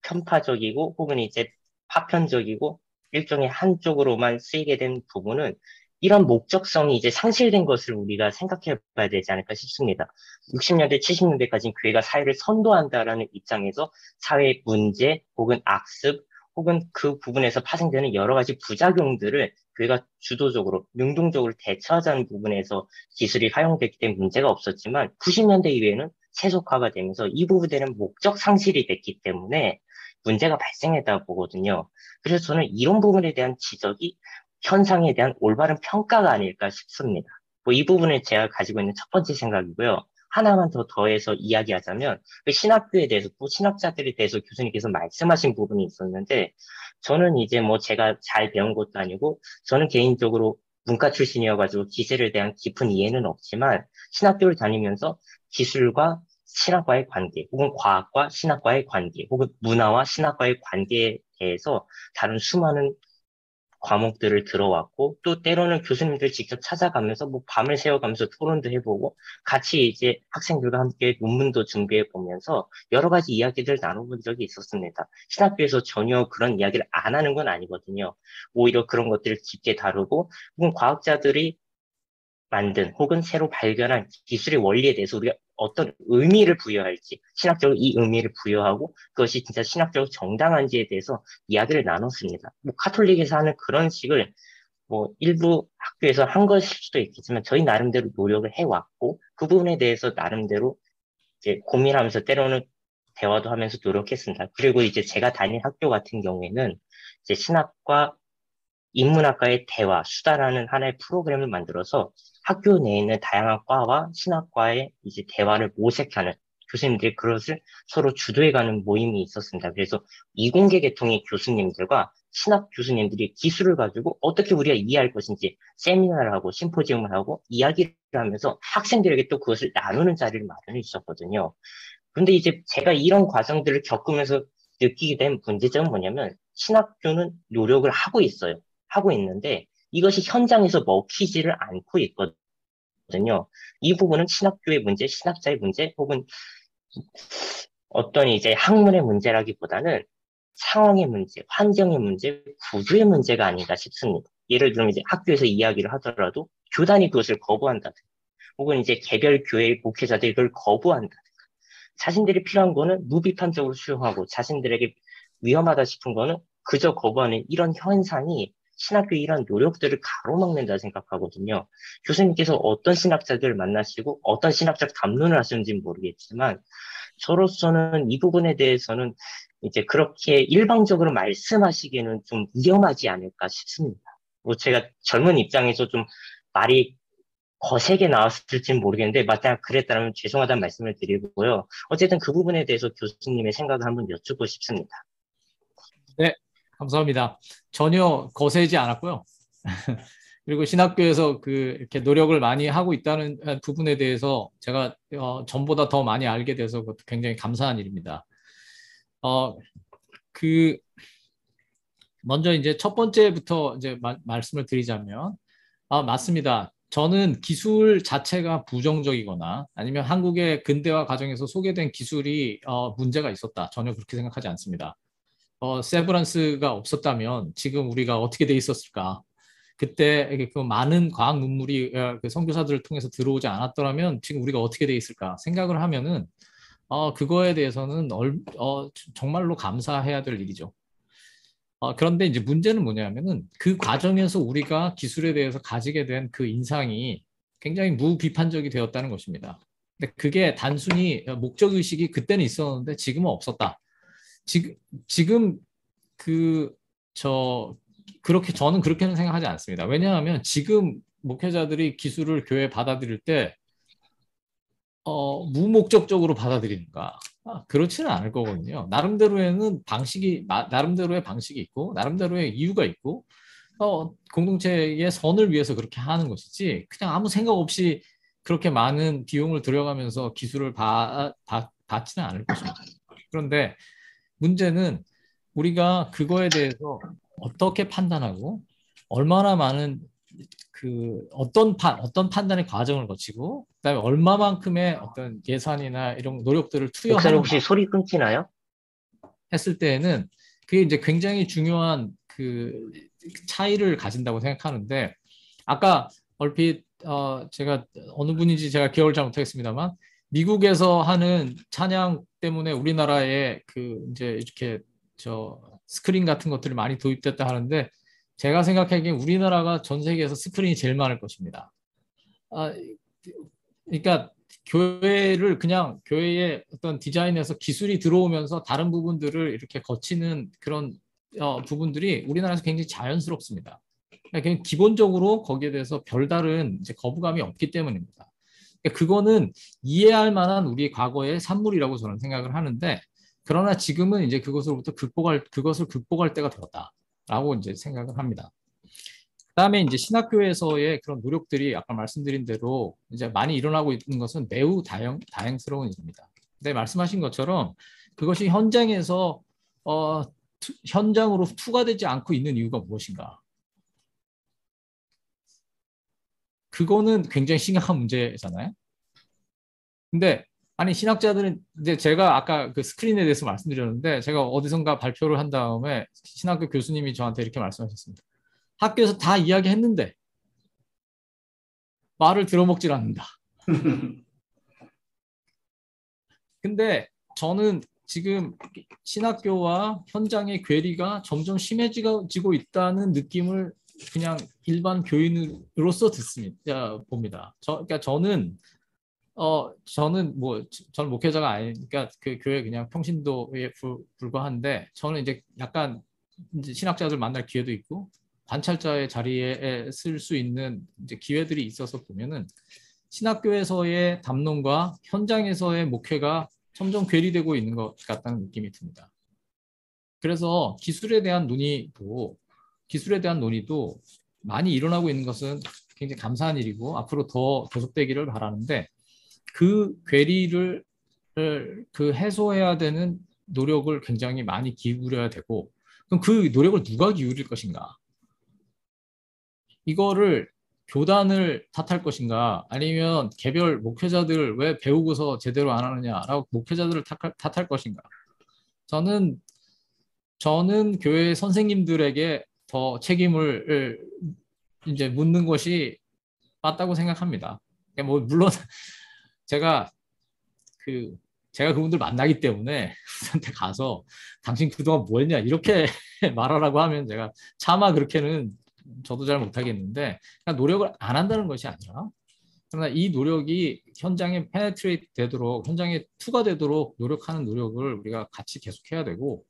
편파적이고 혹은 이제 파편적이고 일종의 한쪽으로만 쓰이게 된 부분은 이런 목적성이 이제 상실된 것을 우리가 생각해 봐야 되지 않을까 싶습니다. 60년대, 70년대까지는 교회가 사회를 선도한다라는 입장에서 사회 문제 혹은 악습 혹은 그 부분에서 파생되는 여러 가지 부작용들을 교회가 주도적으로, 능동적으로 대처하자는 부분에서 기술이 활용됐기 때문에 문제가 없었지만 90년대 이후에는 세속화가 되면서 이 부분에는 목적 상실이 됐기 때문에 문제가 발생했다고 보거든요. 그래서 저는 이런 부분에 대한 지적이 현상에 대한 올바른 평가가 아닐까 싶습니다. 뭐 이 부분을 제가 가지고 있는 첫 번째 생각이고요. 하나만 더 더해서 이야기하자면 그 신학교에 대해서 또 신학자들에 대해서 교수님께서 말씀하신 부분이 있었는데, 저는 이제 뭐 제가 잘 배운 것도 아니고 저는 개인적으로 문과 출신이어가지고 기술에 대한 깊은 이해는 없지만 신학교를 다니면서 기술과 신학과의 관계 혹은 과학과 신학과의 관계 혹은 문화와 신학과의 관계에 대해서 다른 수많은 과목들을 들어왔고, 또 때로는 교수님들 직접 찾아가면서 뭐 밤을 새워가면서 토론도 해보고 같이 이제 학생들과 함께 논문도 준비해 보면서 여러 가지 이야기를 나눠본 적이 있었습니다. 신학교에서 전혀 그런 이야기를 안 하는 건 아니거든요. 오히려 그런 것들을 깊게 다루고 혹은 과학자들이 만든 혹은 새로 발견한 기술의 원리에 대해서 우리가 어떤 의미를 부여할지, 신학적으로 이 의미를 부여하고 그것이 진짜 신학적으로 정당한지에 대해서 이야기를 나눴습니다. 뭐 카톨릭에서 하는 그런 식을 뭐 일부 학교에서 한 것일 수도 있겠지만 저희 나름대로 노력을 해왔고 그 부분에 대해서 나름대로 이제 고민하면서 때로는 대화도 하면서 노력했습니다. 그리고 이제 제가 다닌 학교 같은 경우에는 이제 신학과 인문학과의 대화, 수다라는 하나의 프로그램을 만들어서 학교 내에 있는 다양한 과와 신학과의 이제 대화를 모색하는, 교수님들이 그것을 서로 주도해가는 모임이 있었습니다. 그래서 이공계 계통의 교수님들과 신학 교수님들이 기술을 가지고 어떻게 우리가 이해할 것인지 세미나를 하고 심포지움을 하고 이야기를 하면서 학생들에게 또 그것을 나누는 자리를 마련해 주셨거든요. 그런데 이제 제가 이런 과정들을 겪으면서 느끼게 된 문제점은 뭐냐면 신학교는 노력을 하고 있어요. 하고 있는데 이것이 현장에서 먹히지를 않고 있거든요. 이 부분은 신학교의 문제, 신학자의 문제, 혹은 어떤 이제 학문의 문제라기보다는 상황의 문제, 환경의 문제, 구조의 문제가 아닌가 싶습니다. 예를 들면 이제 학교에서 이야기를 하더라도 교단이 그것을 거부한다든가, 혹은 이제 개별 교회의 목회자들이 그걸 거부한다든가, 자신들이 필요한 거는 무비판적으로 수용하고 자신들에게 위험하다 싶은 거는 그저 거부하는 이런 현상이 신학교의 이런 노력들을 가로막는다 생각하거든요. 교수님께서 어떤 신학자들을 만나시고 어떤 신학적 담론을 하시는지는 모르겠지만 저로서는 이 부분에 대해서는 이제 그렇게 일방적으로 말씀하시기에는 좀 위험하지 않을까 싶습니다. 뭐 제가 젊은 입장에서 좀 말이 거세게 나왔을지는 모르겠는데 만약 그랬다면 죄송하다는 말씀을 드리고요. 어쨌든 그 부분에 대해서 교수님의 생각을 한번 여쭙고 싶습니다. 네, 감사합니다. 전혀 거세지 않았고요. 그리고 신학교에서 이렇게 노력을 많이 하고 있다는 부분에 대해서 제가 전보다 더 많이 알게 돼서 그것도 굉장히 감사한 일입니다. 먼저 이제 첫 번째부터 이제 말씀을 드리자면, 맞습니다. 저는 기술 자체가 부정적이거나 아니면 한국의 근대화 과정에서 소개된 기술이 문제가 있었다. 전혀 그렇게 생각하지 않습니다. 세브란스가 없었다면 지금 우리가 어떻게 돼 있었을까? 그때 그 많은 과학 눈물이 그 선교사들을 통해서 들어오지 않았더라면 지금 우리가 어떻게 돼 있을까 생각을 하면은 그거에 대해서는 정말로 감사해야 될 일이죠. 그런데 이제 문제는 뭐냐면은 그 과정에서 우리가 기술에 대해서 가지게 된 그 인상이 굉장히 무비판적이 되었다는 것입니다. 근데 그게 단순히 목적의식이 그때는 있었는데 지금은 없었다. 지금 그렇게 저는 그렇게는 생각하지 않습니다. 왜냐하면 지금 목회자들이 기술을 교회에 받아들일 때 무목적적으로 받아들이는가? 그렇지는 않을 거거든요. 나름대로의 방식이 있고, 나름대로의 이유가 있고, 공동체의 선을 위해서 그렇게 하는 것이지, 그냥 아무 생각 없이 그렇게 많은 비용을 들여가면서 기술을 받지는 않을 것입니다. 그런데 문제는 우리가 그거에 대해서 어떻게 판단하고, 얼마나 많은 어떤 판단의 과정을 거치고, 그다음에 얼마만큼의 어떤 예산이나 이런 노력들을 목사님 투여하는 혹시 소리 끊기나요? 했을 때에는 그게 이제 굉장히 중요한 그 차이를 가진다고 생각하는데, 아까 얼핏 제가 어느 분인지 제가 기억을 잘 못하겠습니다만 미국에서 하는 찬양 때문에 우리나라에 이제 이렇게 스크린 같은 것들이 많이 도입됐다 하는데, 제가 생각하기엔 우리나라가 전 세계에서 스크린이 제일 많을 것입니다. 그러니까 교회의 어떤 디자인에서 기술이 들어오면서 다른 부분들을 이렇게 거치는 그런 부분들이 우리나라에서 굉장히 자연스럽습니다. 그러니까 기본적으로 거기에 대해서 별다른 이제 거부감이 없기 때문입니다. 그러니까 그거는 이해할 만한 우리 과거의 산물이라고 저는 생각을 하는데, 그러나 지금은 이제 그것을 극복할 때가 되었다라고 이제 생각을 합니다. 그다음에 이제 신학교에서의 그런 노력들이 아까 말씀드린 대로 이제 많이 일어나고 있는 것은 매우 다행스러운 일입니다. 근데 말씀하신 것처럼 그것이 현장에서 현장으로 투과되지 않고 있는 이유가 무엇인가? 그거는 굉장히 심각한 문제잖아요. 근데 아니 신학자들은 이제 제가 아까 그 스크린에 대해서 말씀드렸는데, 제가 어디선가 발표를 한 다음에 신학교 교수님이 저한테 이렇게 말씀하셨습니다. 학교에서 다 이야기했는데 말을 들어먹질 않는다. 근데 저는 지금 신학교와 현장의 괴리가 점점 심해지고 있다는 느낌을 그냥 일반 교인으로서 봅니다. 그러니까 저는 저는 목회자가 아니니까 그 교회 그냥 평신도에 불과한데, 저는 이제 약간 이제 신학자들 만날 기회도 있고 관찰자의 자리에 쓸 수 있는 이제 기회들이 있어서 보면은 신학교에서의 담론과 현장에서의 목회가 점점 괴리되고 있는 것 같다는 느낌이 듭니다. 그래서 기술에 대한 논의도 많이 일어나고 있는 것은 굉장히 감사한 일이고 앞으로 더 계속되기를 바라는데, 그 괴리를 해소해야 되는 노력을 굉장히 많이 기울여야 되고, 그럼 그 노력을 누가 기울일 것인가? 이거를 교단을 탓할 것인가, 아니면 개별 목회자들 왜 배우고서 제대로 안 하느냐라고 목회자들을 탓할 것인가? 저는 교회 선생님들에게 더 책임을 이제 묻는 것이 맞다고 생각합니다. 뭐 물론 제가 그분들 만나기 때문에 그한테 가서 당신 그동안 뭐 했냐 이렇게 말하라고 하면 제가 차마 그렇게는 저도 잘 못하겠는데, 그러니까 노력을 안 한다는 것이 아니라, 그러나 이 노력이 현장에 페네트레이트 되도록, 현장에 투과되도록 노력하는 노력을 우리가 같이 계속해야 되고,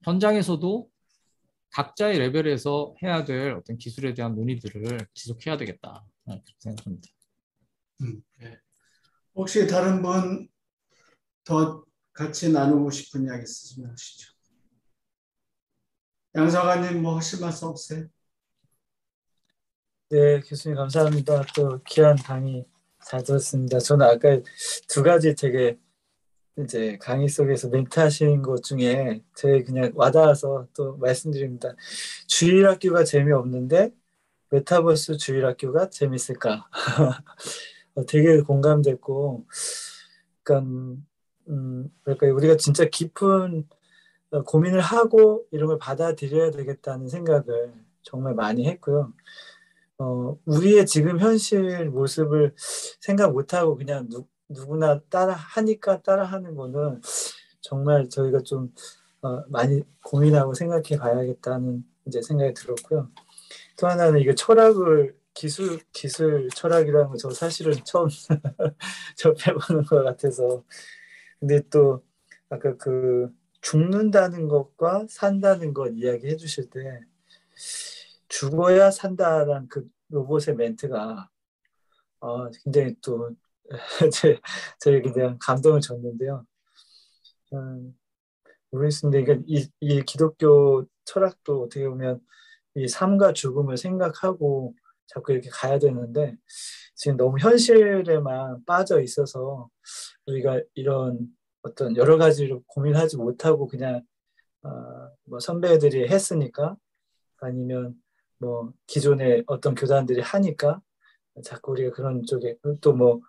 현장에서도 각자의 레벨에서 해야 될 어떤 기술에 대한 논의들을 지속해야 되겠다, 그렇게 생각합니다. 네. 혹시 다른 분 더 같이 나누고 싶은 이야기 있으시면 하시죠. 양사관님 뭐 하실 말씀 없어요? 네, 교수님 감사합니다. 또 귀한 강의 잘 들었습니다. 저는 아까 두 가지 되게 이제 강의 속에서 멘트하신 것 중에 제가 그냥 와닿아서 또 말씀드립니다. 주일학교가 재미없는데 메타버스 주일학교가 재밌을까? 되게 공감됐고, 그러니까 그러니까 우리가 진짜 깊은 고민을 하고 이런 걸 받아들여야 되겠다는 생각을 정말 많이 했고요. 우리의 지금 현실 모습을 생각 못하고 그냥 누구나 따라 하니까 따라 하는 거는 정말 저희가 좀 많이 고민하고 생각해 봐야겠다는 이제 생각이 들었고요. 또 하나는 이게 철학을 기술 철학이라는 거 저 사실은 처음 접해보는 것 같아서. 근데 또 아까 그 죽는다는 것과 산다는 것 이야기해 주실 때 죽어야 산다라는 그 로봇의 멘트가 굉장히 또 저에게 그냥 감동을 줬는데요. 모르겠습니다. 그러니까 이 기독교 철학도 어떻게 보면 이 삶과 죽음을 생각하고 자꾸 이렇게 가야 되는데 지금 너무 현실에만 빠져 있어서 우리가 이런 어떤 여러 가지로 고민하지 못하고 그냥 뭐 선배들이 했으니까 아니면 뭐 기존의 어떤 교단들이 하니까 자꾸 우리가 그런 쪽에 또 뭐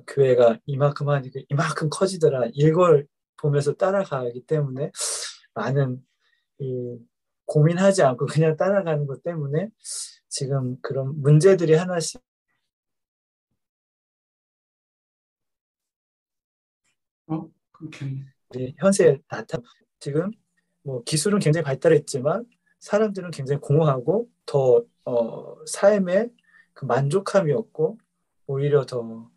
교회가 이만큼 하니까 이만큼 커지더라 이걸 보면서 따라가기 때문에 많은 이 고민하지 않고 그냥 따라가는 것 때문에 지금 그런 문제들이 하나씩 그렇겠네. 현세에 지금 뭐 기술은 굉장히 발달했지만 사람들은 굉장히 공허하고 더 삶에 그 만족함이 없고 오히려 더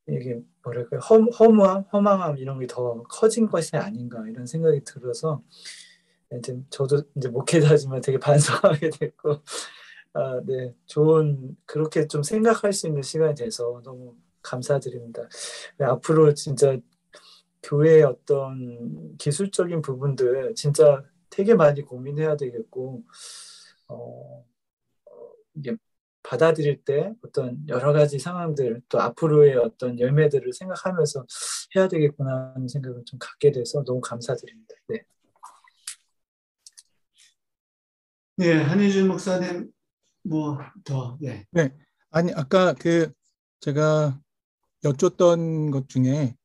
이게 뭐랄까요 허무함, 허망함 이런 게 더 커진 것이 아닌가 이런 생각이 들어서 이제 저도 이제 목회자지만 되게 반성하게 됐고 네 좋은 그렇게 좀 생각할 수 있는 시간이 돼서 너무 감사드립니다. 앞으로 진짜 교회의 어떤 기술적인 부분들 진짜 되게 많이 고민해야 되겠고 이게 받아들일 때 어떤 여러 가지 상황들 또 앞으로의 어떤 열매들을 생각하면서 해야 되겠구나 하는 생각을 좀 갖게 돼서 너무 감사드립니다. 네. 네, 한희준 목사님 뭐 더 네. 네. 아니 아까 그 제가 여쭙던 것 중에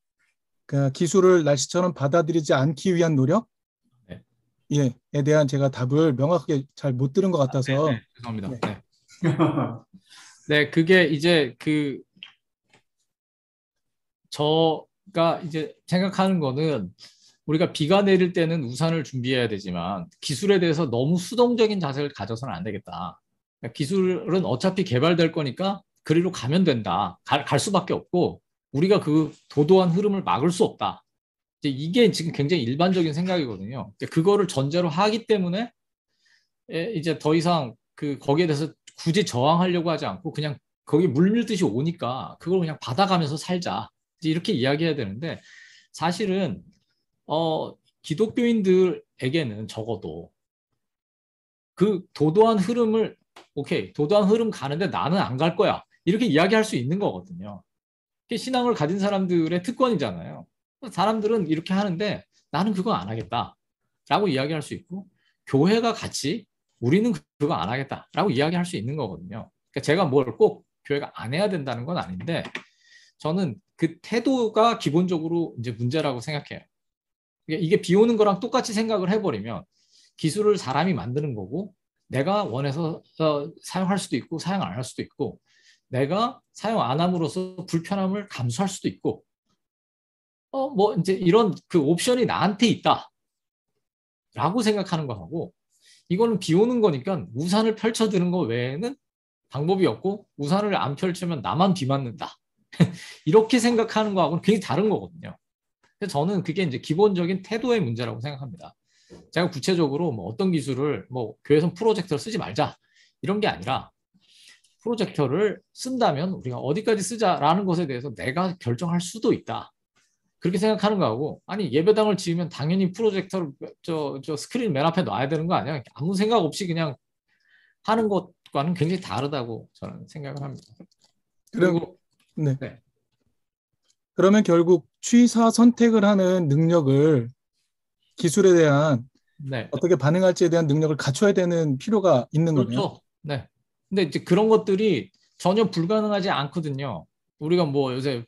그 기술을 날씨처럼 받아들이지 않기 위한 노력? 네. 예,에 대한 제가 답을 명확하게 잘 못 들은 것 같아서. 네, 죄송합니다. 네. 네. 네, 그게 이제 저가 이제 생각하는 거는 우리가 비가 내릴 때는 우산을 준비해야 되지만 기술에 대해서 너무 수동적인 자세를 가져서는 안 되겠다. 그러니까 기술은 어차피 개발될 거니까 그리로 가면 된다. 갈 수밖에 없고 우리가 그 도도한 흐름을 막을 수 없다. 이게 지금 굉장히 일반적인 생각이거든요. 그거를 전제로 하기 때문에 이제 더 이상 거기에 대해서 굳이 저항하려고 하지 않고 그냥 거기 물밀듯이 오니까 그걸 그냥 받아가면서 살자. 이렇게 이야기해야 되는데 사실은 기독교인들에게는 적어도 그 도도한 흐름을 도도한 흐름 가는데 나는 안 갈 거야. 이렇게 이야기할 수 있는 거거든요. 그게 신앙을 가진 사람들의 특권이잖아요. 사람들은 이렇게 하는데 나는 그거 안 하겠다. 라고 이야기할 수 있고 교회가 같이 우리는 그거 안 하겠다. 라고 이야기할 수 있는 거거든요. 그러니까 제가 뭘 꼭 교회가 안 해야 된다는 건 아닌데 저는 그 태도가 기본적으로 이제 문제라고 생각해요. 이게 비 오는 거랑 똑같이 생각을 해버리면 기술을 사람이 만드는 거고 내가 원해서 사용할 수도 있고 사용 안 할 수도 있고 내가 사용 안 함으로써 불편함을 감수할 수도 있고 뭐 이제 이런 그 옵션이 나한테 있다 라고 생각하는 거하고 이거는 비 오는 거니까 우산을 펼쳐드는 거 외에는 방법이 없고 우산을 안 펼치면 나만 비 맞는다 이렇게 생각하는 거하고는 굉장히 다른 거거든요. 그래서 저는 그게 이제 기본적인 태도의 문제라고 생각합니다. 제가 구체적으로 뭐 어떤 기술을 뭐 교회에서 프로젝터를 쓰지 말자 이런 게 아니라 프로젝터를 쓴다면 우리가 어디까지 쓰자라는 것에 대해서 내가 결정할 수도 있다. 그렇게 생각하는 거하고 아니 예배당을 지으면 당연히 프로젝터를 저 스크린 맨 앞에 놔야 되는 거 아니야? 아무 생각 없이 그냥 하는 것과는 굉장히 다르다고 저는 생각을 합니다. 그리고 네. 네. 그러면 결국 취사 선택을 하는 능력을 기술에 대한 네. 어떻게 반응할지에 대한 능력을 갖춰야 되는 필요가 있는 거네요. 그렇죠. 네. 근데 이제 그런 것들이 전혀 불가능하지 않거든요. 우리가 뭐 요새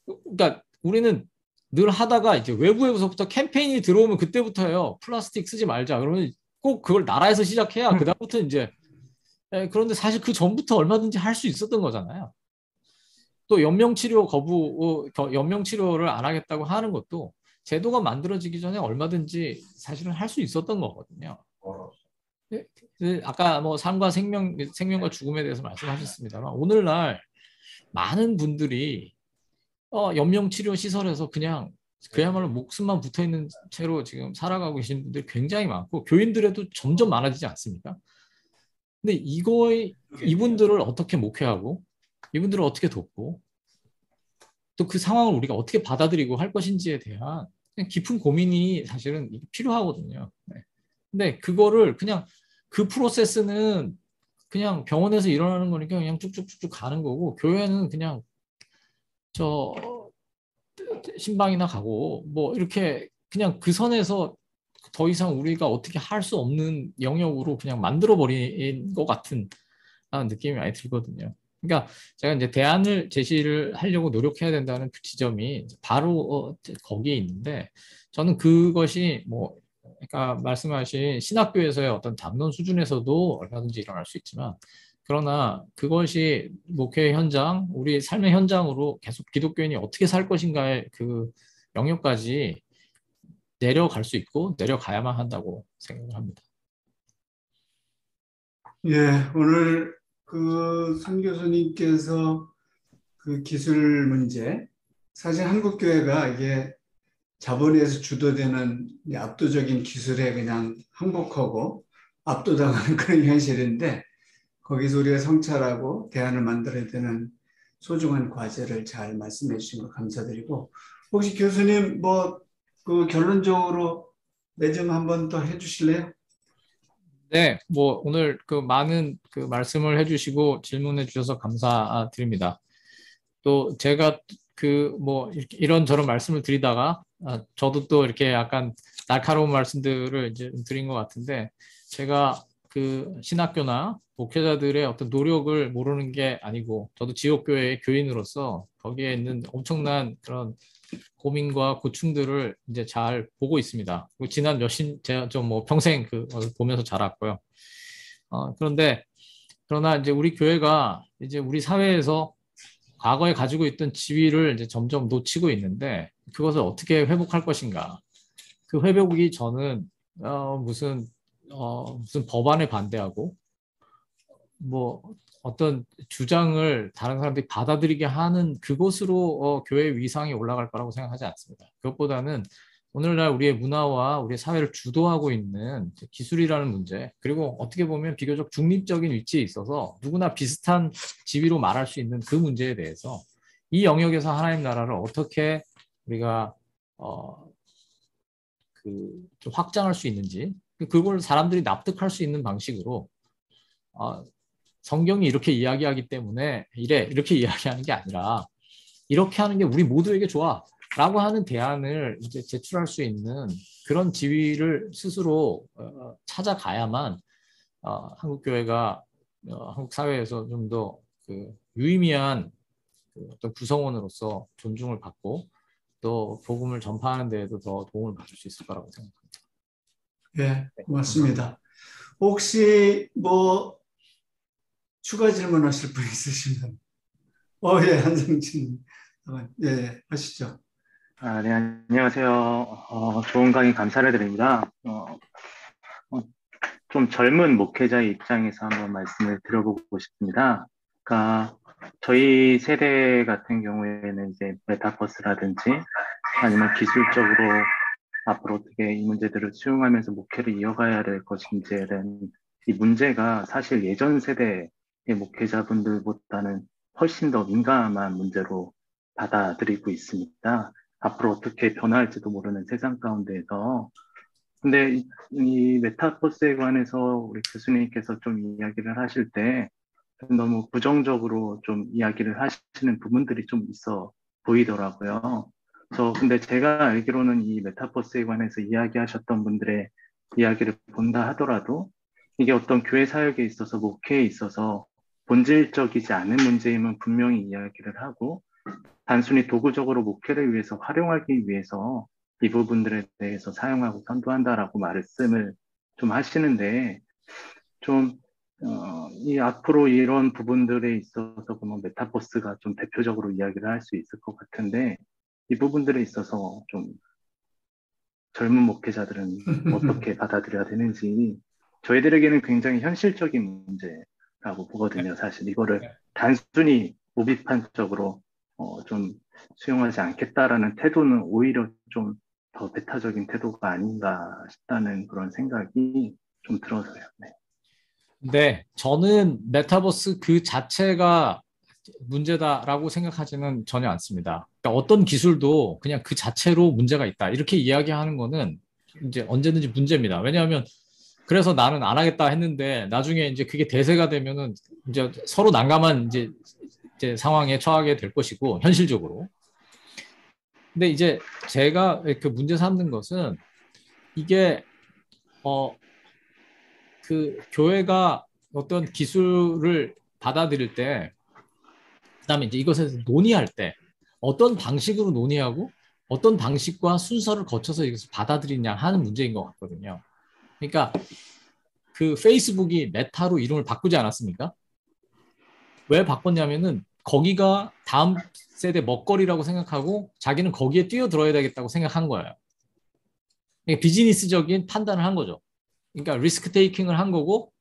그러니까 우리는 늘 하다가 이제 외부에서부터 캠페인이 들어오면 그때부터요. 플라스틱 쓰지 말자. 그러면 꼭 그걸 나라에서 시작해야 그다음부터 이제 그런데 사실 그 전부터 얼마든지 할 수 있었던 거잖아요. 또 연명치료 연명치료를 안 하겠다고 하는 것도 제도가 만들어지기 전에 얼마든지 사실은 할 수 있었던 거거든요. 아까 뭐 삶과 생명과 죽음에 대해서 말씀하셨습니다만 오늘날 많은 분들이 연명치료 시설에서 그냥 그야말로 목숨만 붙어 있는 채로 지금 살아가고 계신 분들이 굉장히 많고 교인들에도 점점 많아지지 않습니까? 근데 이분들을 어떻게 목회하고 이분들을 어떻게 돕고 또 그 상황을 우리가 어떻게 받아들이고 할 것인지에 대한 깊은 고민이 사실은 필요하거든요. 네. 근데 그거를 그냥 그 프로세스는 그냥 병원에서 일어나는 거니까 그냥 쭉쭉쭉쭉 가는 거고 교회는 그냥 저 신방이나 가고 뭐 이렇게 그냥 그 선에서 더 이상 우리가 어떻게 할 수 없는 영역으로 그냥 만들어 버린 것 같은 느낌이 많이 들거든요. 그러니까 제가 이제 대안을 제시를 하려고 노력해야 된다는 그 지점이 바로 거기에 있는데 저는 그것이 뭐 그러니까 말씀하신 신학교에서의 어떤 담론 수준에서도 얼마든지 일어날 수 있지만 그러나 그것이 목회 현장, 우리 삶의 현장으로 계속 기독교인이 어떻게 살 것인가의 그 영역까지 내려갈 수 있고 내려가야만 한다고 생각을 합니다. 예, 오늘 그 선 교수님께서 그 기술 문제, 사실 한국 교회가 이게 자본에서 주도되는 압도적인 기술에 그냥 항복하고 압도당하는 그런 현실인데 거기서 우리가 성찰하고 대안을 만들어야 되는 소중한 과제를 잘 말씀해 주신 거 감사드리고 혹시 교수님 뭐 그 결론적으로 매점 한번 더 해주실래요? 네, 뭐 오늘 그 많은 그 말씀을 해주시고 질문해 주셔서 감사드립니다. 또 제가 그 뭐 이런저런 말씀을 드리다가 저도 또 이렇게 약간 날카로운 말씀들을 이제 드린 것 같은데 제가 그 신학교나 목회자들의 어떤 노력을 모르는 게 아니고 저도 지역교회의 교인으로서 거기에 있는 엄청난 그런 고민과 고충들을 이제 잘 보고 있습니다. 지난 제가 좀 뭐 평생 그 보면서 자랐고요. 그러나 이제 우리 교회가 이제 우리 사회에서 과거에 가지고 있던 지위를 이제 점점 놓치고 있는데 그것을 어떻게 회복할 것인가? 그 회복이 저는 무슨 법안에 반대하고 뭐 어떤 주장을 다른 사람들이 받아들이게 하는 그것으로 교회의 위상이 올라갈 거라고 생각하지 않습니다. 그것보다는 오늘날 우리의 문화와 우리의 사회를 주도하고 있는 기술이라는 문제, 그리고 어떻게 보면 비교적 중립적인 위치에 있어서 누구나 비슷한 지위로 말할 수 있는 그 문제에 대해서 이 영역에서 하나님 나라를 어떻게 우리가 좀 확장할 수 있는지, 그걸 사람들이 납득할 수 있는 방식으로 성경이 이렇게 이야기하기 때문에 이렇게 이야기하는 게 아니라 이렇게 하는 게 우리 모두에게 좋아 라고 하는 대안을 이제 제출할 수 있는 그런 지위를 스스로 찾아가야만 한국 교회가 한국 사회에서 좀 더 그 유의미한 그 어떤 구성원으로서 존중을 받고 또 복음을 전파하는 데에도 더 도움을 받을 수 있을 거라고 생각합니다. 예, 고맙습니다. 혹시 뭐 추가 질문하실 분 있으시면 예, 한성진 예, 하시죠. 네, 안녕하세요. 좋은 강의 감사를 드립니다. 좀 젊은 목회자의 입장에서 한번 말씀을 드려보고 싶습니다. 그러니까 저희 세대 같은 경우에는 이제 메타버스라든지 아니면 기술적으로 앞으로 어떻게 이 문제들을 수용하면서 목회를 이어가야 될 것인지에 대한 이 문제가 사실 예전 세대의 목회자분들보다는 훨씬 더 민감한 문제로 받아들이고 있습니다. 앞으로 어떻게 변화할지도 모르는 세상 가운데에서. 근데 이 메타버스에 관해서 우리 교수님께서 좀 이야기를 하실 때 너무 부정적으로 좀 이야기를 하시는 부분들이 좀 있어 보이더라고요. 근데 제가 알기로는 이 메타버스에 관해서 이야기하셨던 분들의 이야기를 본다 하더라도 이게 어떤 교회 사역에 있어서 목회에 있어서 본질적이지 않은 문제임은 분명히 이야기를 하고 단순히 도구적으로 목회를 위해서 활용하기 위해서 이 부분들에 대해서 사용하고 선도한다라고 말씀을 좀 하시는데 좀 이 앞으로 이런 부분들에 있어서 보면 메타버스가 좀 대표적으로 이야기를 할 수 있을 것 같은데, 이 부분들에 있어서 좀 젊은 목회자들은 어떻게 받아들여야 되는지 저희들에게는 굉장히 현실적인 문제라고 보거든요. 사실 이거를 단순히 무비판적으로 좀 수용하지 않겠다라는 태도는 오히려 좀 더 배타적인 태도가 아닌가 싶다는 그런 생각이 좀 들어서요. 네. 네, 저는 메타버스 그 자체가 문제다라고 생각하지는 전혀 않습니다. 그러니까 어떤 기술도 그냥 그 자체로 문제가 있다. 이렇게 이야기하는 거는 이제 언제든지 문제입니다. 왜냐하면 그래서 나는 안 하겠다 했는데 나중에 이제 그게 대세가 되면은 이제 서로 난감한 이제 상황에 처하게 될 것이고, 현실적으로. 근데 이제 제가 그 문제 삼는 것은 이게 그 교회가 어떤 기술을 받아들일 때, 그다음에 이제 이것에 대해서 논의할 때 어떤 방식으로 논의하고 어떤 방식과 순서를 거쳐서 이것을 받아들이냐 하는 문제인 것 같거든요. 그러니까 그 페이스북이 메타로 이름을 바꾸지 않았습니까? 왜 바꿨냐면은 거기가 다음 세대 먹거리라고 생각하고 자기는 거기에 뛰어들어야 되겠다고 생각한 거예요. 그러니까 비즈니스적인 판단을 한 거죠. 그러니까 리스크 테이킹을 한 거고,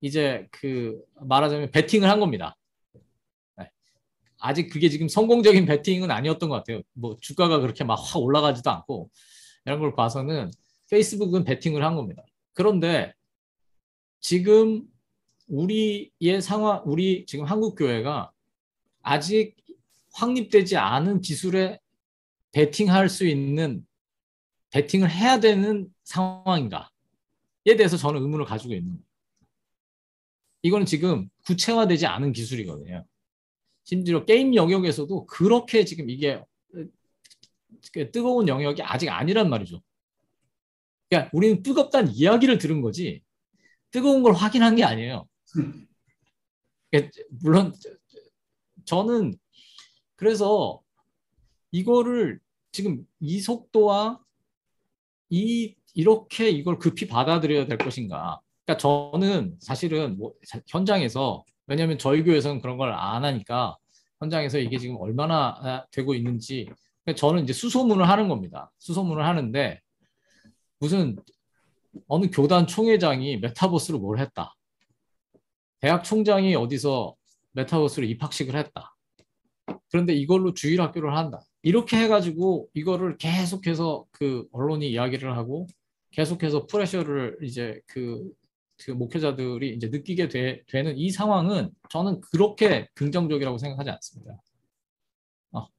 이제 그 말하자면 베팅을 한 겁니다. 네. 아직 그게 지금 성공적인 베팅은 아니었던 것 같아요. 뭐 주가가 그렇게 막 확 올라가지도 않고 이런 걸 봐서는 페이스북은 베팅을 한 겁니다. 그런데 지금 우리의 상황, 우리 지금 한국 교회가 아직 확립되지 않은 기술에 베팅할 수 있는, 베팅을 해야 되는 상황인가에 대해서 저는 의문을 가지고 있는 거예요. 이거는 지금 구체화되지 않은 기술이거든요. 심지어 게임 영역에서도 그렇게 지금 이게 뜨거운 영역이 아직 아니란 말이죠. 그러니까 우리는 뜨겁다는 이야기를 들은 거지 뜨거운 걸 확인한 게 아니에요. 그러니까 물론 저는 그래서 이거를 지금 이 속도와 이렇게 이걸 급히 받아들여야 될 것인가. 그러니까 저는 사실은 뭐 현장에서, 왜냐하면 저희 교회에서는 그런 걸 안 하니까 현장에서 이게 지금 얼마나 되고 있는지, 저는 이제 수소문을 하는 겁니다. 수소문을 하는데 무슨 어느 교단 총회장이 메타버스로 뭘 했다. 대학 총장이 어디서 메타버스로 입학식을 했다. 그런데 이걸로 주일학교를 한다. 이렇게 해가지고 이거를 계속해서 그 언론이 이야기를 하고 계속해서 프레셔를 이제 그 목회자들이 이제 느끼게 되는 이 상황은 저는 그렇게 긍정적이라고 생각하지 않습니다.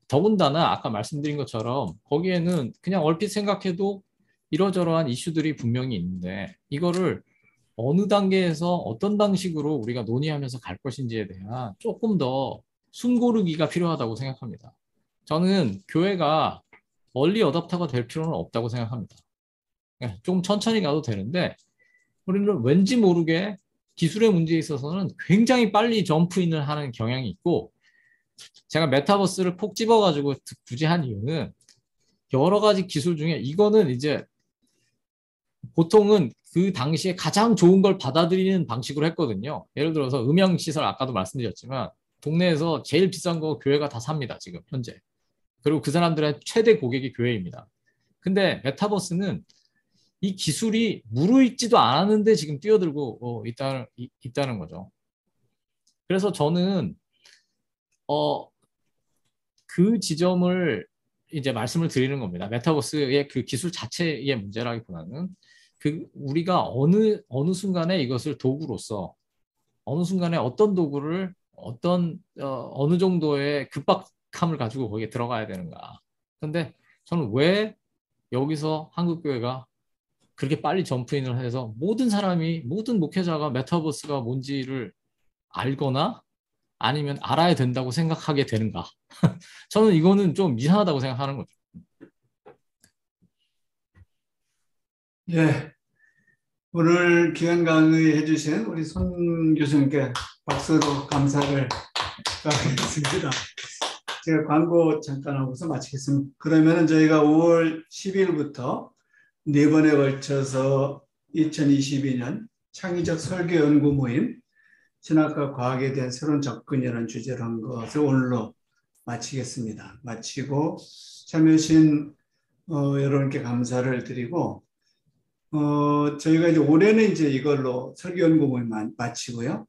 더군다나 아까 말씀드린 것처럼 거기에는 그냥 얼핏 생각해도 이러저러한 이슈들이 분명히 있는데 이거를 어느 단계에서 어떤 방식으로 우리가 논의하면서 갈 것인지에 대한 조금 더 숨고르기가 필요하다고 생각합니다. 저는 교회가 얼리 어답터가 될 필요는 없다고 생각합니다. 좀 천천히 가도 되는데 우리는 왠지 모르게 기술의 문제에 있어서는 굉장히 빨리 점프인을 하는 경향이 있고, 제가 메타버스를 콕 집어가지고 굳이 한 이유는 여러 가지 기술 중에 이거는 이제 보통은 그 당시에 가장 좋은 걸 받아들이는 방식으로 했거든요. 예를 들어서 음향시설, 아까도 말씀드렸지만 동네에서 제일 비싼 거 교회가 다 삽니다, 지금 현재. 그리고 그 사람들의 최대 고객이 교회입니다. 근데 메타버스는 이 기술이 무르익지도 않았는데 지금 뛰어들고 있다는 거죠. 그래서 저는 그 지점을 이제 말씀을 드리는 겁니다. 메타버스의 그 기술 자체의 문제라기보다는 우리가 어느 순간에 이것을 도구로서, 어느 순간에 어떤 도구를 어느 정도의 급박함을 가지고 거기에 들어가야 되는가. 근데 저는 왜 여기서 한국교회가 그렇게 빨리 점프인을 해서 모든 목회자가 메타버스가 뭔지를 알거나 아니면 알아야 된다고 생각하게 되는가. 저는 이거는 좀 이상하다고 생각하는 거죠. 예, 오늘 귀한 강의해 주신 우리 손 교수님께 박수로 감사를 하겠습니다. 제가 광고 잠깐 하고서 마치겠습니다. 그러면 저희가 5월 10일부터 4번에 걸쳐서 2022년 창의적 설교 연구 모임 신학과 과학에 대한 새로운 접근이라는 주제로 한 것을 오늘로 마치겠습니다. 마치고 참여하신 여러분께 감사를 드리고 저희가 이제 올해는 이제 이걸로 설교연구 모임 마치고요.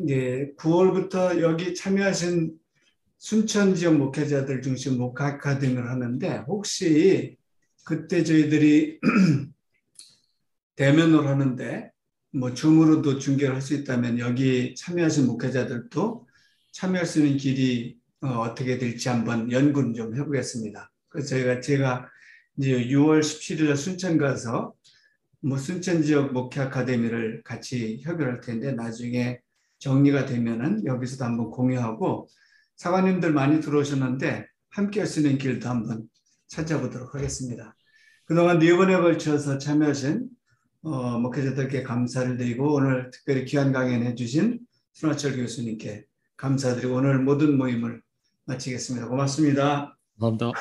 이제 9월부터 여기 참여하신 순천 지역 목회자들 중심 목회 아카데미를 하는데 혹시 그때 저희들이 대면으로 하는데 뭐 줌으로도 중계를 할 수 있다면 여기 참여하신 목회자들도 참여할 수 있는 길이 어떻게 될지 한번 연구를 좀 해보겠습니다. 그래서 제가 이제 6월 17일 순천 가서 뭐 순천 지역 목회 아카데미를 같이 협의할 텐데 나중에 정리가 되면은 여기서도 한번 공유하고 사관님들 많이 들어오셨는데 함께 할 수 있는 길도 한번 찾아보도록 하겠습니다. 그동안 4번에 걸쳐서 참여하신 목회자들께 감사를 드리고 오늘 특별히 귀한 강연해 주신 손하철 교수님께 감사드리고 오늘 모든 모임을 마치겠습니다. 고맙습니다. 감사합니다.